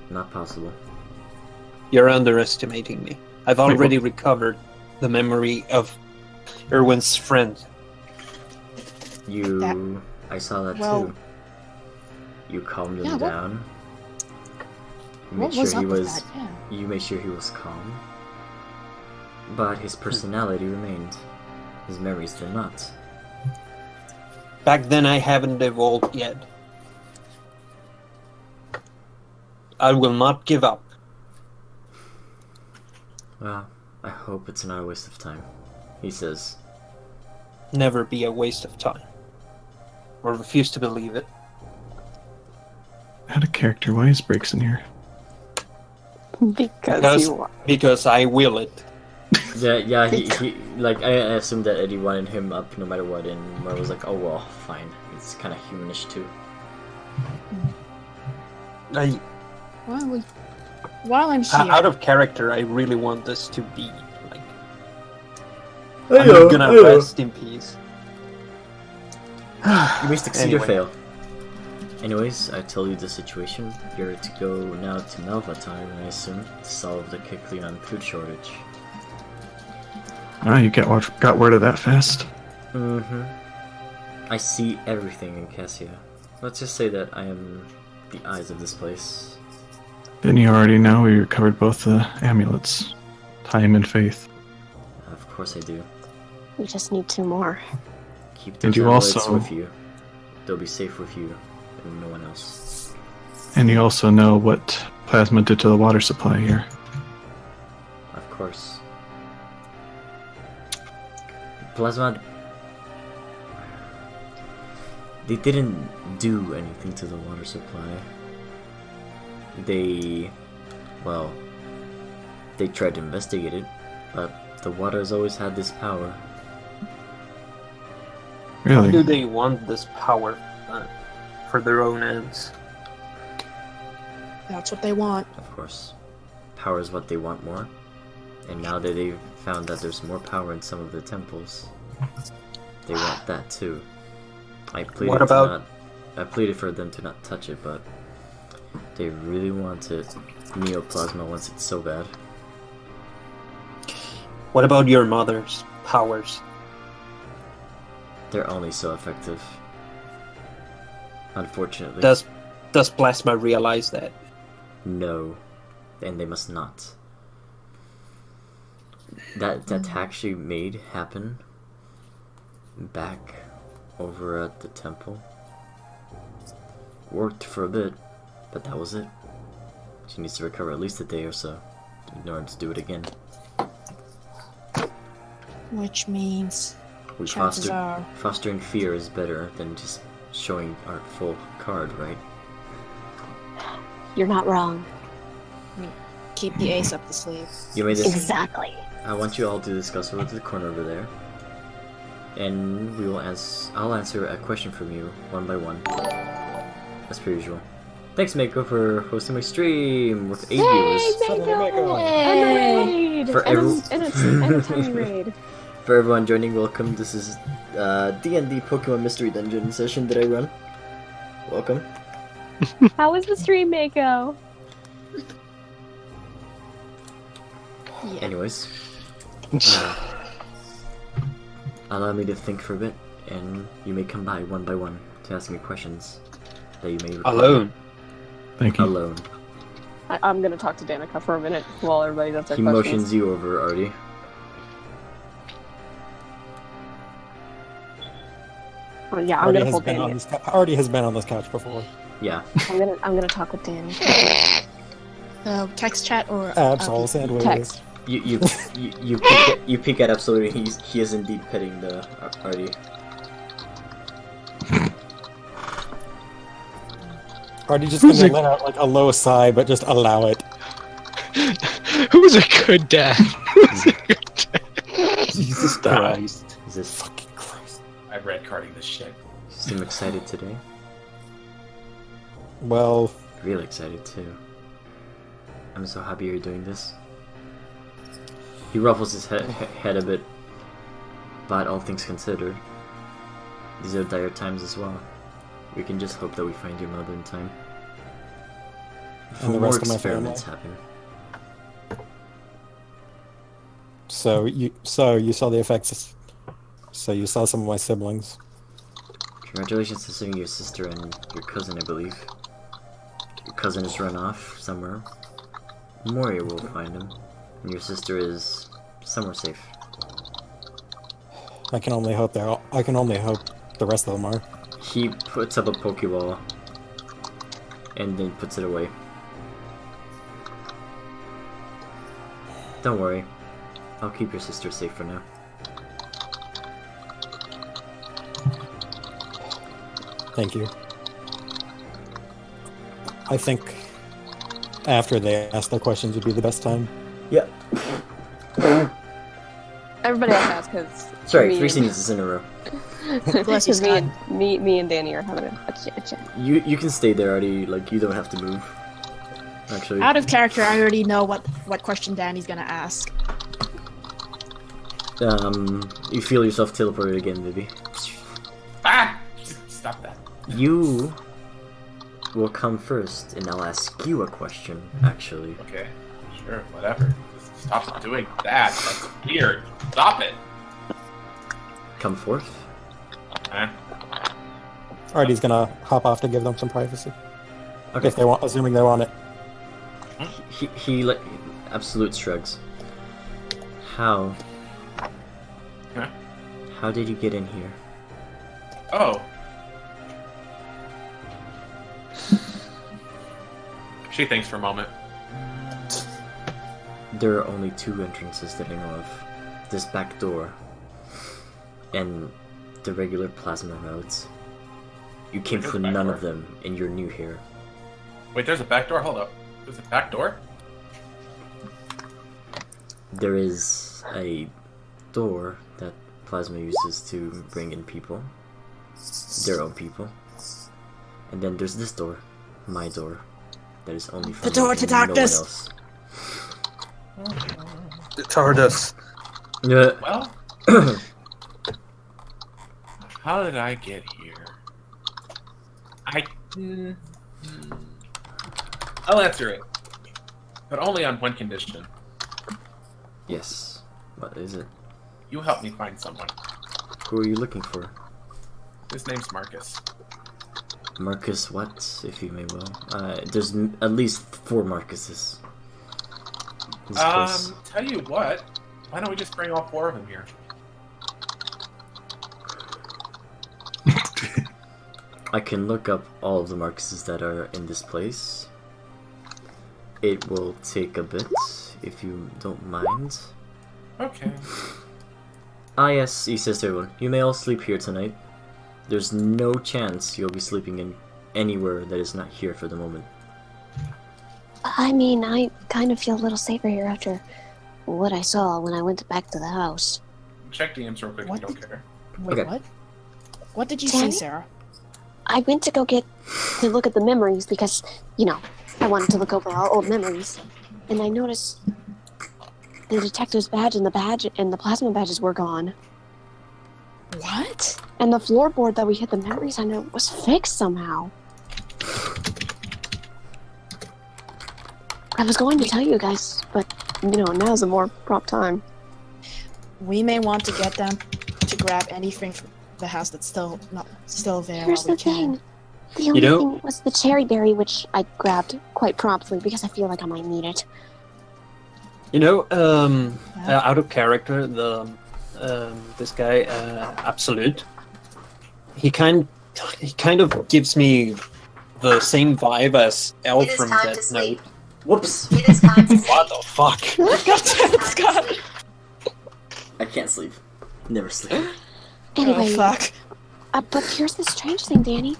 Not possible. You're underestimating me. I've already recovered the memory of Erwin's friend. I saw that too. You calmed him down. You made sure he was. You made sure he was calm. But his personality remained. His memories did not. Back then, I haven't evolved yet. I will not give up. Well, I hope it's not a waste of time, he says. Never be a waste of time. Or refuse to believe it. Out of character, why is Breaks in here? Because I will it. Yeah, he like, I assumed that Eddie wanted him up no matter what, and Mara was like, oh well, fine. It's kind of humanish too. While I'm here... Out of character, I really want this to be, like... I'm not gonna rest in peace. You may succeed or fail. Anyways, I tell you the situation. You're to go now to Melvatar, I assume, to solve the Kikleon food shortage. Ah, you got word of that fast? Mm-hmm. I see everything in Cassia. Let's just say that I am the eyes of this place. Then you already know we recovered both the amulets. Time and faith. Of course I do. We just need 2 more. Keep those amulets with you. They'll be safe with you and no one else. And you also know what plasma did to the water supply here. Of course. Plasma... They didn't do anything to the water supply. They tried to investigate it, but the water has always had this power. Really? Why do they want this power for their own ends? That's what they want. Of course. Power is what they want more. And now that they've found that there's more power in some of the temples, they want that too. I pleaded for them to not touch it, but they really want it. Neoplasma wants it so bad. What about your mother's powers? They're only so effective. Unfortunately. Does Plasma realize that? No. And they must not. That attack she made happen back over at the temple. Worked for a bit, but that was it. She needs to recover at least a day or so in order to do it again. Which means chances are... Fostering fear is better than just showing our full card, right? You're not wrong. Keep the ace up the sleeve. You made this. Exactly. I want you all to discuss over to the corner over there. And we will I'll answer a question from you one by one. As per usual. Thanks, Mako, for hosting my stream with 8 viewers. For everyone joining, welcome. This is DnD Pokemon Mystery Dungeon session that I run. Welcome. How was the stream, Mako? Yeah. Anyways, allow me to think for a bit, and you may come by one to ask me questions that you may require. Alone. Thank you. Alone. I'm gonna talk to Danica for a minute while everybody does their He questions. motions you over, Artie. Oh, yeah, I'm gonna hold Danny. Artie has been on this couch before. Yeah. I'm gonna talk with Danny. Text chat or Absol sandwich. Text. You peek at Absolutely. He is indeed petting the Artie. Artie just gonna let out like a low sigh, but just allow it. Who's a good dad? Jesus Christ. Is this Fucking Christ. I'm red carding this shit. You seem excited today? Well, Real excited too. I'm so happy you're doing this. He ruffles his head a bit, but all things considered, these are dire times as well. We can just hope that we find your mother in time. And the more rest of my family. experiments happen. So you saw the effects. So you saw some of my siblings. Congratulations to seeing your sister and your cousin, I believe. Your cousin has run off somewhere. Moria will find him. And your sister is somewhere safe. I can only hope the rest of them are. He puts up a Pokeball and then puts it away. Don't worry. I'll keep your sister safe for now. Thank you. I think after they ask their questions would be the best time. Yep. Everybody else has, because... Sorry, 3 sneezes in a row. Bless you, Scott. me and Danny are having a chat. You can stay there, Artie. Like, you don't have to move. Actually. Out of character, I already know what question Danny's gonna ask. You feel yourself teleported again, Vivi. Ah! Stop that. You will come first, and I'll ask you a question, actually. Okay, sure, whatever. Just stop doing that. That's weird. Stop it. Come forth. Artie's gonna hop off to give them some privacy. Okay. If they want, assuming they want it. He like absolute shrugs. How? Huh? How did you get in here? Oh. She thinks for a moment. There are only 2 entrances that I know of. This back door and the regular plasma routes. You came There's through a back none door? of them, and you're new here. Wait, there's a back door? Hold up. There's a back door? There is a door that plasma uses to bring in people. Their own people. And then there's this door. My door. That is only for The door to darkness! No one else. The TARDIS. Yeah. Well, how did I get here? I'll answer it. But only on one condition. Yes. What is it? You help me find someone. Who are you looking for? His name's Marcus. Marcus what, if you may will? There's at least 4 Marcuses. in this place. Tell you what. Why don't we just bring all 4 of them here? I can look up all of the Marcuses that are in this place. It will take a bit, if you don't mind. Okay. Ah yes, he says to everyone, you may all sleep here tonight. There's no chance you'll be sleeping in anywhere that is not here for the moment. I mean, I kind of feel a little safer here after what I saw when I went back to the house. Check DMs real quick if What? you don't care. Wait, Okay. what? What did you Danny? see, Sarah? I went to look at the memories because, I wanted to look over our old memories. And I noticed the detective's badge and the plasma badges were gone. What? And the floorboard that we hid the memories on it was fixed somehow. I was going to tell you guys, but, now's a more prompt time. We may want to get them to grab anything from the house that's still there. Here's while the we can. thing. The only thing was the cherry berry, which I grabbed quite promptly because I feel like I might need it. Out of character, this guy, Absolute, he kind of gives me the same vibe as Elle from Death Note. Whoops! It is time to What the fuck? Scott! I can't sleep. Never sleep. Anyway, Oh, fuck. But here's the strange thing, Danny.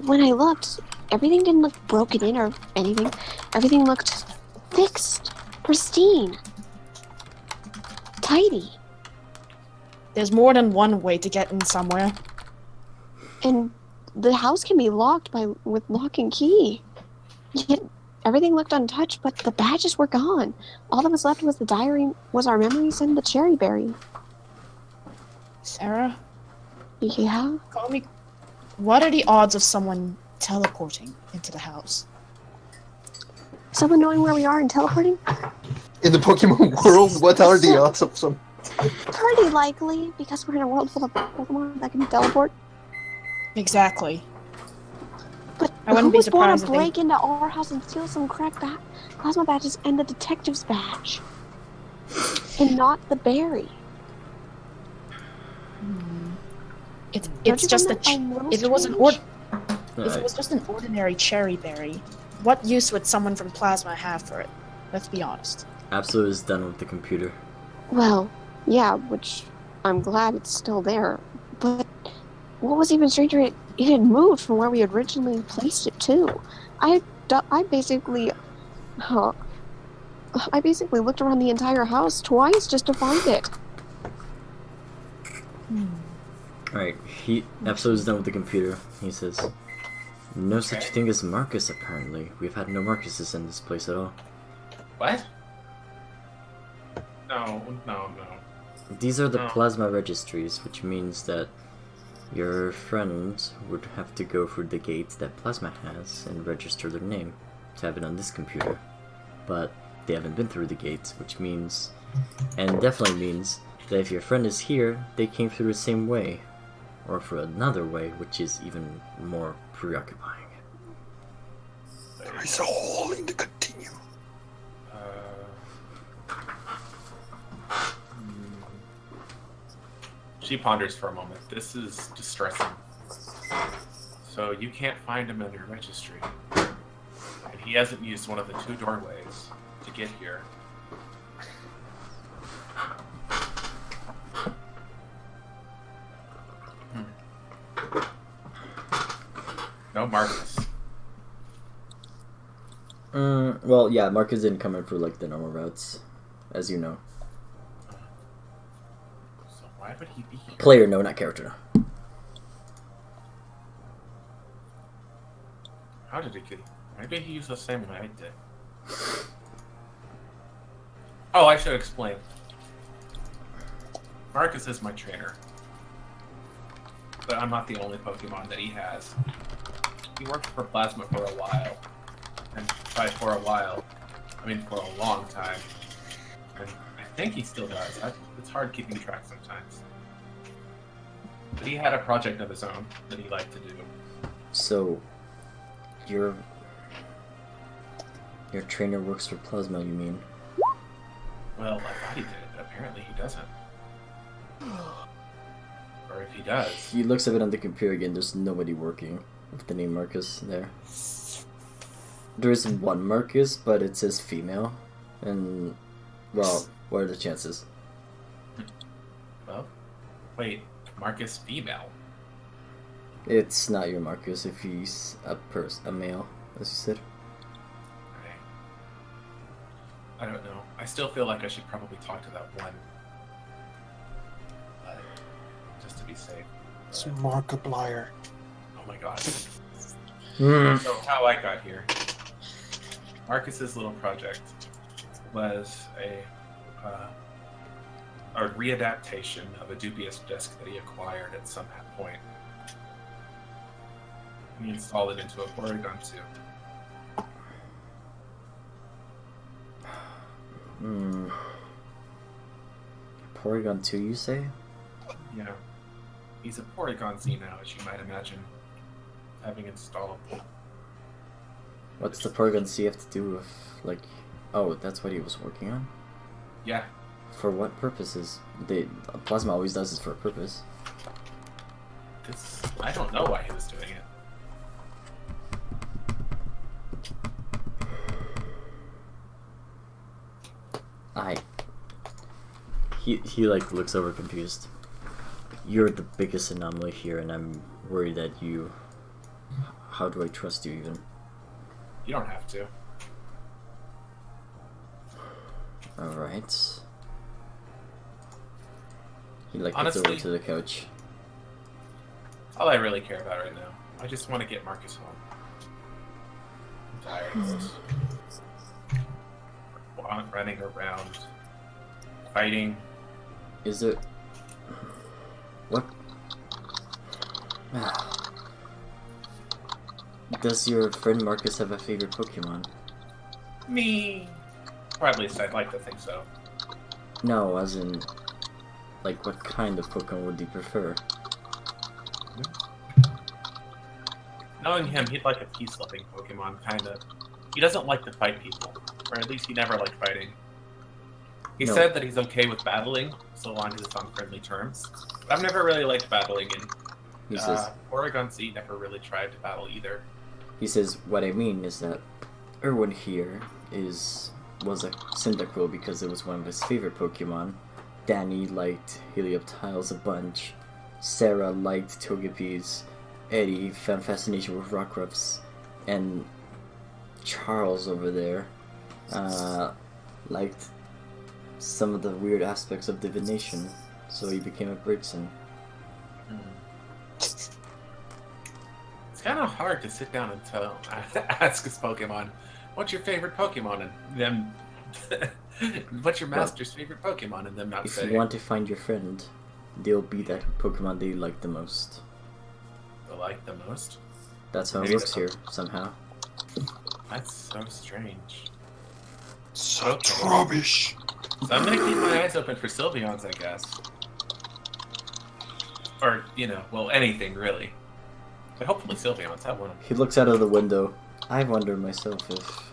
When I looked, everything didn't look broken in or anything. Everything looked fixed, pristine, tidy. There's more than one way to get in somewhere. And the house can be locked with lock and key. Yet everything looked untouched, but the badges were gone. All that was left was the diary, was our memories, and the cherry berry. Sarah, Yeah? call me. What are the odds of someone teleporting into the house? Someone knowing where we are and teleporting? In the Pokemon world, what are the odds of some? Pretty likely, because we're in a world full of Pokemon that can teleport. Exactly. But I wouldn't who be would want surprised to if they- break into our house and steal some cracked plasma badges and the detective's badge? And not the berry. It's Don't you just find that a little if it was strange? if it was just an ordinary cherry berry, what use would someone from Plasma have for it? Let's be honest. Absolute is done with the computer. Well, yeah, which I'm glad it's still there. But what was even stranger, it had moved from where we originally placed it to. I basically looked around the entire house twice just to find it. Alright, Absolute is done with the computer. He says, no such thing as Marcus, apparently. We've had no Marcuses in this place at all. What? No. These are the No. plasma registries, which means that your friends would have to go through the gates that Plasma has and register their name to have it on this computer. But they haven't been through the gates, which means, and definitely means, that if your friend is here, they came through the same way. Or through another way, which is even more preoccupying. There is a hole in the continuum. She ponders for a moment. This is distressing. So you can't find him in your registry. And he hasn't used one of the 2 doorways to get here. No Marcus. Well, yeah, Marcus didn't come in for like the normal routes, as you know. So why would he be here? Player, no, not character. How did he get? Maybe he used the same way I did. Oh, I should explain. Marcus is my trainer. But I'm not the only Pokemon that he has. He worked for Plasma for a while. And by for a while, I mean for a long time. And I think he still does. It's hard keeping track sometimes. But he had a project of his own that he liked to do. So, your trainer works for Plasma, you mean? Well, I thought he did, but apparently he doesn't. Or if he does... He looks at it on the computer again, there's nobody working with the name Marcus there. There is one Marcus, but it says female. And, well, what are the chances? Well, wait, Marcus female? It's not your Marcus if he's a male, as you said. Okay. I don't know. I still feel like I should probably talk to that one. But, just to be safe. It's Markiplier. Oh my god. Hmm. So how I got here. Marcus's little project was a readaptation of a dubious disc that he acquired at some point. He installed it into a Porygon 2. Porygon 2, you say? Yeah. He's a Porygon Z now, as you might imagine, having installed. What's the Porygon C have to do with, like... Oh, that's what he was working on? Yeah. For what purposes? Plasma always does this for a purpose. I don't know why he was doing it. He like looks over confused. You're the biggest anomaly here, and I'm worried that you... How do I trust you even? You don't have to. Alright. He like Honestly, gets over to the couch. All I really care about right now, I just want to get Marcus home. I'm tired of this. running around, fighting. Is it? What? Does your friend Marcus have a favorite Pokemon? Me. Or at least I'd like to think so. No, as in, like, what kind of Pokemon would you prefer? Knowing him, he'd like a peace-loving Pokemon, kinda. He doesn't like to fight people, or at least he never liked fighting. He No. said that he's okay with battling, so long as it's on friendly terms. But I've never really liked battling, He and says. Oregon Sea never really tried to battle either. He says, what I mean is that Erwin here was a Cyndaquil because it was one of his favorite Pokemon. Danny liked Helioptiles a bunch. Sarah liked Togepes. Eddie found fascination with Rockruffs. And Charles over there liked some of the weird aspects of divination, so he became a Bergson. It's kind of hard to sit down and ask his Pokemon, what's your favorite Pokemon? And them, what's your master's favorite Pokemon? And them not If say. you want to find your friend, they'll be that Pokemon they like the most. They like the most? That's how it Maybe looks that's here, somehow. That's so strange. Such rubbish. So I'm gonna keep my eyes open for Sylveons, I guess. Or, well, anything really. But hopefully Sylveons, that one. He looks out of the window. I wonder myself if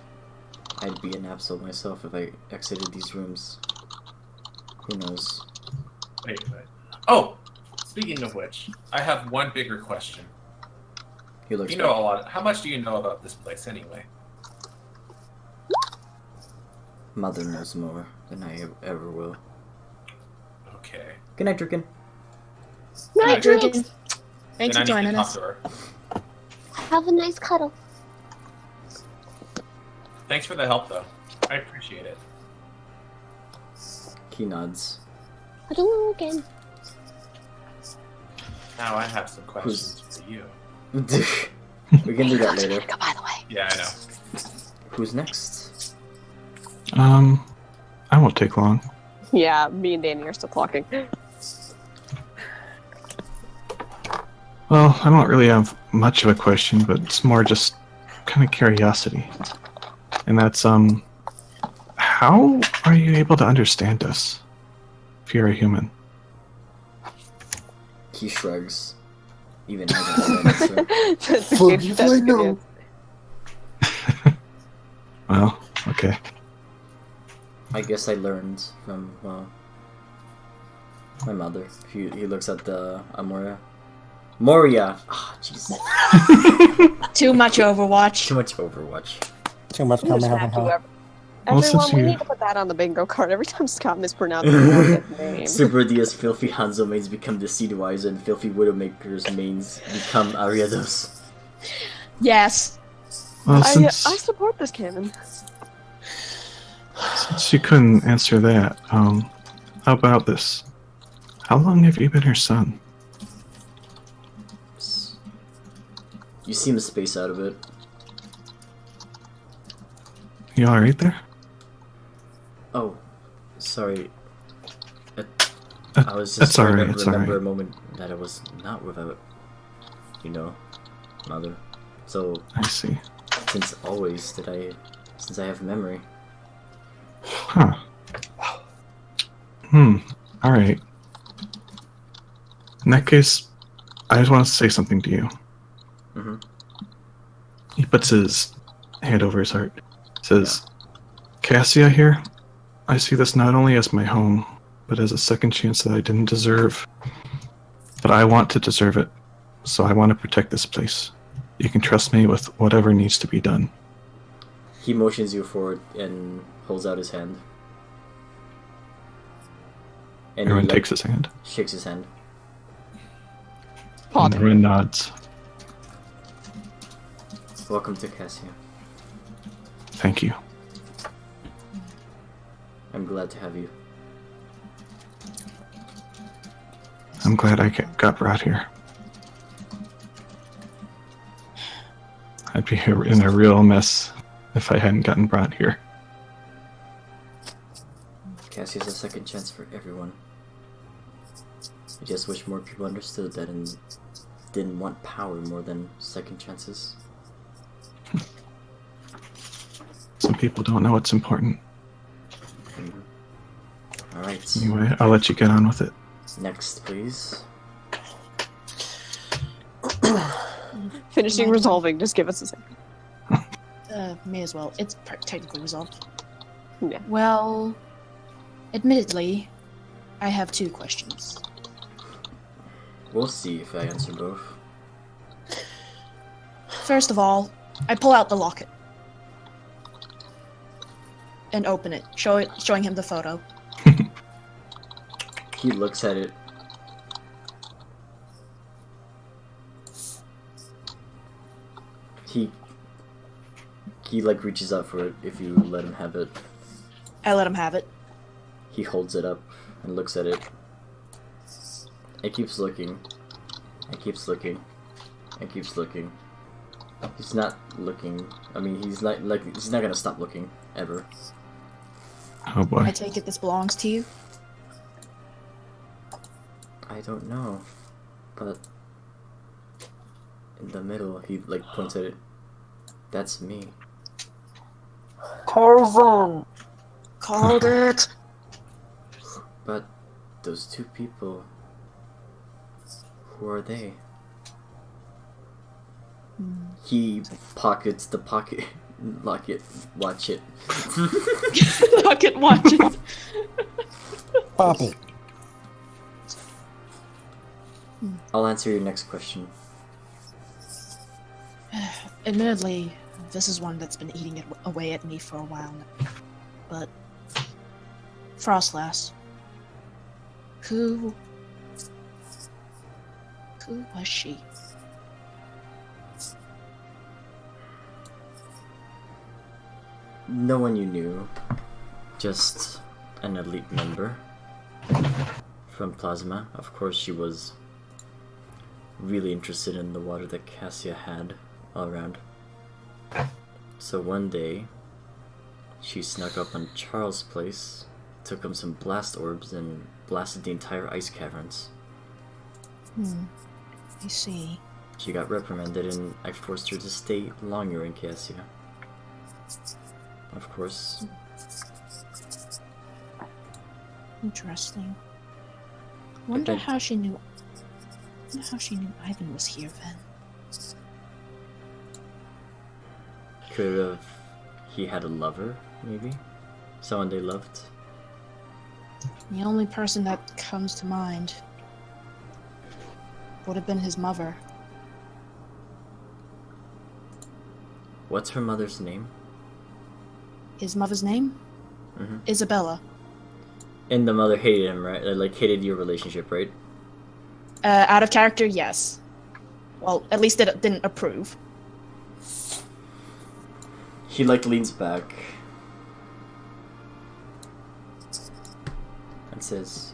I'd be an Absol myself if I exited these rooms. Who knows? Wait. Oh! Speaking of which, I have one bigger question. He looks You know back. a lot. How much do you know about this place anyway? Mother knows more than I ever will. Okay. Good night, Drukin. Night, Drukin. Then Thanks for I need to joining talk us. to her. Have a nice cuddle. Thanks for the help, though. I appreciate it. He nods. Cuddle again. Now I have some questions for you. We can do that later. Go, by the way. Yeah, I know. Who's next? I won't take long. Yeah, me and Danny are still talking. Well, I don't really have much of a question, but it's more just kind of curiosity. And that's, how are you able to understand us if you're a human? He shrugs. Even I don't know that answer. That's a Fuck good- if that's I a good know. answer. Well, okay. I guess I learned from, my mother. He looks at the Moria. Ah, Jesus. Too much Overwatch. Too much Overwatch. Too much Just Kamehameha. have whoever- Well, Everyone, since we you- need to put that on the bingo card. Every time Scott mispronounces his name. Super Dia's Filthy Hanzo mains become the Seedwise and Filthy Widowmaker's mains become Ariados. Yes. Well, I support this canon. since you couldn't answer that, how about this? How long have you been her son? You seem to space out of it. You alright there? Oh, sorry. I was just That's trying alright, to it's remember alright. a moment that I was not without, mother. So, I see. since I have memory. Huh. Alright. In that case, I just want to say something to you. Mm-hmm. He puts his hand over his heart. Says, Cassia here, I see this not only as my home, but as a second chance that I didn't deserve. But I want to deserve it, so I want to protect this place. You can trust me with whatever needs to be done. He motions you forward and holds out his hand. And Everyone he, takes his hand. shakes his hand. And everyone nods. Welcome to Cassia. Thank you. I'm glad to have you. I'm glad I got brought here. I'd be in a real mess if I hadn't gotten brought here. Cassia's a second chance for everyone. I just wish more people understood that and didn't want power more than second chances. Some people don't know what's important. Alright. Anyway, I'll let you get on with it. Next, please. Finishing resolving. Just give us a second. May as well. It's technically resolved. Yeah. Well, admittedly, I have 2 questions. We'll see if I answer both. First of all, I pull out the locket and open it, showing him the photo. He looks at it. He like reaches out for it if you let him have it. I let him have it. He holds it up and looks at it. It keeps looking. It keeps looking. It keeps looking. He's not looking. I mean, he's not gonna stop looking ever. Oh boy. I take it this belongs to you? I don't know, but in the middle, he like points at it. That's me. Tarzan! Called it! But those 2 people, who are they? He pockets the pocket. Lock it. Watch it. Lock it, watch it. Pop it. I'll answer your next question. Admittedly, this is one that's been eating it away at me for a while now. But Frostlass, who was she? No one you knew, just an elite member from Plasma. Of course, she was really interested in the water that Cassia had all around. So one day, she snuck up on Charles' place, took him some blast orbs, and blasted the entire ice caverns. I see. She got reprimanded, and I forced her to stay longer in Cassia. Of course. Interesting. Wonder how she knew Ivan was here then. Could have he had a lover, maybe? Someone they loved? The only person that comes to mind would have been his mother. What's her mother's name? His mother's name? Mm-hmm. Isabella. And the mother hated him, right? Like, hated your relationship, right? Out of character, yes. Well, at least it didn't approve. He, like, leans back and says,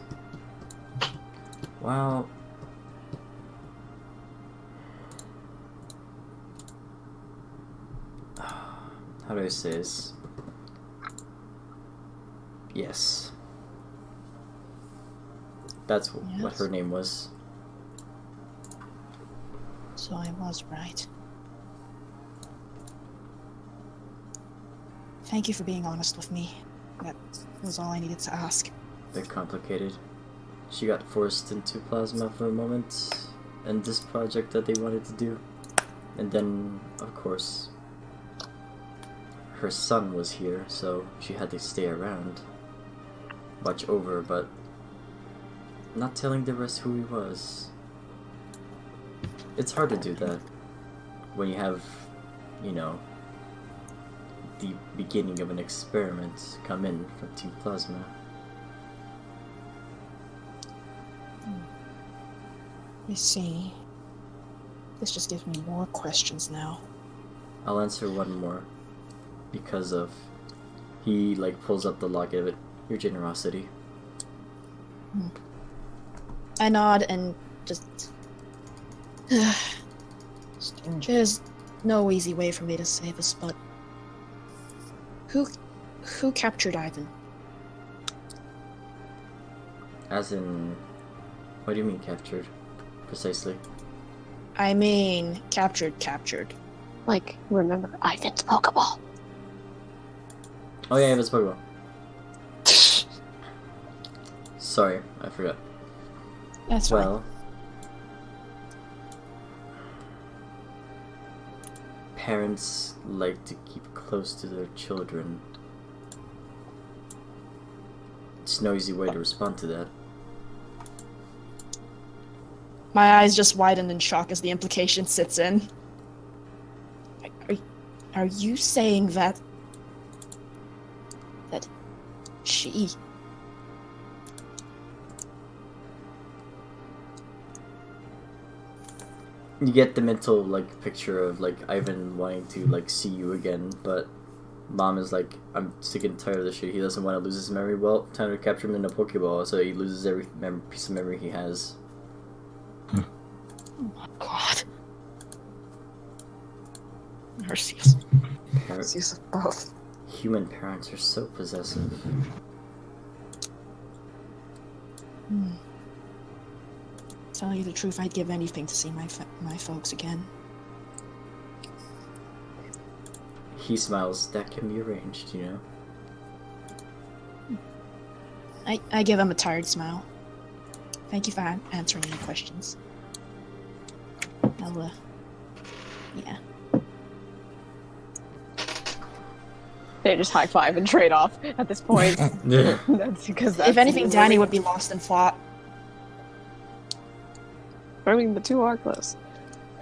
well, how do I say this? Yes. That's what her name was. So I was right. Thank you for being honest with me. That was all I needed to ask. Bit complicated. She got forced into Plasma for a moment, and this project that they wanted to do. And then, of course, her son was here, so she had to stay around. Watch over, but not telling the rest who he was. It's hard to do that when you have, you know, the beginning of an experiment come in from Team Plasma. I see. This just gives me more questions now. I'll answer one more. Because of... He, like, pulls up the locket of it. Your generosity. I nod and just... There's no easy way for me to say this, but... Who captured Ivan? As in, what do you mean captured? Precisely. I mean, captured. Like, remember, Ivan's Pokeball. Oh yeah, it's Pokemon. Sorry, I forgot. That's well. Parents like to keep close to their children. It's no easy way to respond to that. My eyes just widen in shock as the implication sits in. Are you saying that she... You get the mental like picture of like Ivan wanting to like see you again, but Mom is like, I'm sick and tired of this shit. He doesn't want to lose his memory. Well, time to capture him in a Pokeball, so he loses every piece of memory he has. Oh my god. Mercies. Mercies of both. Human parents are so possessive. Tell you the truth, I'd give anything to see my folks again. He smiles. That can be arranged, you know? I give him a tired smile. Thank you for answering my questions. I'll, yeah. They just high five and trade off at this point. Yeah. That's because if anything, Danny would be lost in thought. I mean, the two are close.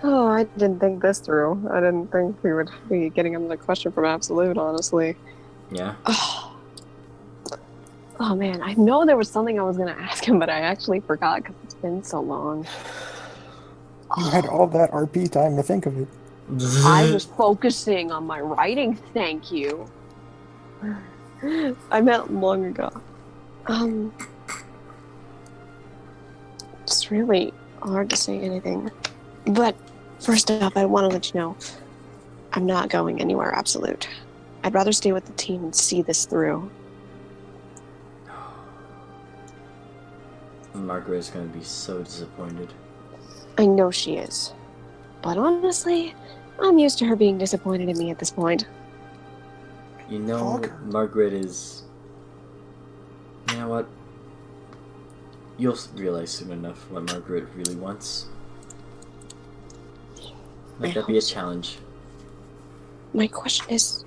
Oh, I didn't think this through. I didn't think we would be getting another question from Absolute, honestly. Yeah. Oh man, I know there was something I was going to ask him, but I actually forgot because it's been so long. You had all that RP time to think of it. I was focusing on my writing, thank you. I meant long ago. It's really hard to say anything. But first off, I want to let you know, I'm not going anywhere, Absolute. I'd rather stay with the team and see this through. Margaret is going to be so disappointed. I know she is. But honestly, I'm used to her being disappointed in me at this point. You know, Margaret is... You know what? You'll realize soon enough what Margaret really wants. Let that be a challenge. My question is,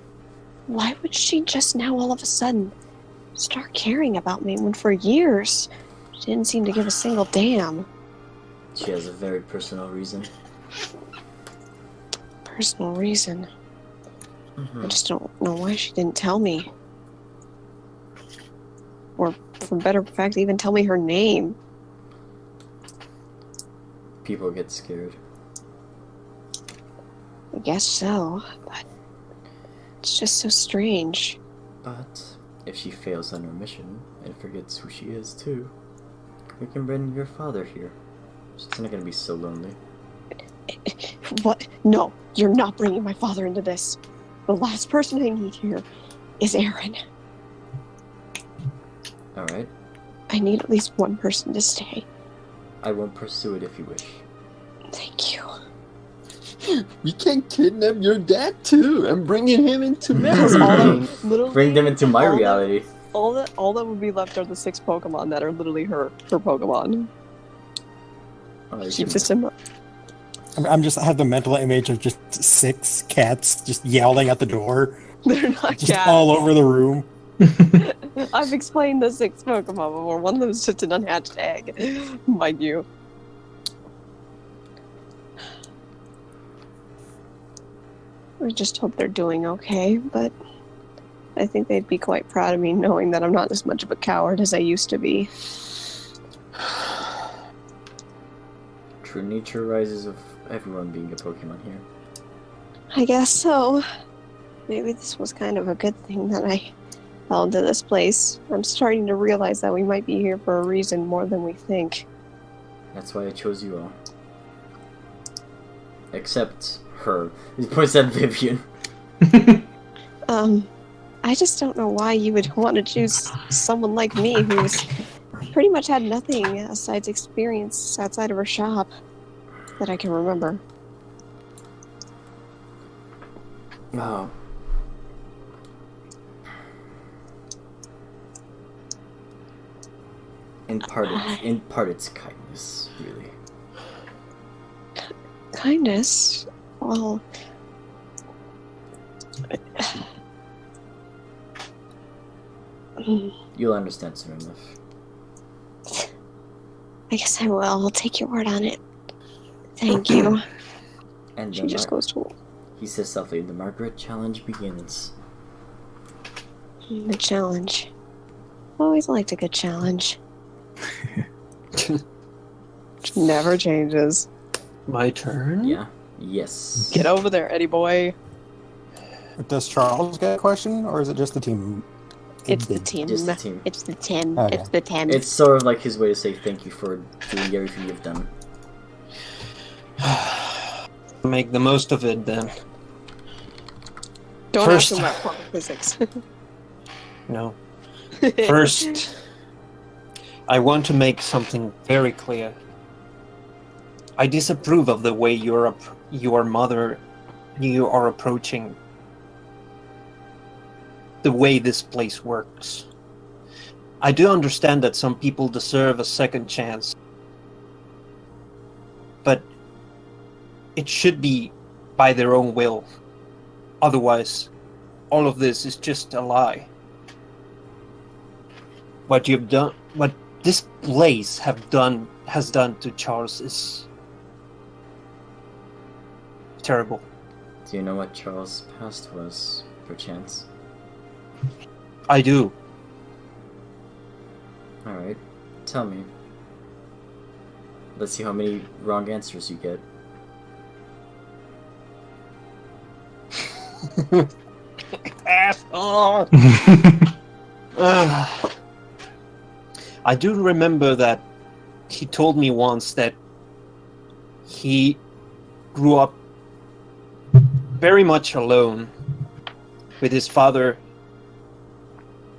why would she just now all of a sudden start caring about me when for years she didn't seem to give a single damn? She has a very personal reason. Personal reason? Mm-hmm. I just don't know why she didn't tell me. Or, for better fact, even tell me her name. People get scared. I guess so, but it's just so strange. But if she fails on her mission and forgets who she is too, we can bring your father here. So it's not gonna be so lonely. What? No, you're not bringing my father into this. The last person I need here is Aaron. Alright. I need at least one person to stay. I won't pursue it if you wish. Thank you. We can kidnap your dad too and bringing him into memory. Bring them into my reality. All that would be left are the 6 Pokemon that are literally her Pokemon. Keep this in mind. I have the mental image of just 6 cats just yowling at the door. They're not just cats. all over the room. I've explained the 6 Pokemon before. One of them is just an unhatched egg, mind you. I just hope they're doing okay, but I think they'd be quite proud of me knowing that I'm not as much of a coward as I used to be. True nature rises of everyone being a Pokemon here. I guess so. Maybe this was kind of a good thing that I fell into this place. I'm starting to realize that we might be here for a reason more than we think. That's why I chose you all. Except her. He points at Vivian. I just don't know why you would want to choose someone like me who pretty much had nothing besides experience outside of her shop that I can remember. Oh. In part, it's kindness, really. Kindness? Well... You'll understand soon enough. I guess I will. I'll take your word on it. Thank you. And She just goes to... He says softly, the Margaret challenge begins. The challenge. Always liked a good challenge. Never changes. My turn? Yeah. Yes. Get over there, Eddie boy. Does Charles get a question, or is it just the team? It's the team. Just the team. It's the 10. Okay. It's the 10. It's sort of like his way to say thank you for doing everything you've done. Make the most of it then. Don't First- ask him about quantum physics. No. First, I want to make something very clear. I disapprove of the way you are approaching the way this place works. I do understand that some people deserve a second chance, but it should be by their own will. Otherwise, all of this is just a lie. What you've done, what this place has done to Charles is terrible. Do you know what Charles' past was, perchance? I do. Alright, tell me. Let's see how many wrong answers you get. Asshole! I do remember that he told me once that he grew up very much alone with his father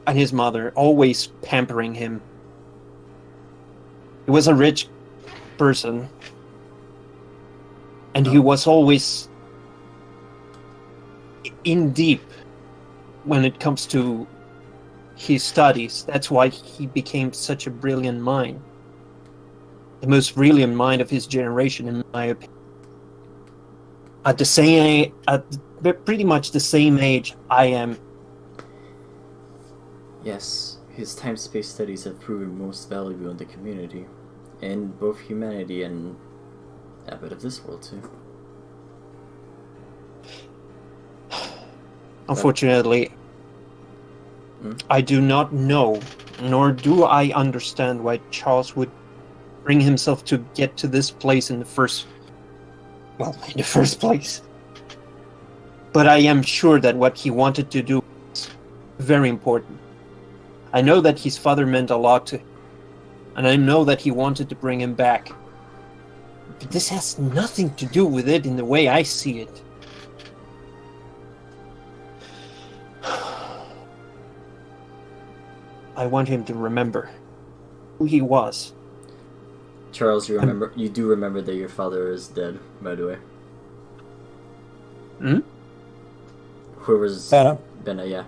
and his mother, always pampering him. He was a rich person, and he was always in deep when it comes to his studies. That's why he became such a brilliant mind. The most brilliant mind of his generation, in my opinion. At pretty much the same age I am. Yes, his time-space studies have proven most valuable in the community, in both humanity and a bit of this world too. Unfortunately, I do not know, nor do I understand why Charles would bring himself to get to this place in the first place. But I am sure that what he wanted to do was very important. I know that his father meant a lot to him, and I know that he wanted to bring him back. But this has nothing to do with it in the way I see it. I want him to remember who he was. Charles, you do remember that your father is dead, by the way. Hmm? Whoever's Benna. Benna, yeah.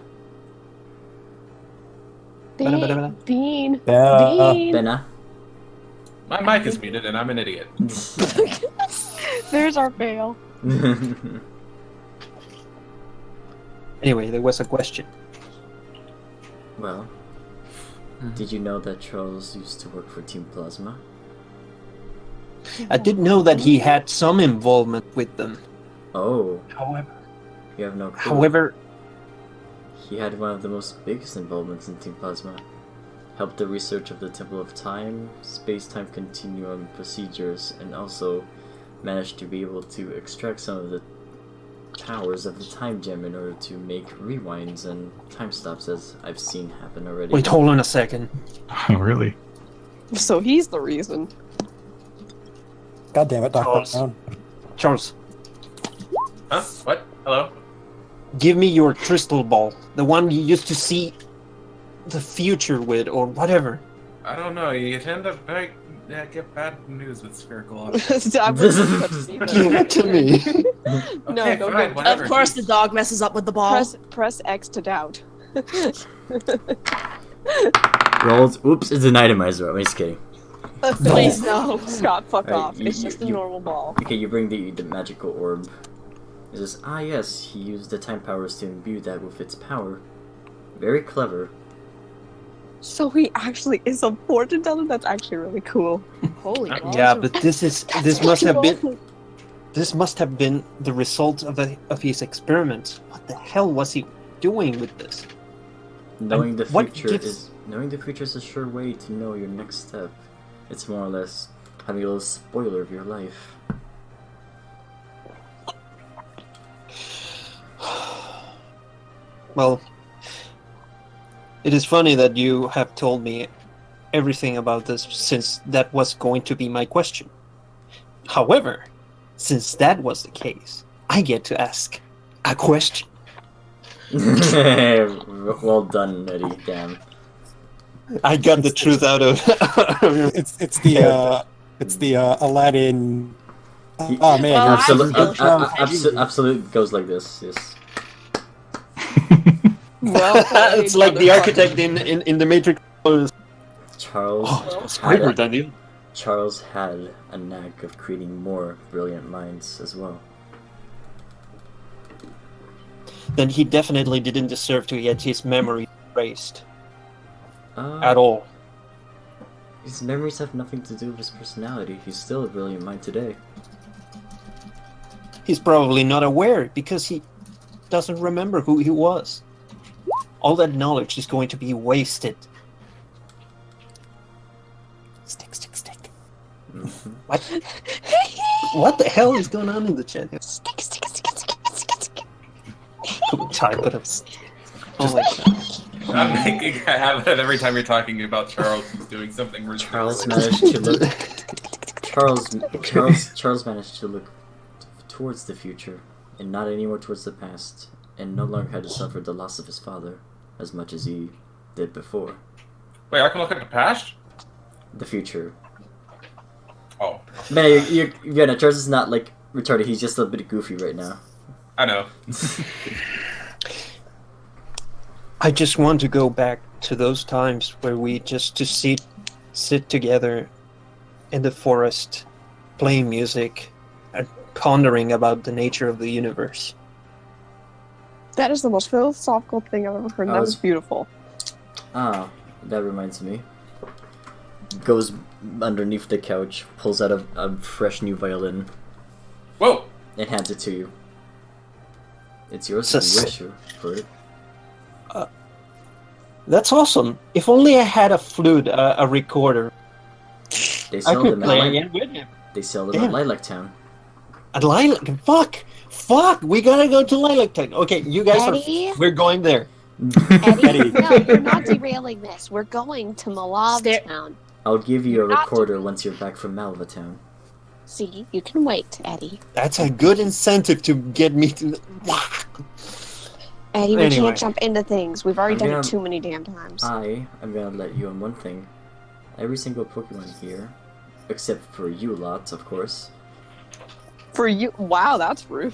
Dean. Benna. My mic is muted and I'm an idiot. There's our fail. Anyway, there was a question. Well, did you know that Charles used to work for Team Plasma? I did know that he had some involvement with them. Oh. However, you have no clue. He had one of the most biggest involvements in Team Plasma. Helped the research of the Temple of Time, space-time continuum procedures, and also managed to be able to extract some of the powers of the time gem in order to make rewinds and time stops, as I've seen happen already. Wait, hold on a second. Oh, really? So he's the reason. God damn it, Dr. Brown. Charles. Huh? What? Hello? Give me your crystal ball. The one you used to see the future with, or whatever. I don't know. You tend to get bad news with spherical objects. Stop Give it to me. No, Okay, don't fine, do- whatever. Of course, the dog messes up with the ball. Press X to doubt. Rolls. Oops, it's an itemizer. I'm just kidding. Please no. Scott, fuck Alright, off. It's just a normal ball. Okay, you bring the magical orb. It says, yes, he used the time powers to imbue that with its power. Very clever. So he actually is a fortune teller? That's actually really cool. Holy balls. Yeah, but this must have been the result of his experiment. What the hell was he doing with this? Knowing the what future gives- is a sure way to know your next step. It's more or less having a little spoiler of your life. Well, it is funny that you have told me everything about this, since that was going to be my question. However, since that was the case, I get to ask a question. Well done, Eddie. Damn. I got the truth out of. It's the Aladdin. Oh man, Well, Absolute goes like this. Yes. Well, It's like the architect in the Matrix. Charles. It's quicker than you. Charles had a knack of creating more brilliant minds as well. Then he definitely didn't deserve to get his memory erased Uh, at all. His memories have nothing to do with his personality. He's still a brilliant mind today. He's probably not aware because he doesn't remember who he was. All that knowledge is going to be wasted. Stick. Mhm. What? What the hell is going on in the chat? Stick. Type it up. Oh my god. I'm making a habit of every time you're talking about Charles, he's doing something ridiculous. Charles managed to look. Charles managed to look towards the future, and not anymore towards the past, and no longer had to suffer the loss of his father as much as he did before. Wait, I can look at the past? The future. Oh, Man, you're Charles is not like retarded. He's just a bit goofy right now. I know. I just want to go back to those times where we just to sit together in the forest, playing music, and pondering about the nature of the universe. That is the most philosophical thing I've ever heard. That was beautiful. Ah, that reminds me. Goes underneath the couch, pulls out a fresh new violin. Whoa! And hands it to you. It's yours if you wish for it. That's awesome. If only I had a flute, a recorder. They I sell could them play at again with him. They sell them Damn. at Lilac Town. At Lilac, fuck! We gotta go to Lilac Town. Okay, you guys Eddie? we're going there. Eddie, no, you're not derailing this. We're going to Malav Town. I'll give you a Not recorder once you're back from Malva Town. See, you can wait, Eddie. That's a good incentive to get me to. Eddie, we Anyway. can't jump into things. We've already I'm done gonna- it too many damn times. I am gonna let you on one thing. Every single Pokemon here, except for you lot, of course. For you, wow, that's rude.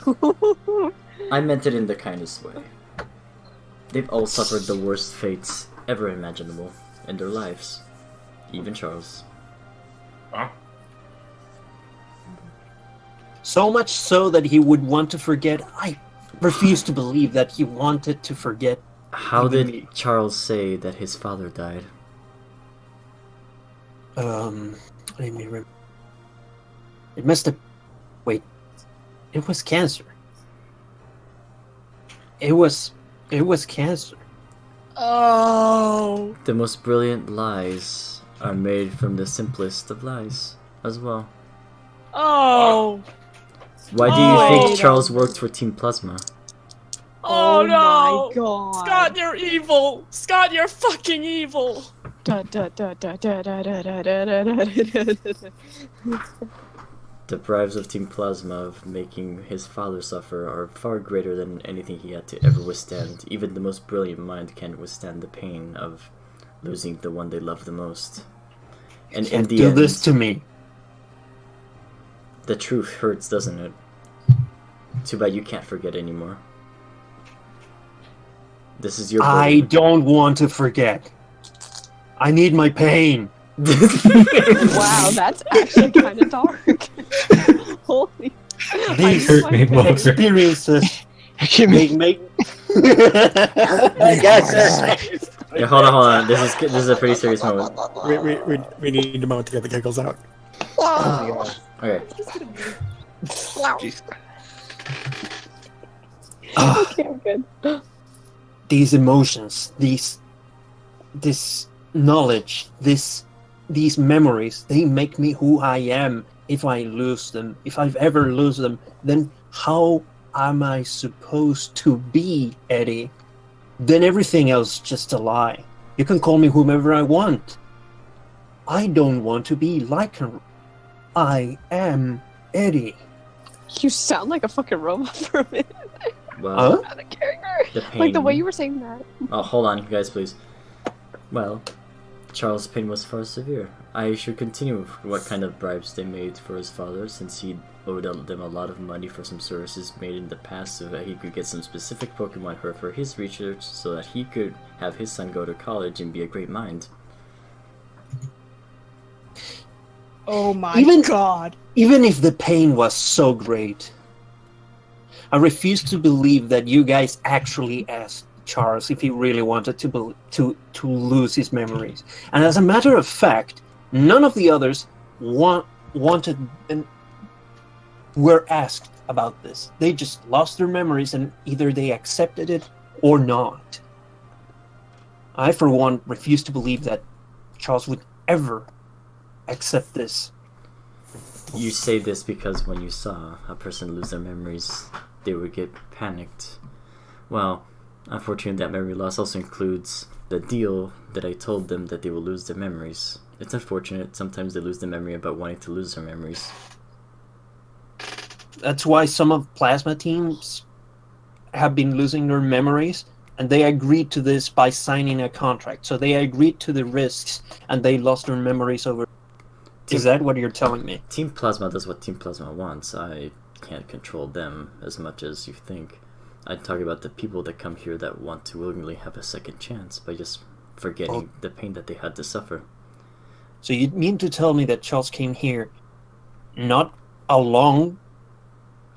I meant it in the kindest way. They've all suffered the worst fates ever imaginable in their lives. Even Charles. Huh? So much so that he would want to forget. I refuse to believe that he wanted to forget. How even did me. Charles say that his father died? Let me remember. It must have. Wait. It was cancer. It was cancer. Oh. The most brilliant lies are made from the simplest of lies as well. Oh. Why do you think Wait. Charles worked for Team Plasma? Oh, no. my god. Scott, you're evil. Scott, you're fucking evil. Da, da, da, da, da, da, da, da, da, da, da, da. Deprives of Team Plasma of making his father suffer are far greater than anything he had to ever withstand. Even the most brilliant mind can't withstand the pain of losing the one they love the most. And in Can't the do end, this to me. the truth hurts, doesn't it? Too bad you can't forget anymore. This is your I burden. don't want to forget. I need my pain. Wow, that's actually kind of dark. Holy. These hurt me more. experiences Give me. make yes. Yeah, hold on. This is a pretty serious moment. We need a moment to get the giggles out. Okay. Okay, I'm good. These emotions, this knowledge, these memories, they make me who I am. If I lose them, if I've ever lose them, then how am I supposed to be, Eddie? Then everything else is just a lie. You can call me whomever I want. I don't want to be like her. I am Eddie. You sound like a fucking robot for a minute. Well, Out of character. the pain. Like the way you were saying that. Oh, hold on, you guys, please. Well, Charles' pain was far severe. I should continue with what kind of bribes they made for his father, since he owed them a lot of money for some services made in the past so that he could get some specific Pokemon for his research so that he could have his son go to college and be a great mind. Oh my Even- god. Even if the pain was so great, I refuse to believe that you guys actually asked Charles if he really wanted to lose his memories. And as a matter of fact, none of the others wanted and were asked about this. They just lost their memories and either they accepted it or not. I, for one, refuse to believe that Charles would ever accept this. You say this because when you saw a person lose their memories, they would get panicked. Well, unfortunately, that memory loss also includes the deal that I told them that they will lose their memories. It's unfortunate, sometimes they lose the memory about wanting to lose their memories. That's why some of plasma teams have been losing their memories, and they agreed to this by signing a contract. So they agreed to the risks, and they lost their memories over. Is that what you're telling me? Team Plasma does what Team Plasma wants. I can't control them as much as you think. I'm talking about the people that come here that want to willingly have a second chance by just forgetting the pain that they had to suffer. So you mean to tell me that Charles came here not along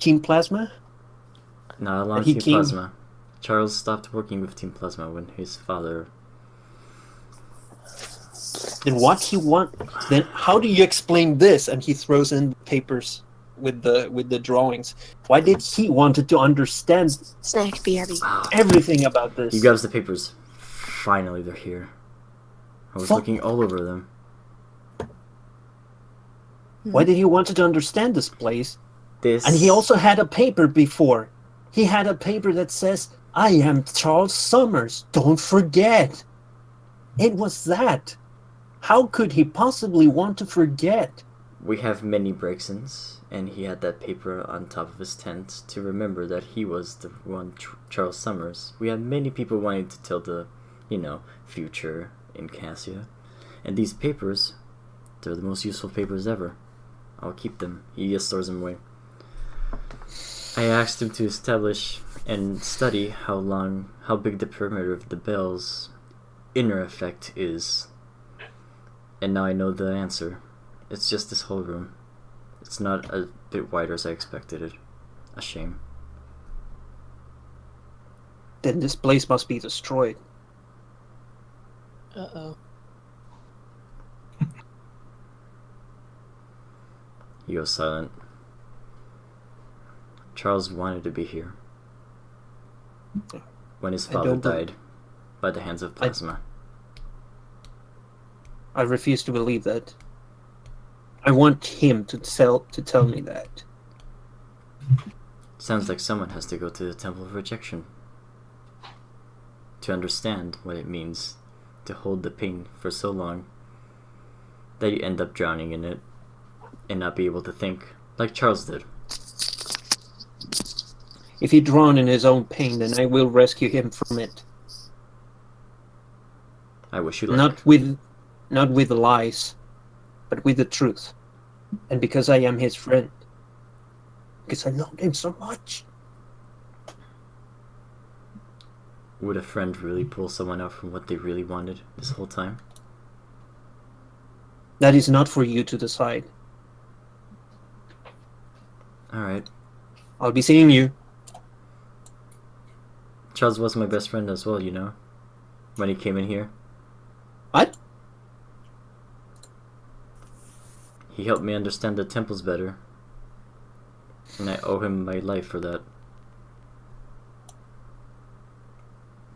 Team Plasma? Not along He Team came- Plasma. Charles stopped working with Team Plasma when his father... Then what he want? Then how do you explain this? And he throws in papers with the drawings. Why did he wanted to understand Snack, BRB. everything about this? He grabs the papers. Finally, they're here. I was looking all over them. Why did he want to understand this place? This... And he also had a paper before. He had a paper that says, "I am Charles Summers. Don't forget." It was that. How could he possibly want to forget? We have many Brexons, and he had that paper on top of his tent to remember that he was the one Charles Summers. We have many people wanting to tell the, future in Cassia. And these papers, they're the most useful papers ever. I'll keep them. He just stores them away. I asked him to establish and study how big the perimeter of the bell's inner effect is. And now I know the answer. It's just this whole room. It's not a bit wider as I expected it. A shame. Then this place must be destroyed. Uh-oh. He goes silent. Charles wanted to be here. When his father died by the hands of Plasma. I refuse to believe that. I want him to tell me that. Sounds like someone has to go to the Temple of Rejection to understand what it means to hold the pain for so long that you end up drowning in it and not be able to think like Charles did. If he drowned in his own pain, then I will rescue him from it. I wish you luck. Not with lies. but with the truth. And because I am his friend. Because I loved him so much. Would a friend really pull someone out from what they really wanted this whole time? That is not for you to decide. Alright. I'll be seeing you. Charles was my best friend as well, you know? When he came in here. What? He helped me understand the temples better. And I owe him my life for that.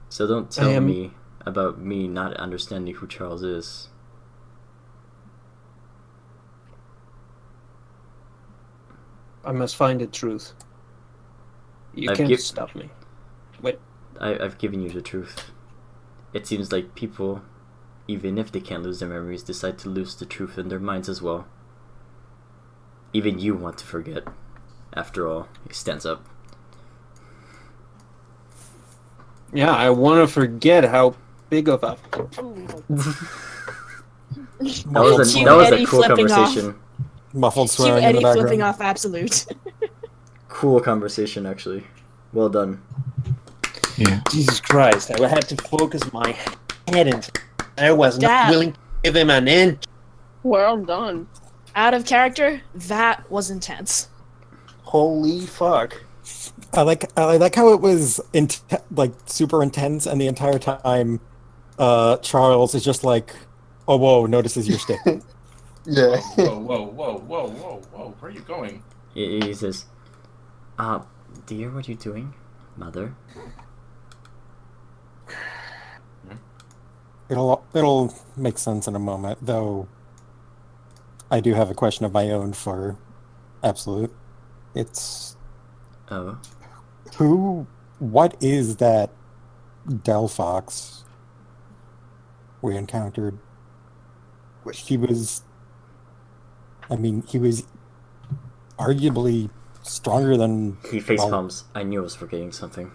So don't tell me about me not understanding who Charles is. I must find the truth. You I've can't stop me. Wait. I've given you the truth. It seems like people, even if they can't lose their memories, decide to lose the truth in their minds as well. Even you want to forget. After all, he stands up. Yeah, I want to forget how big of a... that was a cool conversation. Muffled swearing Cue in the Eddie background. flipping off absolute. Cool conversation, actually. Well done. Yeah. Jesus Christ, I had to focus my head into... I was not Dad. willing to give him an inch. Well done. Out of character, that was intense. Holy fuck. I like how it was like super intense, and the entire time, Charles is just like, "Oh whoa, notices your stick." Yeah. Whoa. Where are you going? He says, dear, what are you doing? Mother? It'll make sense in a moment, though. I do have a question of my own for Absolute. It's Oh. what is that Delphox we encountered? He was arguably stronger than... He face palms. I knew I was forgetting something.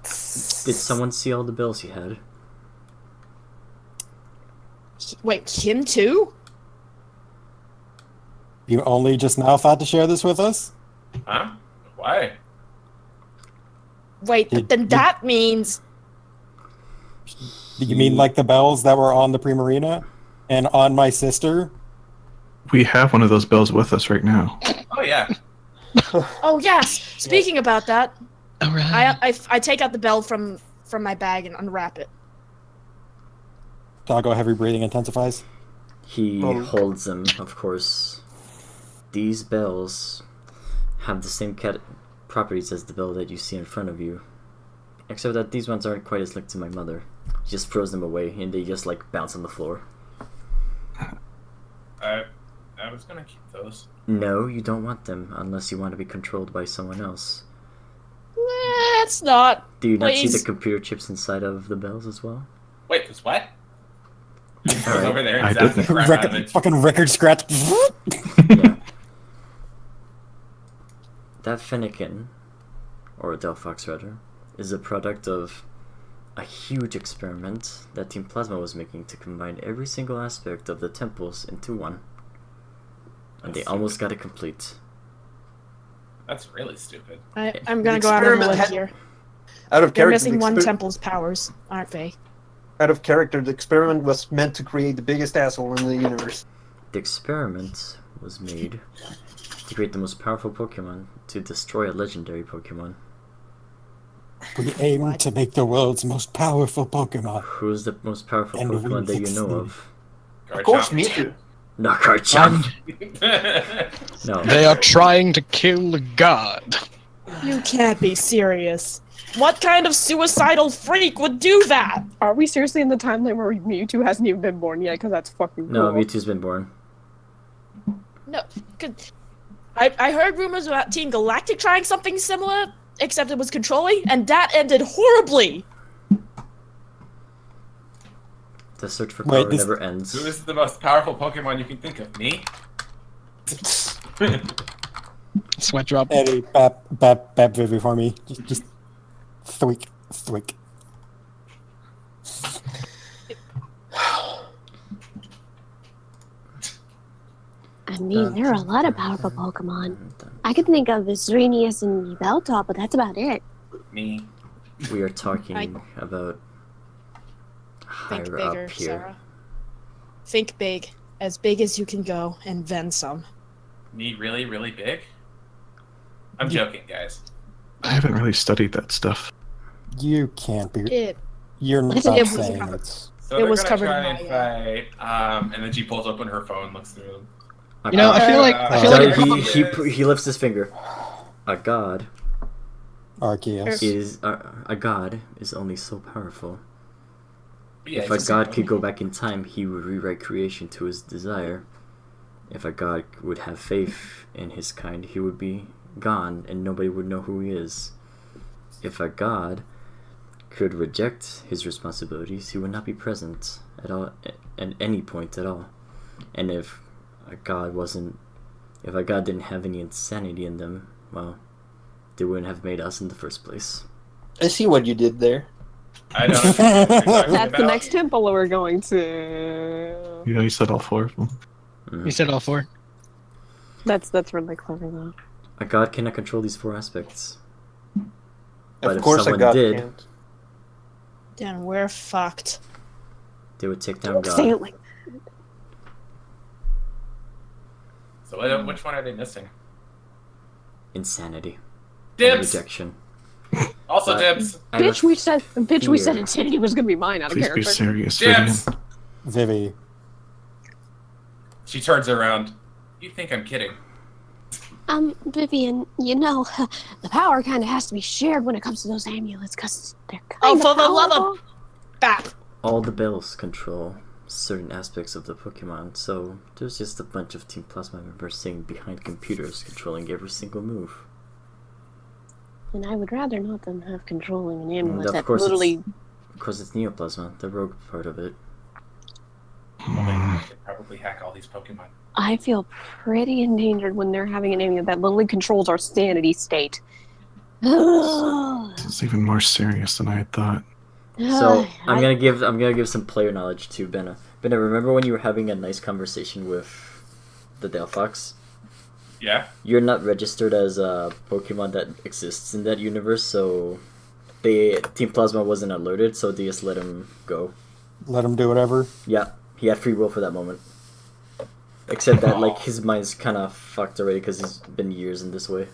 Did someone see all the bills he had? Wait, him too? You only just now thought to share this with us? Huh? Why? Wait, then that means... You mean like the bells that were on the Primarina? And on my sister? We have one of those bells with us right now. Oh, yeah. Oh yes. Speaking about that, All right. I take out the bell from my bag and unwrap it. Doggo heavy breathing intensifies. He holds them, of course. These bells have the same properties as the bell that you see in front of you. Except that these ones aren't quite as linked to my mother. She just throws them away and they just like bounce on the floor. I was gonna keep those. No, you don't want them unless you want to be controlled by someone else. Let's not. Do you not see Please. the computer chips inside of the bells as well? Wait, cause what? All right. Over there, I exactly. didn't. Crap out of it. Fucking record scratch. Yeah. That Fennekin, or Delphox rather, is a product of a huge experiment that Team Plasma was making to combine every single aspect of the temples into one. And they almost got it complete. That's really stupid. I'm gonna go out on a limb here. Out of They're character, missing the one exper- temple's powers, aren't they? Out of character, the experiment was meant to create the biggest asshole in the universe. The experiment was made to create the most powerful Pokemon to destroy a legendary Pokemon. We aim to make the world's most powerful Pokemon. Who's the most powerful And we Pokemon that you know succeed. of? Of course, Mewtwo. No, Garchomp! No. They are trying to kill a god. You can't be serious. What kind of suicidal freak would do that? Are we seriously in the timeline where Mewtwo hasn't even been born yet? Because that's fucking cool. No, Mewtwo's been born. No, I heard rumors about Team Galactic trying something similar, except it was controlling, and that ended horribly. The search for Wait, power this- never ends. Who is the most powerful Pokemon you can think of? Me? Sweat drop. Eddie, bap Vivi for me. Just thwick. I mean, there are a lot of powerful Pokemon. I could think of Xerneas and Yveltal, but that's about it. Me. We are talking about Think higher bigger, up here. Sarah. Think big. As big as you can go, and then some. Me really, really big? I'm joking, guys. I haven't really studied that stuff. You can't be. You're not It was saying covered. it's. So It they're was gonna covered try in and my, fight, and then she pulls open her phone, looks through them. You know, I feel like he lifts his finger. A god Arceus. is a god is only so powerful. Yeah, If a it's god could go back in time, he would rewrite creation to his desire. If a god would have faith in his kind, he would be gone and nobody would know who he is. If a god could reject his responsibilities, he would not be present at all at any point at all. And if a god didn't have any insanity in them, well, they wouldn't have made us in the first place. I see what you did there. I know. That's the next temple we're going to. You know, you said all 4 of them. You said all 4. That's really clever though. A god cannot control these 4 aspects. But Of if course, a someone god did, can't. Then we're fucked. they would take down Don't say God. it like So which one are they missing? Insanity. And Dibs! rejection. Also But dibs! I have Bitch, we said fear. insanity was gonna be mine out of Please be character. serious, Vivian. Dibs! Vivi. She turns around. You think I'm kidding? Vivian, you know, the power kind of has to be shared when it comes to those amulets, because they're kind Oh, of for the love powerful. of Bap! All the bells control certain aspects of the Pokemon, so there's just a bunch of Team Plasma members sitting behind computers controlling every single move. And I would rather not them have controlling an And amulet of that course, literally... it's Neoplasma, the rogue part of it. Well, they could probably hack all these Pokemon. I feel pretty endangered when they're having an amulet that literally controls our sanity state. It's even more serious than I had thought. So I'm gonna give some player knowledge to Benna. Benna, remember when you were having a nice conversation with the Delphox? Yeah? You're not registered as a Pokemon that exists in that universe, so Team Plasma wasn't alerted, so they just let him go. Let him do whatever. Yeah, he had free will for that moment. Except that, like, his mind's kind of fucked already because he's been years in this way.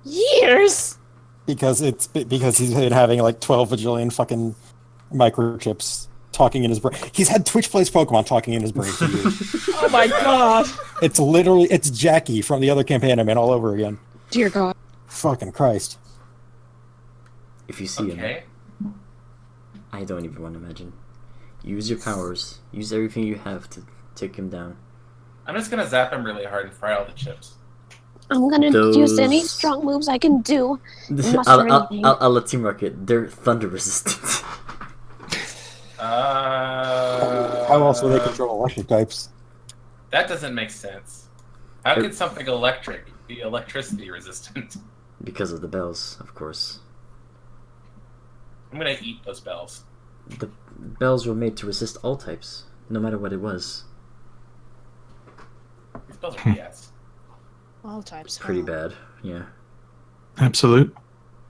Years? Because he's been having like 12 bajillion fucking microchips talking in his brain. He's had Twitch Plays Pokemon talking in his brain for years. Oh my god! It's Jackie from the other campaign I'm in all over again. Dear God. Fucking Christ. If you see him, Okay. I don't even want to imagine. Use your powers. Use everything you have to take him down. I'm just gonna zap him really hard and fry all the chips. I'm gonna use any strong moves I can do. I'll let Team Rocket. They're thunder resistant. How else will they control electric types? That doesn't make sense. How could something electric be electricity resistant? Because of the bells, of course. I'm gonna eat those bells. The bells were made to resist all types, no matter what it was. These bells are BS. All types. Pretty bad, yeah. Absolute.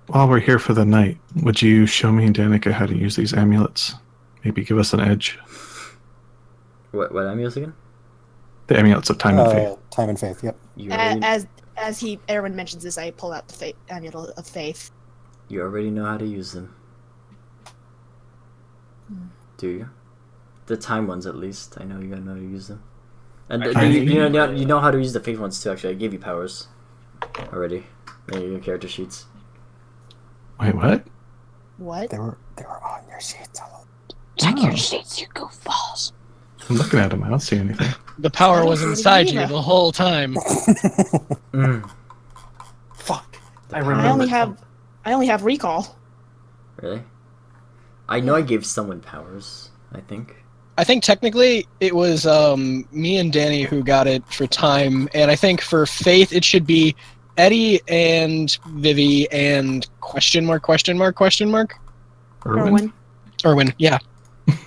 While we're here for the night, would you show me and Danica how to use these amulets? Maybe give us an edge. What amulets again? The amulets of time and faith. Time and faith, yep. As Erwin mentions this, I pull out the amulet of faith. You already know how to use them. Do you? The time ones, at least. I know you know how to use them. And you know how to use the faith ones too. Actually, I gave you powers already. In your character sheets. Wait, what? What? They were on your sheets. Check your sheets, you goofballs. I'm looking at them. I don't see anything. The power was inside you the whole time. Fuck. I only have recall. Really? I know I gave someone powers, I think. I think technically it was me and Danny who got it for time, and I think for faith it should be Eddie and Vivi and question mark? Erwin. Erwin, yeah.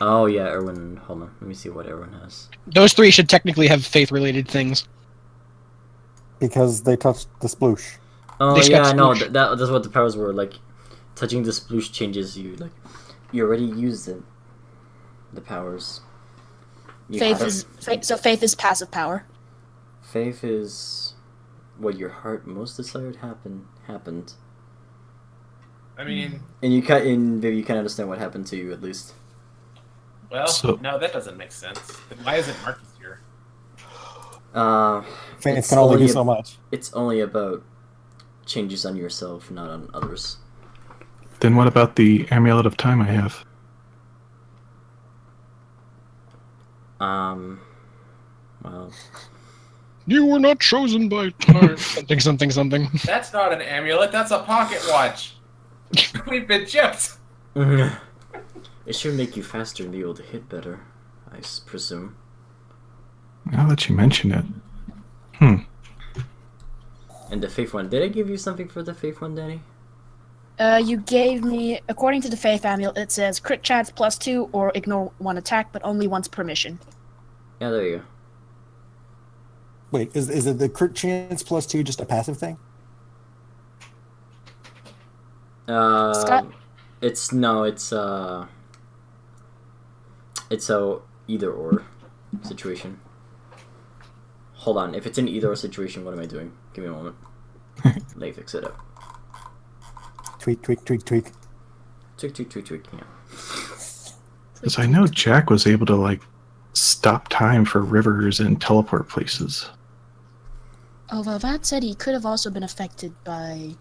Oh yeah, Erwin. Hold on. Let me see what Erwin has. Those three should technically have faith-related things. Because they touched the sploosh. Oh They yeah, got no, sploosh. that's what the powers were like. Touching the sploosh changes you. Like, you already used it. The powers. You Faith have- is faith is passive power. Faith is what your heart most desired happened. I mean, And you can understand what happened to you at least. well, So- no, that doesn't make sense. Why isn't Marcus here? Faith It's can only do only- so much. It's only about changes on yourself, not on others. Then what about the amulet of time I have? Well, You were not chosen by time. something. That's not an amulet. That's a pocket watch. We've been chipped. it should make you faster and be able to hit better, I presume. Now that you mention it. And the faith one, did I give you something for the faith one, Danny? You gave me, according to the faith amulet, it says crit chance +2 or ignore one attack, but only once per mission. Yeah, there you Wait, is it the crit chance +2 just a passive thing? go. Scott? It's a either or situation. Hold on, if it's an either or situation, what am I doing? Give me a moment. Let me fix it up. Tweak, tweak, tweak, tweak. Tweak, yeah. Because I know Jack was able to, like, stop time for rivers and teleport places. Oh, well, that said, he could have also been affected by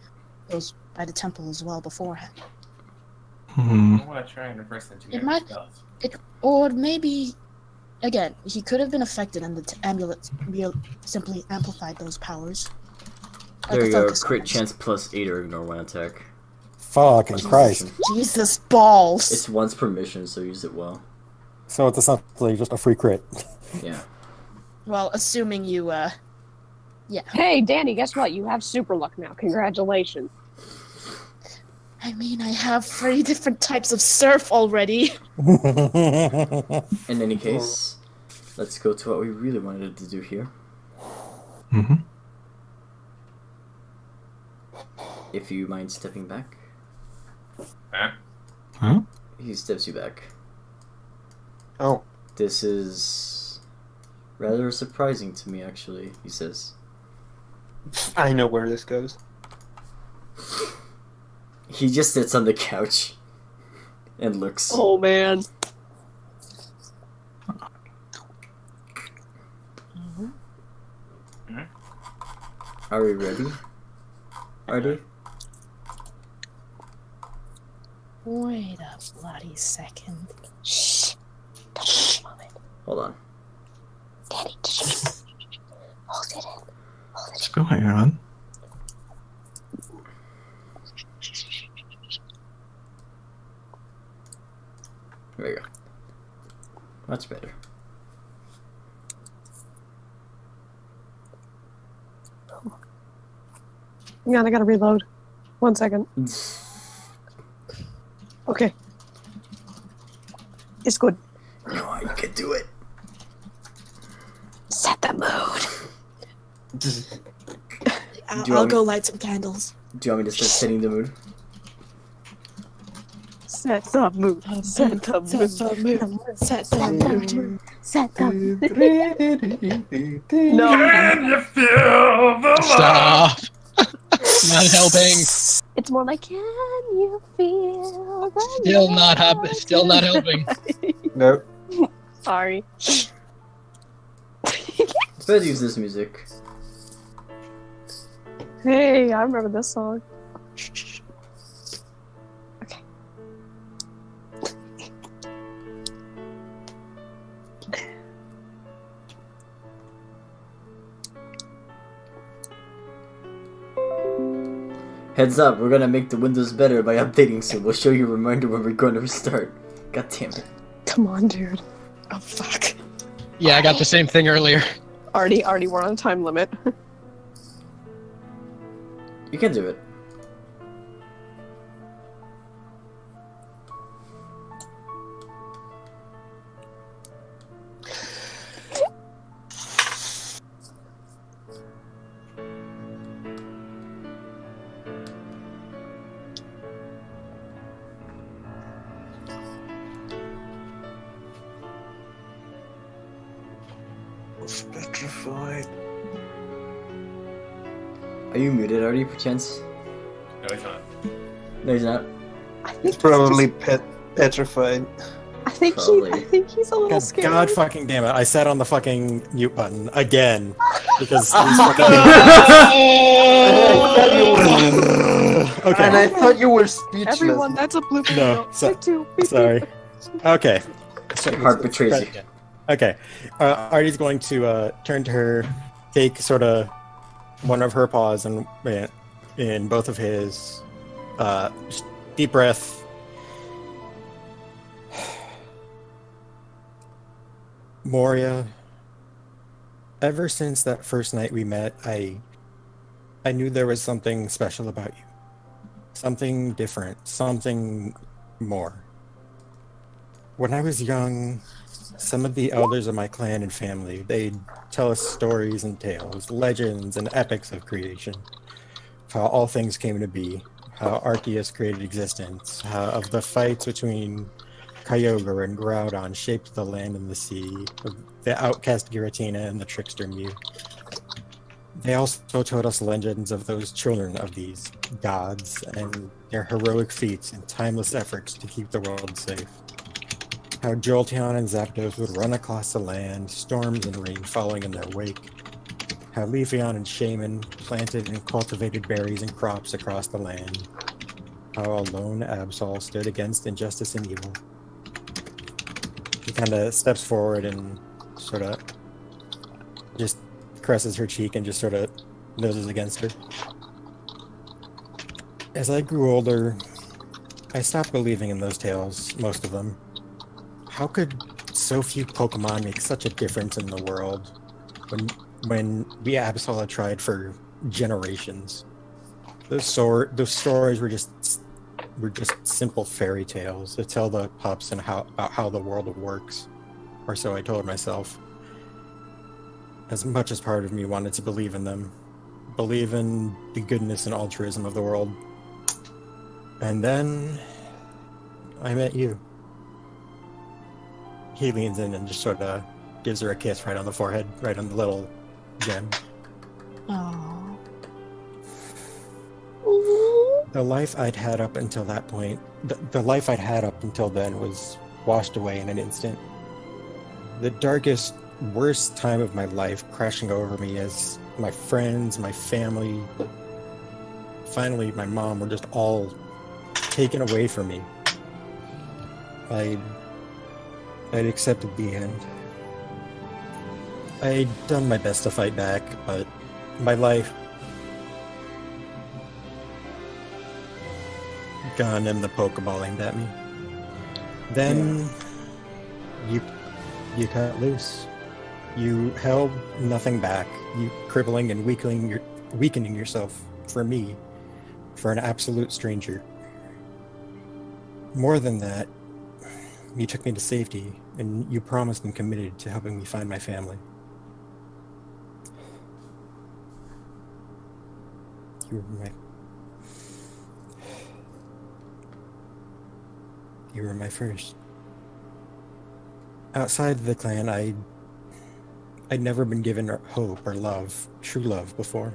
the temple as well beforehand. I want to try and reverse engineer It might- spells. Or maybe, again, he could have been affected and the amulet simply amplified those powers. Like There a you go, focus crit on it. chance +8 or ignore one attack. Fucking Christ. Jesus balls! It's once per mission, so use it well. So it's essentially just a free crit. Yeah. Well, assuming you, yeah. Hey, Danny, guess what? You have super luck now. Congratulations. I mean, I have 3 different types of surf already. In any case, let's go to what we really wanted to do here. Mm-hmm. If you mind stepping back. Huh? He steps you back. Oh. This is rather surprising to me, actually, he says. I know where this goes. He just sits on the couch and looks. Oh, man. Are we ready? Ready? Wait a bloody second. Shh. Don't move it. Hold on. Danny, just hold it in. Hold it What's going on? There we go. Much better. Hang on, I gotta reload. 1 second. Okay. It's good. Come on, you can do it. Set the mood. Do you I'll want go me- light some candles. Do you want me to start setting the mood? Set the mood. Set the mood. Set the mood. Set the mood. Set the mood. No. Stop. Not helping. It's more like, can you feel the Still not helping. Nope. Sorry. Let's use this music. Hey, I remember this song. Okay. Heads up, we're gonna make the windows better by updating soon. We'll show you a reminder when we're going to restart. God damn it. Come on, dude. Oh, fuck. Yeah, I got the same thing earlier. Already, we're on a time limit. You can do it. Petrified. Are you muted already, perchance? No, he's not. No, he's not. He's probably petrified. I think Probably. he's a little God, scared. God fucking damn it! I sat on the fucking mute button again because these fucking. Okay. And I thought you were speechless. Everyone, that's a blue No, sorry. Okay. Your heart betrays you. Okay. Artie's going to turn to her, take sort of one of her paws and in both of his. Just deep breath. Moria, ever since that first night we met, I knew there was something special about you. Something different, something more. When I was young, some of the elders of my clan and family, they'd tell us stories and tales, legends and epics of creation. How all things came to be, how Arceus created existence, how of the fights between Kyogre and Groudon shaped the land and the sea, the outcast Giratina and the trickster Mew. They also told us legends of those children of these gods and their heroic feats and timeless efforts to keep the world safe. How Jolteon and Zapdos would run across the land, storms and rain following in their wake. How Leafeon and Shaman planted and cultivated berries and crops across the land. How a lone Absol stood against injustice and evil. She kind of steps forward and sort of just caresses her cheek and just sort of noses against her. As I grew older, I stopped believing in those tales, most of them. How could so few Pokemon make such a difference in the world when we Absol had tried for generations? Those stories were just simple fairy tales to tell the pups and about how the world works, or so I told myself. As much as part of me wanted to believe in them, believe in the goodness and altruism of the world. And then I met you. He leans in and just sort of gives her a kiss right on the forehead, right on the little gem. Aww. The life I'd had up until that point, the life I'd had up until then was washed away in an instant. The darkest, worst time of my life crashing over me as my friends, my family, finally my mom were just all taken away from me. I'd accepted the end. I'd done my best to fight back, but my life gun and the Pokeball aimed at me. Then you cut loose. You held nothing back. You crippling and weakening yourself for me, for an absolute stranger. More than that, you took me to safety, and you promised and committed to helping me find my family. You were my first. Outside the clan, I'd never been given hope or love, true love, before.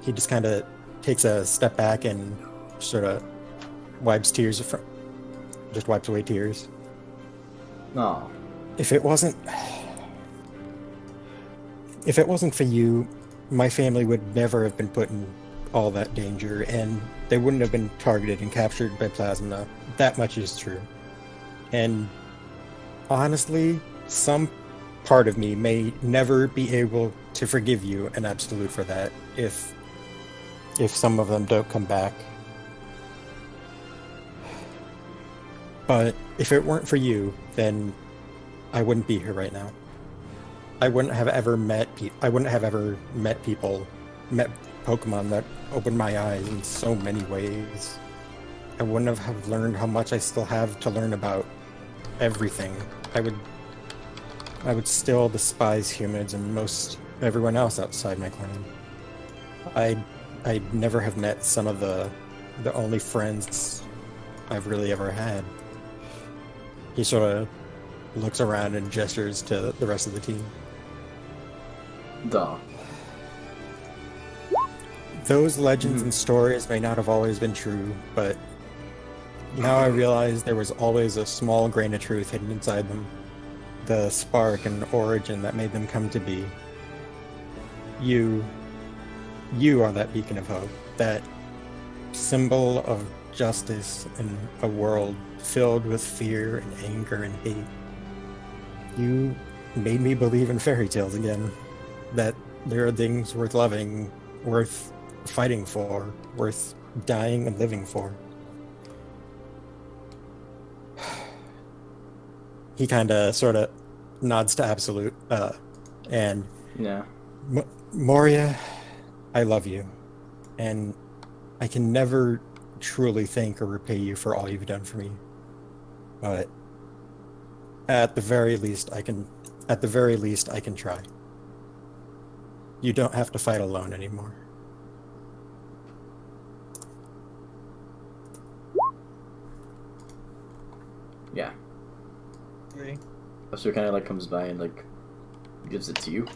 He just kind of takes a step back and sort of wipes away tears. No. If it wasn't for you, my family would never have been put in all that danger, and they wouldn't have been targeted and captured by Plasma. That much is true. And honestly, some part of me may never be able to forgive you an absolute for that if some of them don't come back. But if it weren't for you, then I wouldn't be here right now. I wouldn't have ever met Pokemon that opened my eyes in so many ways. I wouldn't have learned how much I still have to learn about everything. I would still despise humans and most everyone else outside my clan. I'd never have met some of the only friends I've really ever had. He sort of looks around and gestures to the rest of the team. Duh. Those legends and stories may not have always been true, but now I realize there was always a small grain of truth hidden inside them. The spark and origin that made them come to be. You are that beacon of hope, that symbol of justice in a world filled with fear and anger and hate. You made me believe in fairy tales again, that there are things worth loving, worth fighting for, worth dying and living for. He kind of sort of nods to Absolute, and Yeah. Moria, I love you, and I can never truly thank or repay you for all you've done for me. But at the very least, I can try. You don't have to fight alone anymore. Yeah. So it kind of like comes by and like gives it to you.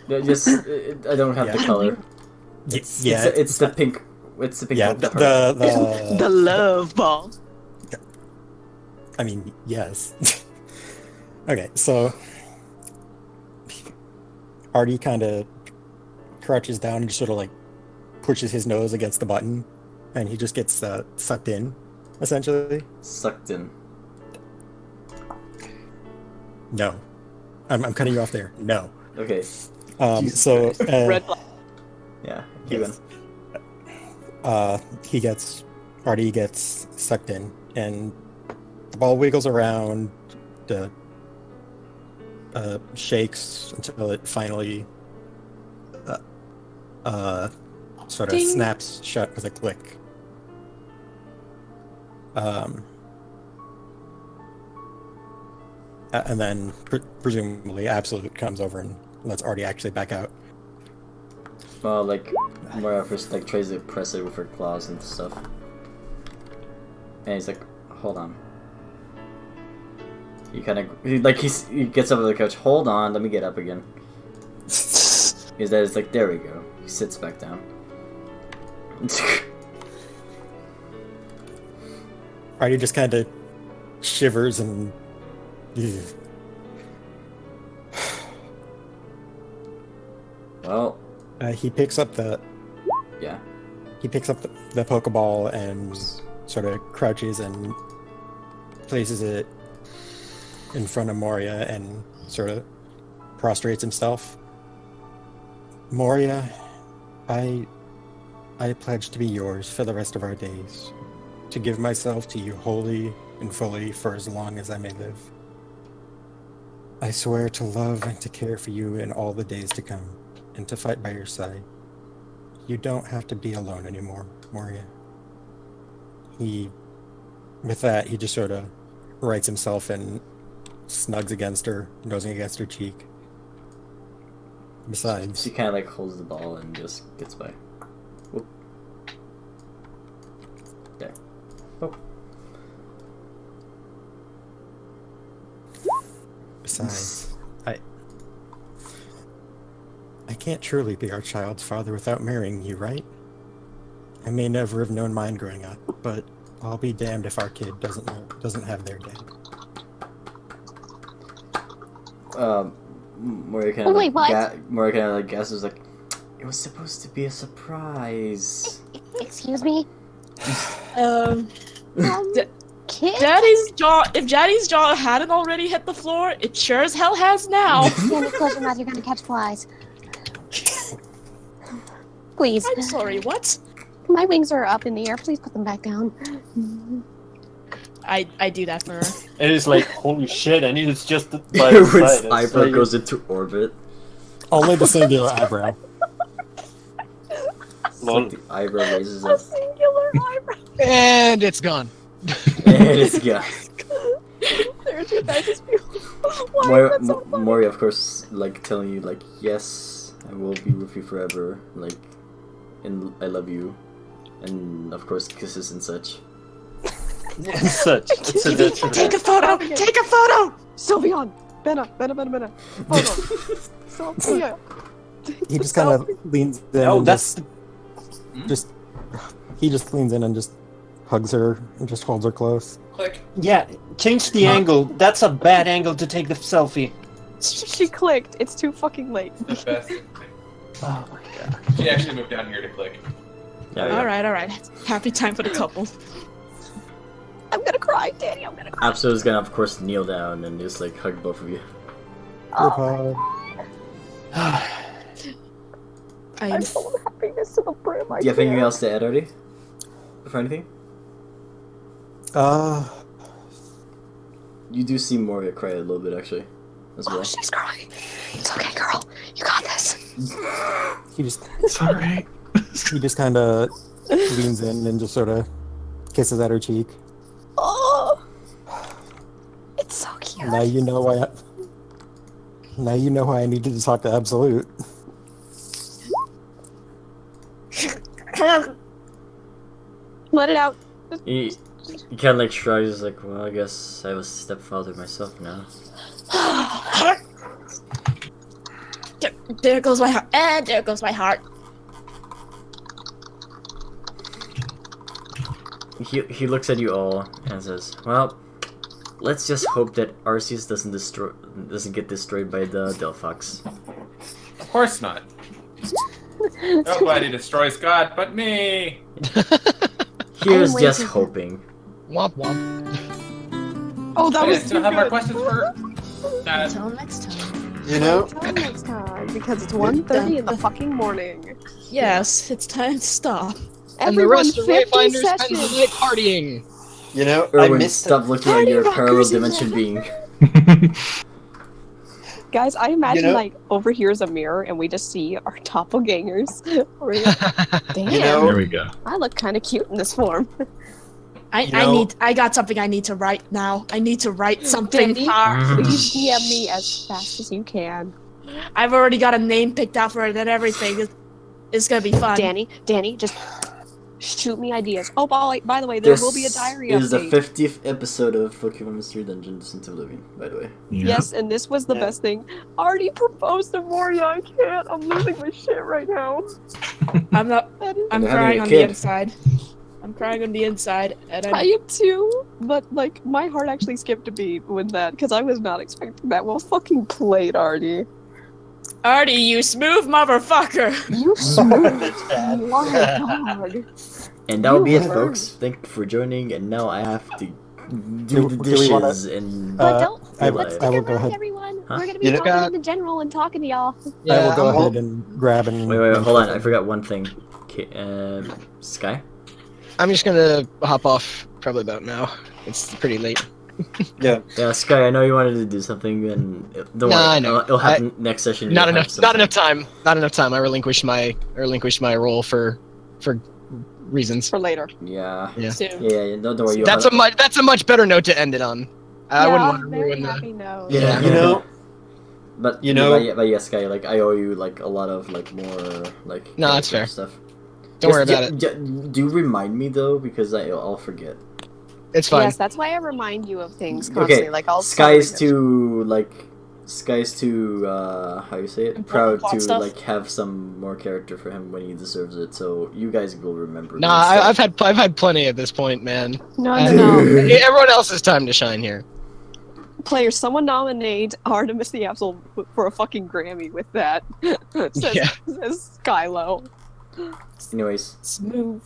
Yeah, just I don't have the color. It's the pink. It's the pink. Yeah, The love ball. I mean, yes. Okay, so Artie kind of crouches down and just sort of like pushes his nose against the button, and he just gets sucked in, essentially. Sucked in. No, I'm cutting you off there. No. Okay. So Red flag. Yeah. Keep yes. Artie gets sucked in, and the ball wiggles around, shakes until it finally sort of Ding. snaps shut with a click. And then presumably Absolute comes over and lets Artie actually back out. Well, like Moira first like tries to press it with her claws and stuff, and he's like, "Hold on." He gets up on the couch. Hold on, let me get up again. His dad is like, "There we go." He sits back down. Artie just kind of shivers and. Well, he picks up the Pokeball and sort of crouches and places it in front of Moria and sort of prostrates himself. Moria, I pledge to be yours for the rest of our days, to give myself to you wholly and fully for as long as I may live. I swear to love and to care for you in all the days to come, and to fight by your side. You don't have to be alone anymore, Moria. With that, he just sort of rights himself and snugs against her, nosing against her cheek. Besides, she kind of like holds the ball and just gets by. Whoop. There. Oh. Besides, I can't truly be our child's father without marrying you, right? I may never have known mine growing up, but I'll be damned if our kid doesn't have their dad. Moria kind of Moria kind of like guesses like, it was supposed to be a surprise. Excuse me? Kid? Daddy's jaw. If Daddy's jaw hadn't already hit the floor, it sure as hell has now. Sandy, close your mouth. You're gonna catch flies. Please. I'm sorry. What? My wings are up in the air. Please put them back down. I do that for her. It is like, holy shit, and it's just by Its the side. eyebrow goes into orbit. Only the singular eyebrow. Like the eyebrow raises up. Singular eyebrow. And it's gone. And it's gone. There's your guys' view. Why Moria, is that so funny? Moria, of course, like telling you, like, yes, I will be with you forever, like, and I love you, and of course, kisses and such. Such. Take a photo! Take a photo! Sylveon! Benna! Photo! Sophia! He just kind of leans in and he just leans in and just hugs her and just holds her close. Click. Yeah, change the angle. That's a bad angle to take the selfie. She clicked. It's too fucking late. The best. Oh my god. She actually moved down here to click. Yeah. All right. Happy time for the couple. I'm gonna cry, Danny. I'm gonna cry. Absol's gonna, of course, kneel down and just like hug both of you. I'm full of happiness to the brim. Do you have anything else to add, Artie? For anything? You do seem more cry a little bit, actually, as well. Oh, she's crying. It's okay, girl. You got this. It's alright. He just kind of leans in and just sort of kisses at her cheek. Oh, it's so cute. Now you know why. Now you know why I needed to talk to Absolute. Let it out. He kind of like shrugs, he's like, well, I guess I was stepfather myself now. There goes my heart. And there goes my heart. He looks at you all and says, well, let's just hope that Arceus doesn't get destroyed by the Delphox. Of course not. Nobody destroys God but me. Here's just hoping. Womp womp. Oh, that Okay, was still too have more good. questions for. Until next time. You know? Until next time, because it's 1:30 in the fucking morning. Yes, it's time to stop. And the rest of Wayfinders spend the night partying. You know, Erwin, I missed stop looking at your parallel dimension being. Guys, I imagine You know- like over here is a mirror and we just see our doppelgangers. Damn, You know- There we go. I look kind of cute in this form. I got something I need to write now. I need to write something. Danny, please DM me as fast as you can. I've already got a name picked out for it and everything. It's gonna be fun. Danny, just shoot me ideas. Oh, by the way, there will be a diary This is the update. 50th episode of Pokemon Mystery Dungeons into Oblivion, by the way. Yeah. Yes, and this was the best thing. Artie proposed to Moria. I can't. I'm losing my shit right now. I'm not. That is- I'm They're having crying a on kid. the inside. I'm crying on the inside, and I am too, but like my heart actually skipped a beat with that because I was not expecting that. Well, fucking played, Artie. Artie, you smooth motherfucker. You smooth. My dog. And that will be it, You heard. folks. Thank you for joining, and now I have to do Do the we wanna- dishes and But don't. I Let's will stick go around, ahead. everyone. Huh? We're gonna be You know- talking in the general and talking to y'all. I will go I'm ahead and grab and. Wait, hold on. I forgot one thing. Sky? I'm just gonna hop off probably about now. It's pretty late. Yeah. Yeah, Sky, I know you wanted to do something, and don't Nah, worry. I know. It'll happen next session. Not you'll have enough. Not something. enough time. Not enough time. I relinquished my role for reasons. For later. Yeah. Yeah. Yeah, don't worry. You'll That's have... a much better note to end it on. I wouldn't want to very ruin the. happy note. Yeah. You know, But You know- but yeah, Sky, like I owe you like a lot of like more like No, that's character fair. stuff. Don't worry about it. Do remind me though, because I'll forget. It's fine. Yes, that's why I remind you of things constantly. Okay, Like I'll Sky's tell you too how you say it? Important Proud plot to stuff. like have some more character for him when he deserves it. So you guys will remember. Nah, me instead. I've had plenty at this point, man. No, I- no. Everyone else's time to shine here. Players, someone nominate Artemis the Absol for a fucking Grammy with that. says Skylo. Anyways, Smooth.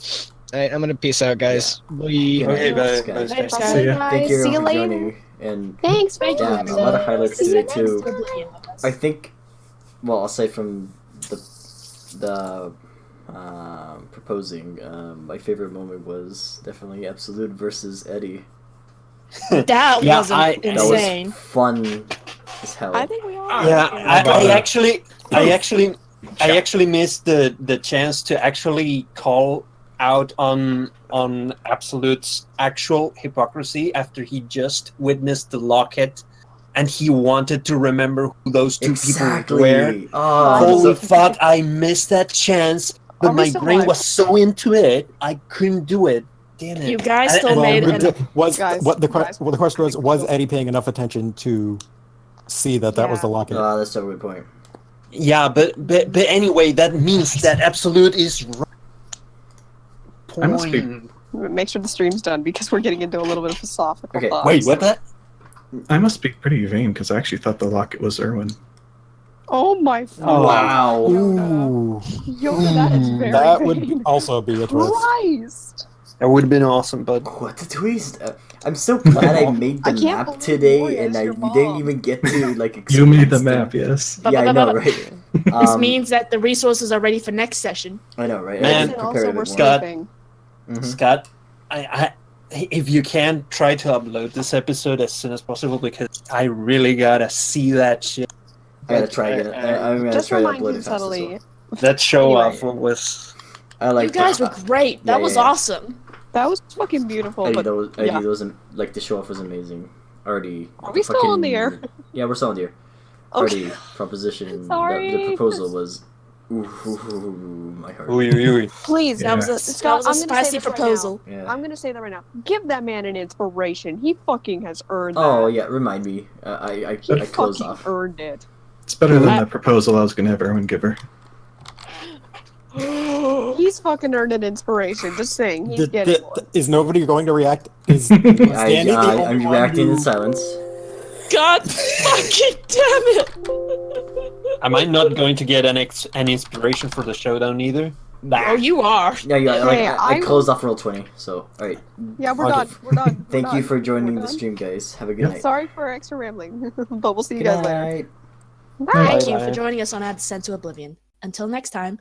Alright, I'm gonna peace out, guys. We. Okay, bye. Sky. Bye. Later, Bye, Sky. guys. Thank you See you for later. joining. And Thanks, Rachel. yeah, a lot of highlights See you today too. next I think, well, aside from the proposing, my favorite moment was definitely Absolute versus Eddie. That Yeah, wasn't I- That insane. was fun as hell. I think we all. Yeah, I actually Yeah. missed the chance to actually call out on Absolute's actual hypocrisy after he just witnessed the locket, and he wanted to remember who those two people were. Oh, Holy fuck! I missed that chance, but Are we my still brain live? was so into it, I couldn't do it. Damn it. You guys still made Well, an Guys, what the guys. question was Eddie paying enough attention to see that was the locket? That's a good point. Yeah, but anyway, that means that Absolute is right. I must be- Point. Make sure the stream's done because we're getting into a little bit of philosophical Okay, thoughts. Wait, what that? I must be pretty vain because I actually thought the locket was Irwin. Oh my Oh. Wow. Ooh, Yoda, that is very that would vain. also be a twist. Christ! That would have been awesome, but What a twist! I'm so glad I made the I can't map believe today, Gloria and is your we didn't mom. even get to like. You made the experience map, them. yes. Yeah, I know, right? This means that the resources are ready for next session. I know, right? Man, I And did also, prepare a we're bit more. Scott. sleeping. Mhm. Scott, I if you can try to upload this episode as soon as possible because I really gotta see that shit. I gotta try again. I'm gonna Just try to remind upload him it fast as well. subtly. That show Anyway. off was. I like. You guys were great. That was awesome. That was fucking beautiful. Eddie, But yeah. those like the show off was amazing. Already. Are we still on the air? Yeah, we're still on the air. Okay. Already proposition. Sorry. The proposal was. Ooh, my heart. Ooh, ooh, ooh. Please, Yeah. That was a Scott, I'm gonna say spicy this right proposal. Yeah. I'm gonna say that right now. Give that man an inspiration. He fucking has earned that. Oh yeah, remind me. I He closed fucking off. earned it. It's better than the proposal I was going to have Irwin give her. He's fucking earned an inspiration. Just saying, he's getting one. Is nobody going to react? Is Danny the only I'm one reacting who- in silence. God fucking damn it! Am I not going to get an inspiration for the showdown either? Oh, you are. Yeah, like, Hey, I closed off roll 20. So, all right. Yeah, we're Okay. done. We're done. We're Thank you done. for joining We're the done. stream, guys. Have a good night. Sorry for extra rambling, but we'll see you Good guys later. night. Thank you Bye-bye. for joining us on Descent to Oblivion. Until next time.